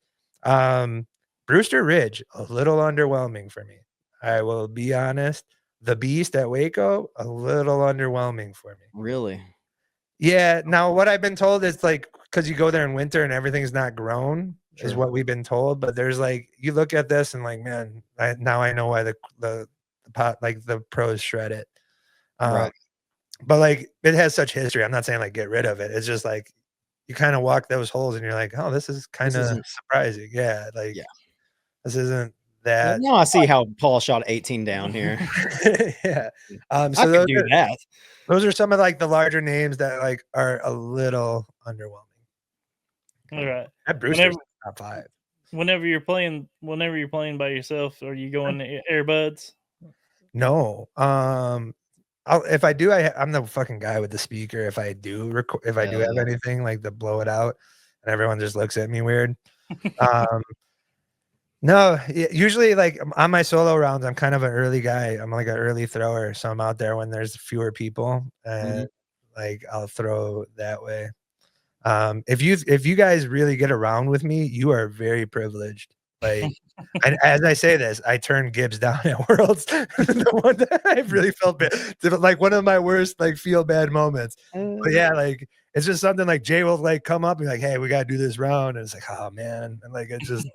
Brewster Ridge, a little underwhelming for me. I will be honest. The Beast at Waco, a little underwhelming for me. Really? Yeah. Now, what I've been told is like because you go there in winter and everything's not grown is what we've been told. But there's like you look at this and like, man, now I know why the pot like the pros shred it. Right. But like it has such history. I'm not saying like get rid of it. It's just like you kind of walk those holes and you're like, oh, this is kind of surprising. Yeah. Like this isn't that. Now I see how Paul shot 18 down here. Yeah. So I could do that. Those are some of like the larger names that like are a little underwhelming. All right. That Brewster's top 5. Whenever you're playing by yourself, are you going to earbuds? No. If I do, I'm the fucking guy with the speaker. If I do have anything like to blow it out, and everyone just looks at me weird. No, usually like on my solo rounds, I'm kind of an early guy. I'm like an early thrower, so I'm out there when there's fewer people, and like I'll throw that way. If you guys really get around with me, you are very privileged. Like, and as I say this, I turned Gibbs down at Worlds. The one that I really felt bad, like one of my worst like feel bad moments. But yeah, like it's just something like Jay will like come up and be like, hey, we gotta do this round, and it's like, oh man, and like it's just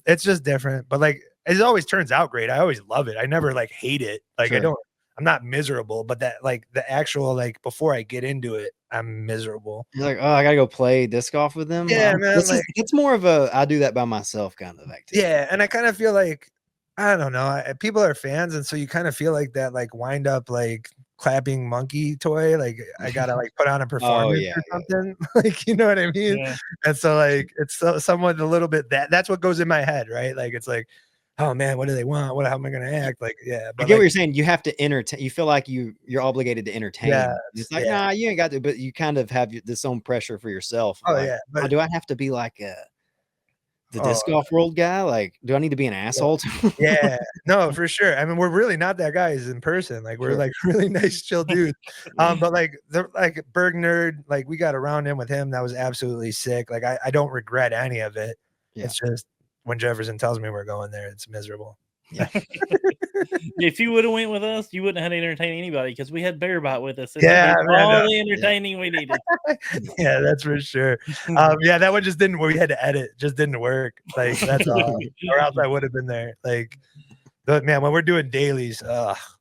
it's just different. But like it always turns out great. I always love it. I never like hate it. Like I'm not miserable, but that like the actual like before I get into it, I'm miserable. You're like, oh, I gotta go play disc golf with them. Yeah, man. It's more of a I do that by myself kind of activity. Yeah, and I kind of feel like I don't know. People are fans, and so you kind of feel like that like wind up like clapping monkey toy. Like I gotta like put on a performance or something. Like you know what I mean? Yeah. And so like it's somewhat a little bit that's what goes in my head, right? Like it's like, oh man, what do they want? How am I gonna act? Like, yeah. But I get what you're saying. You have to entertain. You feel like you're obligated to entertain. Yeah. It's like, nah, you ain't got to, but you kind of have this own pressure for yourself. Oh like, yeah. But, do I have to be like the disc golf world guy? Like, do I need to be an asshole? Yeah, no, for sure. I mean, we're really not that guys in person. Like, we're like really nice, chill dudes. But like the Berg Nerd, like we got around in with him. That was absolutely sick. Like, I don't regret any of it. Yeah. It's just when Jefferson tells me we're going there, it's miserable. Yeah. If you would have went with us, you wouldn't have had to entertain anybody because we had Bearbot with us. Yeah, all the entertaining we needed. Yeah, that's for sure. Yeah, that one just didn't. We had to edit, just didn't work. Like that's all. Or else I would have been there. Like, but man, when we're doing dailies,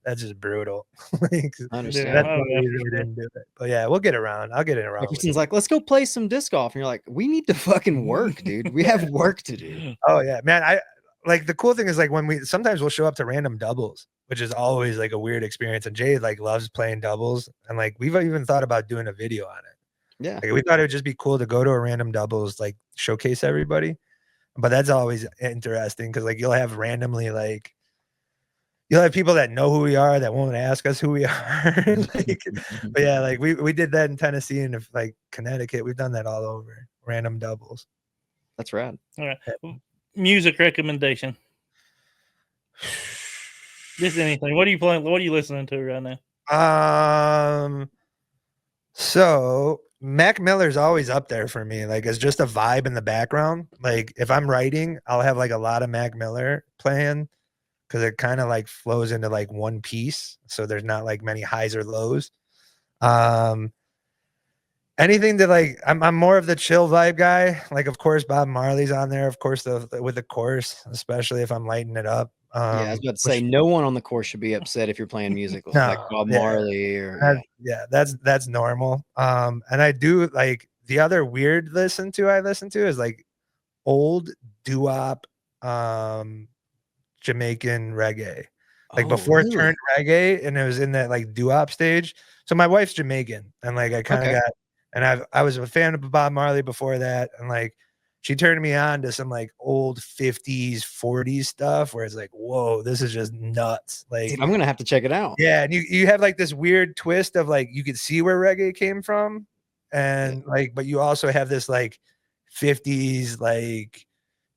that's just brutal. Like, I understand. That's why we really didn't do it. But yeah, we'll get around. I'll get it around. Jefferson's like, let's go play some disc golf, and you're like, we need to fucking work, dude. We have work to do. Oh yeah, man. Like the cool thing is like when sometimes we'll show up to random doubles, which is always like a weird experience. And Jay like loves playing doubles, and like we've even thought about doing a video on it. Yeah, like, we thought it would just be cool to go to a random doubles, like showcase everybody. But that's always interesting because like you'll have people that know who we are that won't ask us who we are. Like, but yeah, like we did that in Tennessee and like Connecticut. We've done that all over random doubles. That's rad. All right. Music recommendation. Just anything. What are you playing? What are you listening to right now? So Mac Miller's always up there for me. Like it's just a vibe in the background. Like if I'm writing, I'll have like a lot of Mac Miller playing because it kind of like flows into like one piece. So there's not like many highs or lows. anything that like I'm more of the chill vibe guy. Like, of course, Bob Marley's on there. Of course, with the chorus, especially if I'm lighting it up. Yeah, I was about to say, no one on the course should be upset if you're playing music like Bob Marley or that's normal. And I do like the other weird I listen to is like old doo-wop, Jamaican reggae. Like before it turned reggae, and it was in that like doo-wop stage. So my wife's Jamaican, and like I kind of got, and I was a fan of Bob Marley before that, and like she turned me on to some like old 50s, 40s stuff where it's like, whoa, this is just nuts. Like, dude, I'm gonna have to check it out. Yeah, and you have like this weird twist of like you could see where reggae came from, and like, but you also have this like 50s like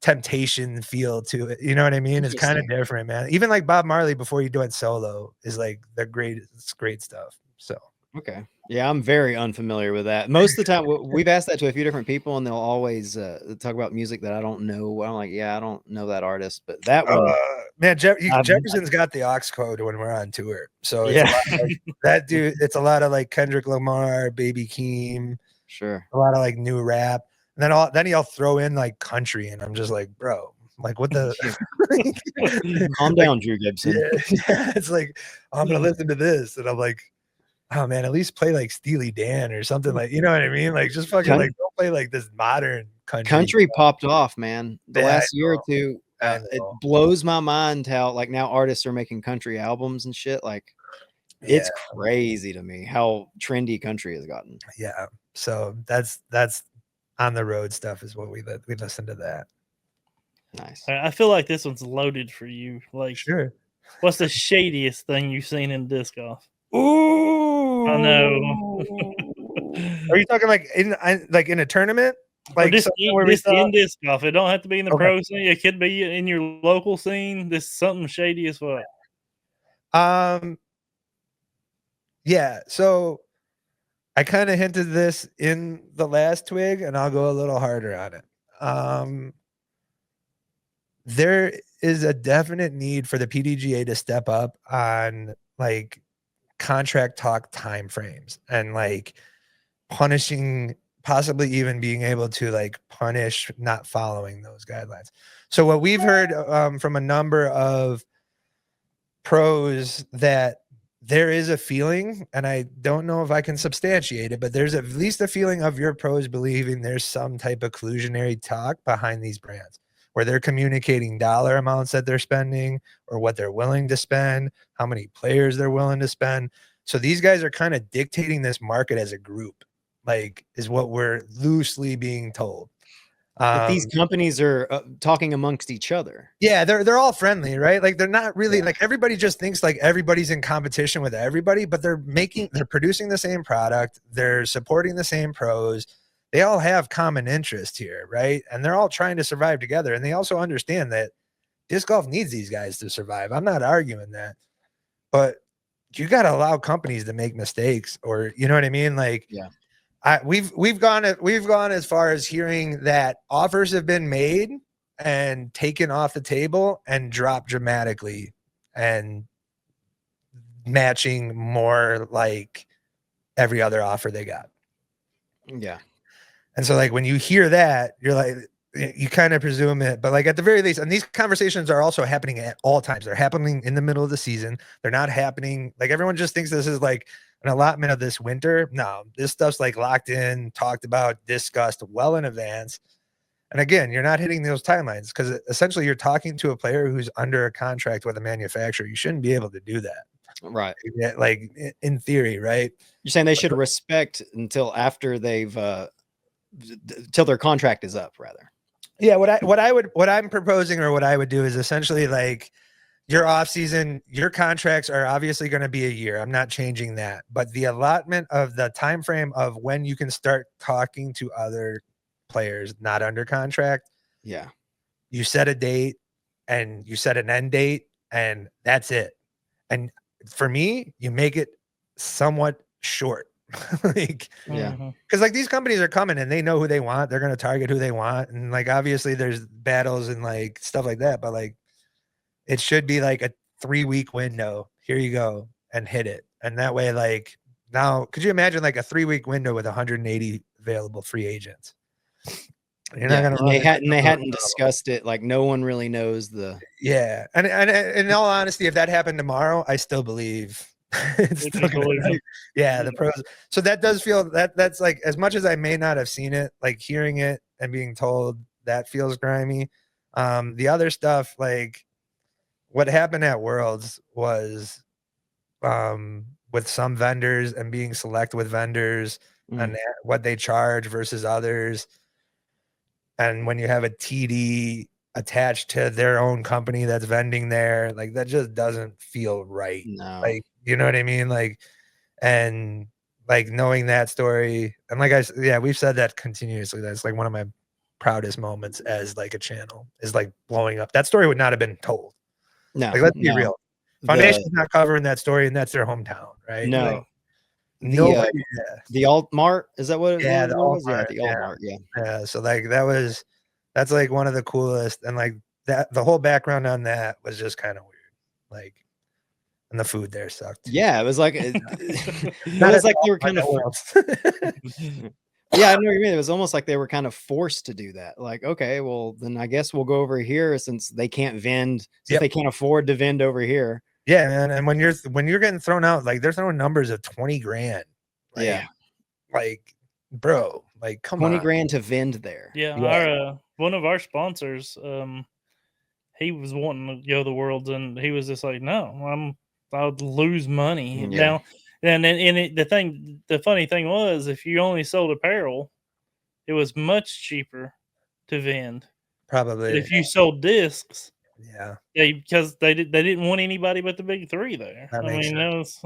Temptation feel to it. You know what I mean? It's kind of different, man. Even like Bob Marley before you do it solo is like the greatest, great stuff. So okay. Yeah, I'm very unfamiliar with that. Most of the time, we've asked that to a few different people, and they'll always talk about music that I don't know. I'm like, yeah, I don't know that artist, but that one, man, Jefferson's got the aux code when we're on tour. So it's a lot like, that dude. It's a lot of like Kendrick Lamar, Baby Keem, sure, a lot of like new rap, and then he'll throw in like country, and I'm just like, bro, like what the? Calm down, Drew Gibson. Yeah, it's like I'm gonna listen to this, and I'm like, oh man, at least play like Steely Dan or something, like, you know what I mean? Like just fucking like don't play like this modern country. Country popped off, man. The last year or two, it blows my mind how like now artists are making country albums and shit. Like it's crazy to me how trendy country has gotten. Yeah. So that's on the road stuff is what we listen to that. Nice. I feel like this one's loaded for you. Like, sure. What's the shadiest thing you've seen in disc golf? Ooh, I know. Are you talking like in a tournament? Like this in disc golf. It don't have to be in the pro scene. It could be in your local scene. This something shady as well. Yeah. So I kind of hinted this in the last twig, and I'll go a little harder on it. There is a definite need for the PDGA to step up on like contract talk timeframes and like punishing, possibly even being able to like punish not following those guidelines. So what we've heard from a number of pros that there is a feeling, and I don't know if I can substantiate it, but there's at least a feeling of your pros believing there's some type of collusionary talk behind these brands where they're communicating dollar amounts that they're spending or what they're willing to spend, how many players they're willing to spend. So these guys are kind of dictating this market as a group, like is what we're loosely being told. But these companies are talking amongst each other. Yeah, they're all friendly, right? Like they're not really like everybody just thinks like everybody's in competition with everybody, but they're producing the same product, they're supporting the same pros. They all have common interest here, right? And they're all trying to survive together. And they also understand that disc golf needs these guys to survive. I'm not arguing that, but you got to allow companies to make mistakes, or you know what I mean? Like, we've gone as far as hearing that offers have been made and taken off the table and dropped dramatically and matching more like every other offer they got. Yeah. And so like when you hear that, you're like, you kind of presume it, but like at the very least, and these conversations are also happening at all times. They're happening in the middle of the season. They're not happening like everyone just thinks this is like an allotment of this winter. No, this stuff's like locked in, talked about, discussed well in advance. And again, you're not hitting those timelines because essentially you're talking to a player who's under a contract with a manufacturer. You shouldn't be able to do that. Right. Like in theory, right? You're saying they should respect until after they've till their contract is up, rather. Yeah, what I'm proposing or what I would do is essentially like your off season, your contracts are obviously going to be a year. I'm not changing that, but the allotment of the time frame of when you can start talking to other players not under contract. Yeah. You set a date and you set an end date and that's it. And for me, you make it somewhat short. Like, because like these companies are coming and they know who they want, they're going to target who they want, and like obviously there's battles and like stuff like that, but like it should be like a 3-week window, here you go, and hit it. And that way like Now, could you imagine like a 3-week window with 180 available free agents? You're not gonna. And they hadn't discussed it. Like no one really knows the. Yeah, and in all honesty, if that happened tomorrow, I still believe. It's still yeah, the pros. So that does feel that's like, as much as I may not have seen it, like hearing it and being told, that feels grimy. The other stuff, like what happened at Worlds was with some vendors and being select with vendors and what they charge versus others. And when you have a TD attached to their own company that's vending there, like that just doesn't feel right. No. Like, you know what I mean? Like, and like knowing that story, and like yeah, we've said that continuously. That's like one of my proudest moments as like a channel, is like blowing up. That story would not have been told. No, like let's be real. Foundation's not covering that story, and that's their hometown, right? No. Like, nobody. The alt mart, is that what it yeah, was? the alt mart, the alt mart, yeah. So like that's like one of the coolest, and like that the whole background on that was just kind of weird. Like, and the food there sucked. Yeah, it was like it was like they were kind of yeah, I know what you mean. It was almost like they were kind of forced to do that. Like, okay, well then I guess we'll go over here since they can't vend, since they can't afford to vend over here. Yeah, man. And when you're getting thrown out, like they're throwing numbers of 20 grand. Like, yeah. Like, bro, like come 20 on. grand to vend there. Yeah. Our one of our sponsors, he was wanting to go the Worlds, and he was just like, no, I'll lose money. Now, and the funny thing was, if you only sold apparel, it was much cheaper to vend. Probably. But if you sold discs, yeah, because they didn't want anybody but the big three there. That makes sense.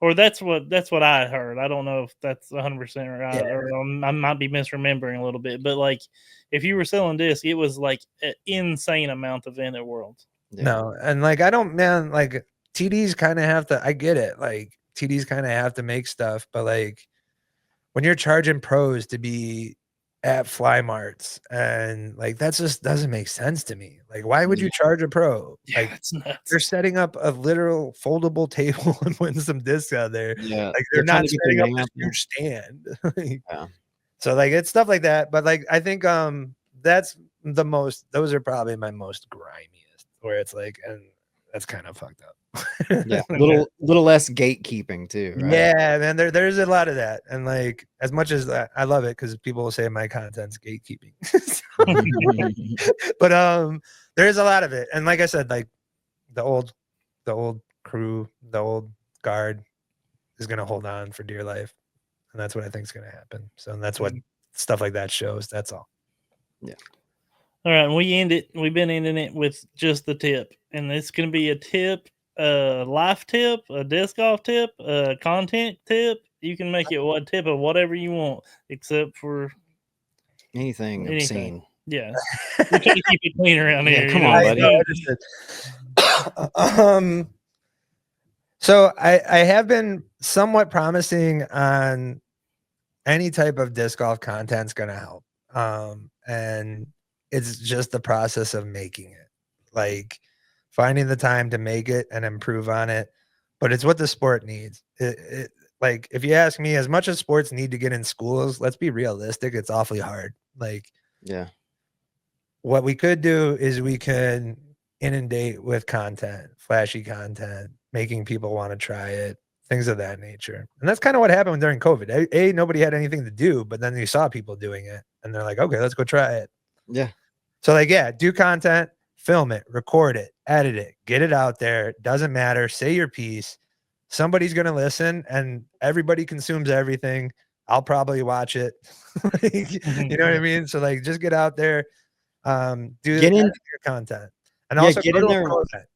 Or that's what I heard. I don't know if that's 100% right, or I might be misremembering a little bit. But like, if you were selling discs, it was like an insane amount of vend at Worlds. Yeah. No, and like I don't, man, like TDs kind of have to. I get it. Like TDs kind of have to make stuff, but like when you're charging pros to be at fly marts, and like that just doesn't make sense to me. Like, why would you charge a pro? Yeah, like, it's nuts. They're setting up a literal foldable table and putting some discs out there. Yeah, like they're not setting up a huge stand. So like it's stuff like that. But like I think that's the most. Those are probably my most grimiest, where it's like, and that's kind of fucked up. Yeah, little less gatekeeping too. Right? Yeah, man, there's a lot of that, and like as much as I love it because people will say my content's gatekeeping, but there is a lot of it, and like I said, like the old crew, the old guard is gonna hold on for dear life, and that's what I think is gonna happen. So and that's what stuff like that shows. That's all. Yeah. All right, we've been ending it with just the tip, and it's gonna be a tip. A life tip, a disc golf tip, a content tip. You can make it what tip of whatever you want, except for anything obscene. Yeah, we're trying to keep it clean around here. Come on, buddy. So I have been somewhat promising on any type of disc golf content's going to help, and it's just the process of making it, like finding the time to make it and improve on it. But it's what the sport needs. Like, if you ask me, as much as sports need to get in schools, let's be realistic, it's awfully hard. Like, yeah, what we could do is we could inundate with content, flashy content, making people want to try it, things of that nature. And that's kind of what happened during COVID. Nobody had anything to do, but then you saw people doing it and they're like, okay, let's go try it. Yeah. So like, yeah, do content, film it, record it, edit it, get it out there. Doesn't matter. Say your piece. Somebody's going to listen, and everybody consumes everything. I'll probably watch it. You know what I mean? So like, just get out there, do your content, and also get go in to there. a pro event.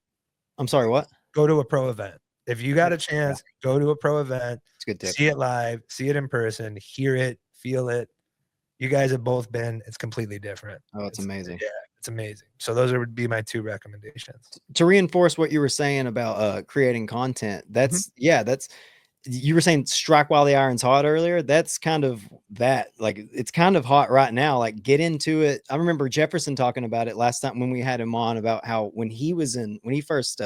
I'm sorry, what? Go to a pro event. If you got a chance, go to a pro event. It's a good tip. See it live, see it in person, hear it, feel it. You guys have both been. It's completely different. Oh, it's amazing. Yeah, it's amazing. So those would be my two recommendations. To reinforce what you were saying about creating content, that's you were saying strike while the iron's hot earlier. That's kind of that. Like, it's kind of hot right now. Like, get into it. I remember Jefferson talking about it last time when we had him on, about how when he first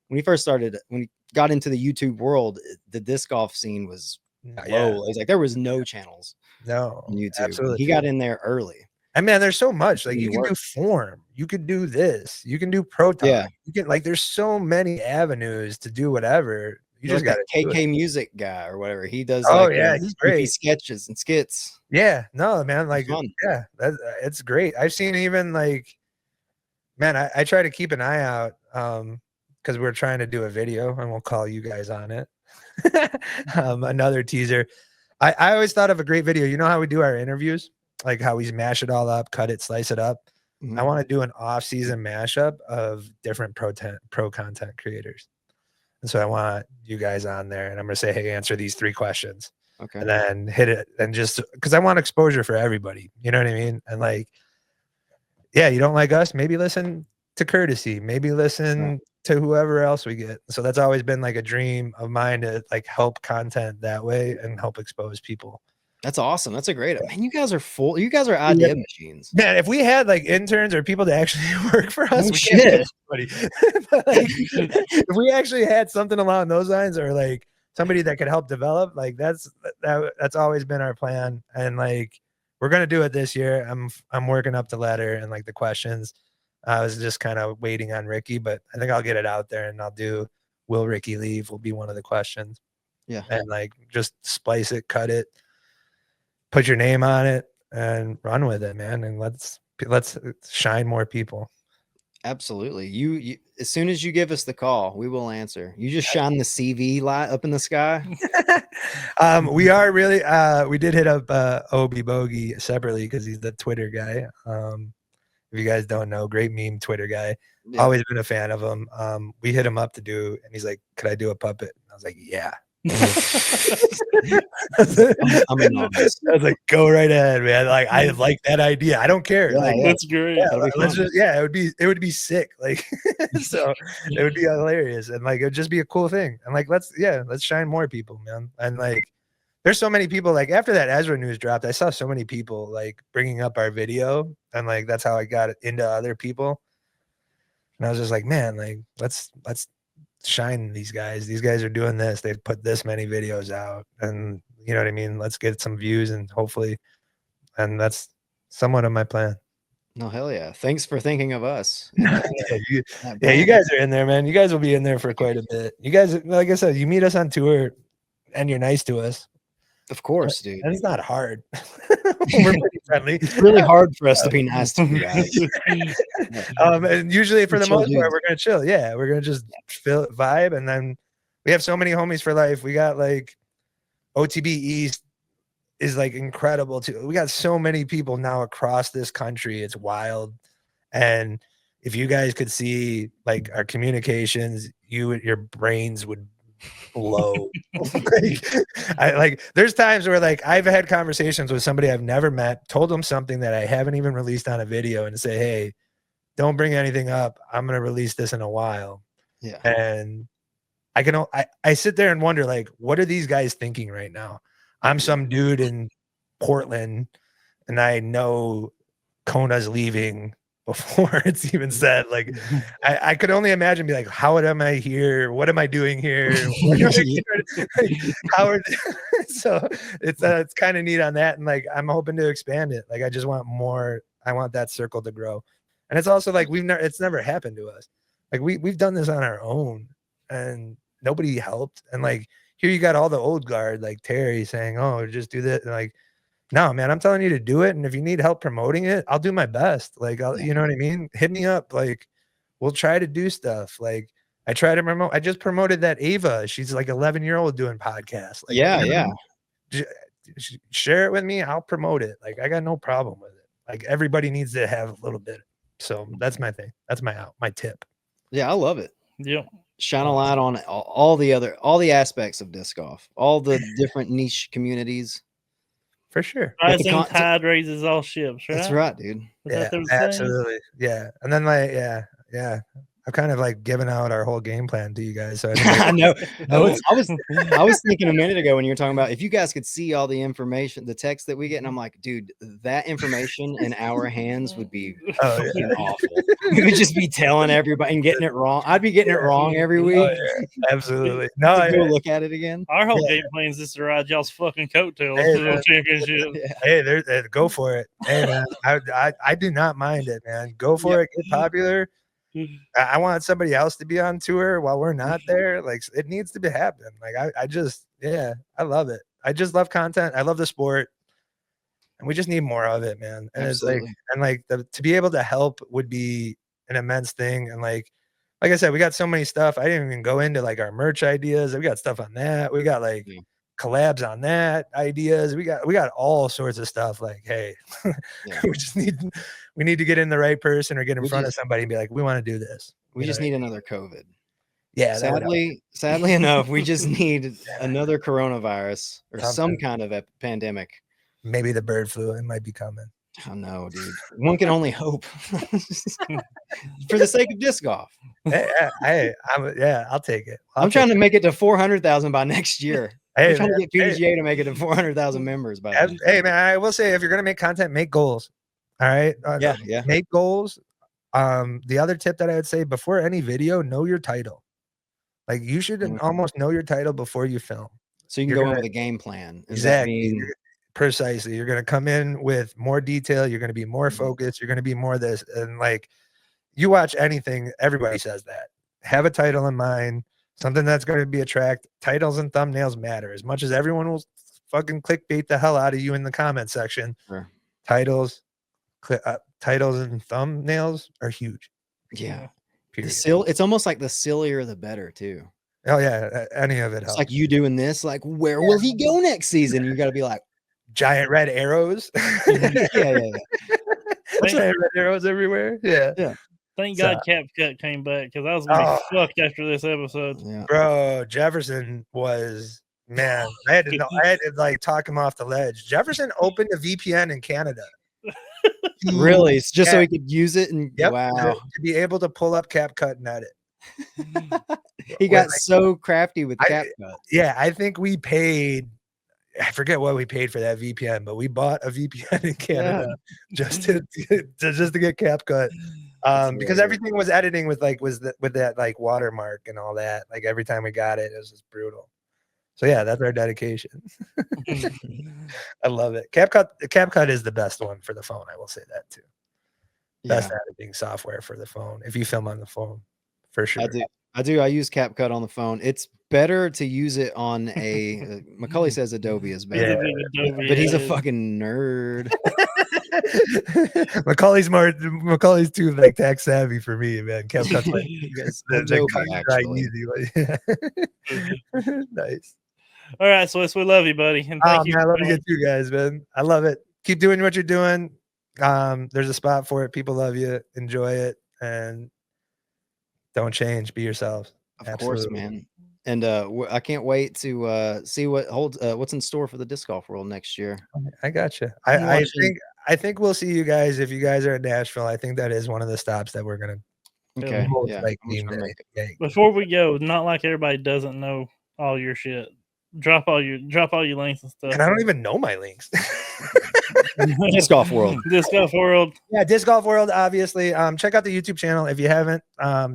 when he first started, when he got into the YouTube world, the disc golf scene was low. Yeah, It was like there was no channels no, on YouTube. absolutely. He got in there early. I mean, there's so much. Like Really you can do worked. form, you can do this, you can do proton. Yeah. You can like there's so many avenues to do whatever. You You're just like got that to KK music guy or whatever. He does Oh like yeah, he's great. sketches and skits. Yeah, no, man, like fun. yeah, it's great. I've seen even like, man, I try to keep an eye out because we're trying to do a video and we'll call you guys on it. Another teaser. I always thought of a great video. You know how we do our interviews, like how we mash it all up, cut it, slice it up. Mhm. I want to do an off-season mashup of different pro content creators. And so I want you guys on there and I'm going to say, hey, answer these 3 questions. Okay. And then hit it and just because I want exposure for everybody. You know what I mean? And like, yeah, you don't like us, maybe listen to Courtesy, maybe listen to whoever else we get. So that's always been like a dream of mine to like help content that way and help expose people. That's awesome. That's a great, man. You guys are full. You guys are idea machines. Man, if we had like interns or people that actually work for us, No we shit. can't get anybody. But, like, if we actually had something along those lines or like somebody that could help develop, like that's always been our plan. And like we're gonna do it this year. I'm working up the letter and like the questions. I was just kind of waiting on Ricky, but I think I'll get it out there and I'll do will Ricky leave will be one of the questions. Yeah. And like just splice it, cut it, put your name on it and run with it, man. And let's shine more people. Absolutely. You as soon as you give us the call, we will answer. You just shine the CV light up in the sky. We are really we did hit up Obi Bogey separately because he's the Twitter guy. If you guys don't know, great meme Twitter guy. Yeah. Always been a fan of him. We hit him up to do, and he's like, "Could I do a puppet?" And I was like, "Yeah." I'm in on this. I was like, "Go right ahead, man! Like, I like that idea. I don't care. Yeah, like, yeah. That's great. yeah, That'll be let's fun. just, yeah, it would be sick. Like, so it would be hilarious, and like, it would just be a cool thing. And like, let's shine more people, man. And like, there's so many people. Like after that Ezra news dropped, I saw so many people like bringing up our video, and like that's how I got into other people. And I was just like, man, like let's shine these guys. These guys are doing this. They've put this many videos out, and you know what I mean. Let's get some views, and hopefully, and that's somewhat of my plan. No, hell yeah. Thanks for thinking of us. Yeah, you guys are in there, man. You guys will be in there for quite a bit. You guys, like I said, you meet us on tour, and you're nice to us. Of course, dude. And it's not hard. We're pretty friendly. It's really hard for us to be nice to you guys. And usually for the Chill most part, dudes. we're gonna chill. Yeah, we're gonna just vibe, and then we have so many homies for life. We got like OTB East is like incredible too. We got so many people now across this country. It's wild. And if you guys could see like our communications, your brains would blow. There's times where like I've had conversations with somebody I've never met, told them something that I haven't even released on a video, and say, hey, don't bring anything up. I'm gonna release this in a while. Yeah. And I sit there and wonder, like, what are these guys thinking right now? I'm some dude in Portland, and I know Kona's leaving before it's even said. Like, I could only imagine, be like, how am I here? What am I doing here? How are so it's kind of neat on that, and like I'm hoping to expand it. Like I just want more. I want that circle to grow, and it's also like it's never happened to us. Like we've done this on our own, and nobody helped. And like here you got all the old guard like Terry saying, "Oh, just do this." And like, no, man, I'm telling you to do it. And if you need help promoting it, I'll do my best. Like, you know what I mean? Hit me up. Like, we'll try to do stuff. Like, I try to promote. I just promoted that Ava. She's like 11-year-old doing podcasts. Like, Yeah. Share it with me. I'll promote it. Like, I got no problem with it. Like, everybody needs to have a little bit. So that's my thing. That's my tip. Yeah, I love it. Yep. Shine a light on all the aspects of disc golf, all the different niche communities. For sure. Rising tide raises all ships, right? That's right, dude. Yeah, absolutely. Yeah. And then like, yeah. I've kind of like given out our whole game plan to you guys. So I know. I was thinking a minute ago when you were talking about if you guys could see all the information, the text that we get, and I'm like, dude, that information in our hands would be fucking awful. We would just be telling everybody and getting it wrong. I'd be getting it wrong every week. absolutely. No, Go look at it again. Our whole game plan is just to ride y'all's fucking coattails Hey, to the championship. hey, there, go for it. Hey, man, I do not mind it, man. Go for it. Get popular. I want somebody else to be on tour while we're not there. Like it needs to be happening. Like I just, yeah, I love it. I just love content. I love the sport, and we just need more of it, man. And Absolutely. it's like, to be able to help would be an immense thing. And like I said, we got so many stuff. I didn't even go into like our merch ideas. We got stuff on that. We got like collabs on that ideas. We got all sorts of stuff. Like, hey, we need to get in the right person or get in front of somebody and be like, we want to do this. We just need another COVID. Yeah. Sadly enough, we just need another coronavirus or some kind of a pandemic. Maybe the bird flu, it might be coming. Oh no, dude. One can only hope. For the sake of disc golf. I'll take it. I'm trying to make it to 400,000 by next year. I'm trying to get PDGA to make it to 400,000 members by then. Hey man, I will say if you're gonna make content, make goals. All right. Make goals. The other tip that I would say before any video, know your title. Like you should almost know your title before you film. So you can go in with a game plan. Exactly. Precisely. You're gonna come in with more detail, you're gonna be more focused, you're gonna be more this, and like you watch anything, everybody says that. Have a title in mind, something that's going to be attract. Titles and thumbnails matter as much as everyone will fucking clickbait the hell out of you in the comment section. Sure. Titles and thumbnails are huge. Yeah. It's almost like the sillier the better too. Oh yeah, any of it helps. It's like you doing this, like where will he go next season? You got to be like giant red arrows. yeah. Giant red arrows everywhere. Yeah. Thank God CapCut came back because I was gonna be fucked after this episode. Yeah. Bro, Jefferson was man. I had to like talk him off the ledge. Jefferson opened a VPN in Canada. Really? Just so he could use it and wow. To be able to pull up CapCut and edit. He got so crafty with CapCut. Yeah, I think we paid, I forget what we paid for that VPN, but we bought a VPN in Canada just to get CapCut. Because everything was editing with that like watermark and all that. Like every time we got it, it was just brutal. So yeah, that's our dedication. I love it. CapCut is the best one for the phone. I will say that too. Best editing software for the phone. If you film on the phone, for sure. I do. I use CapCut on the phone. It's better to use it on a. Macaulay says Adobe is better, but he's a fucking nerd. Macaulay's too like tech savvy for me, man. CapCut's like easy. Nice. All right, Swiss, we love you, buddy, and thank you. Man, I love to get you guys, man. I love it. Keep doing what you're doing. There's a spot for it. People love you. Enjoy it, and don't change. Be yourselves. Of course, man. And I can't wait to see what's in store for the disc golf world next year. I got you. I think we'll see you guys if you guys are in Nashville. I think that is one of the stops that we're gonna. Okay. Before we go, not like everybody doesn't know all your shit. Drop all your links and stuff. And I don't even know my links. Disc Golf World. Disc Golf World. Yeah, Disc Golf World, obviously. Check out the YouTube channel if you haven't.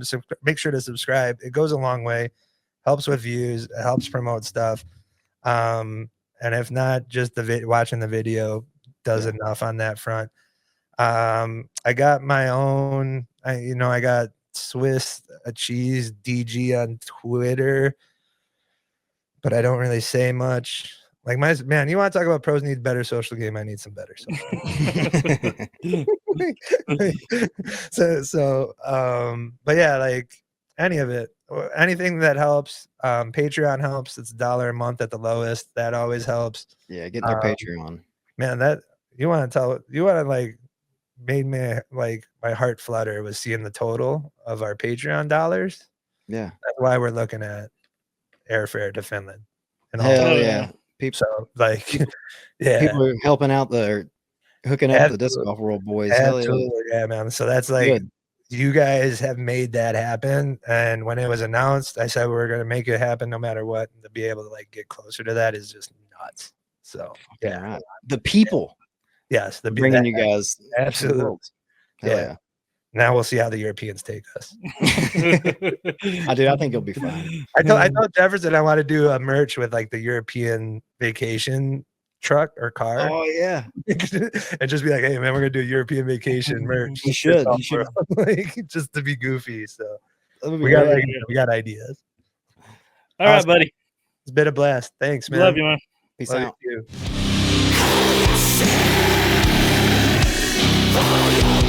So make sure to subscribe. It goes a long way. Helps with views. It helps promote stuff. And if not, just watching the video does enough on that front. I got my own. I got Swiss a Cheese DG on Twitter. But I don't really say much. Like you want to talk about pros need better social game. I need some better. But yeah, like any of it, anything that helps. Patreon helps. It's $1 a month at the lowest. That always helps. Yeah, get their Patreon. Man, that made me like my heart flutter was seeing the total of our Patreon dollars. Yeah, that's why we're looking at airfare to Finland. And hell yeah. People people are helping out hooking up the Disc Golf World boys. Absolutely, yeah, man. So that's like you guys have made that happen. And when it was announced, I said we were going to make it happen no matter what. And to be able to like get closer to that is just nuts. So yeah, Right. The people yes, the bringing you guys to the absolutely. world. Hell Yeah. Now we'll see how the Europeans take us. I think you'll be fine. I told Jefferson I want to do a merch with like the European vacation truck or car. Oh yeah, and just be like, hey man, we're gonna do a European vacation merch. you should. You should. Like just to be goofy. So That would be we got great. we got ideas. All right, Awesome. buddy. It's been a blast. Thanks, man. Love you, man. Peace Love out. you too.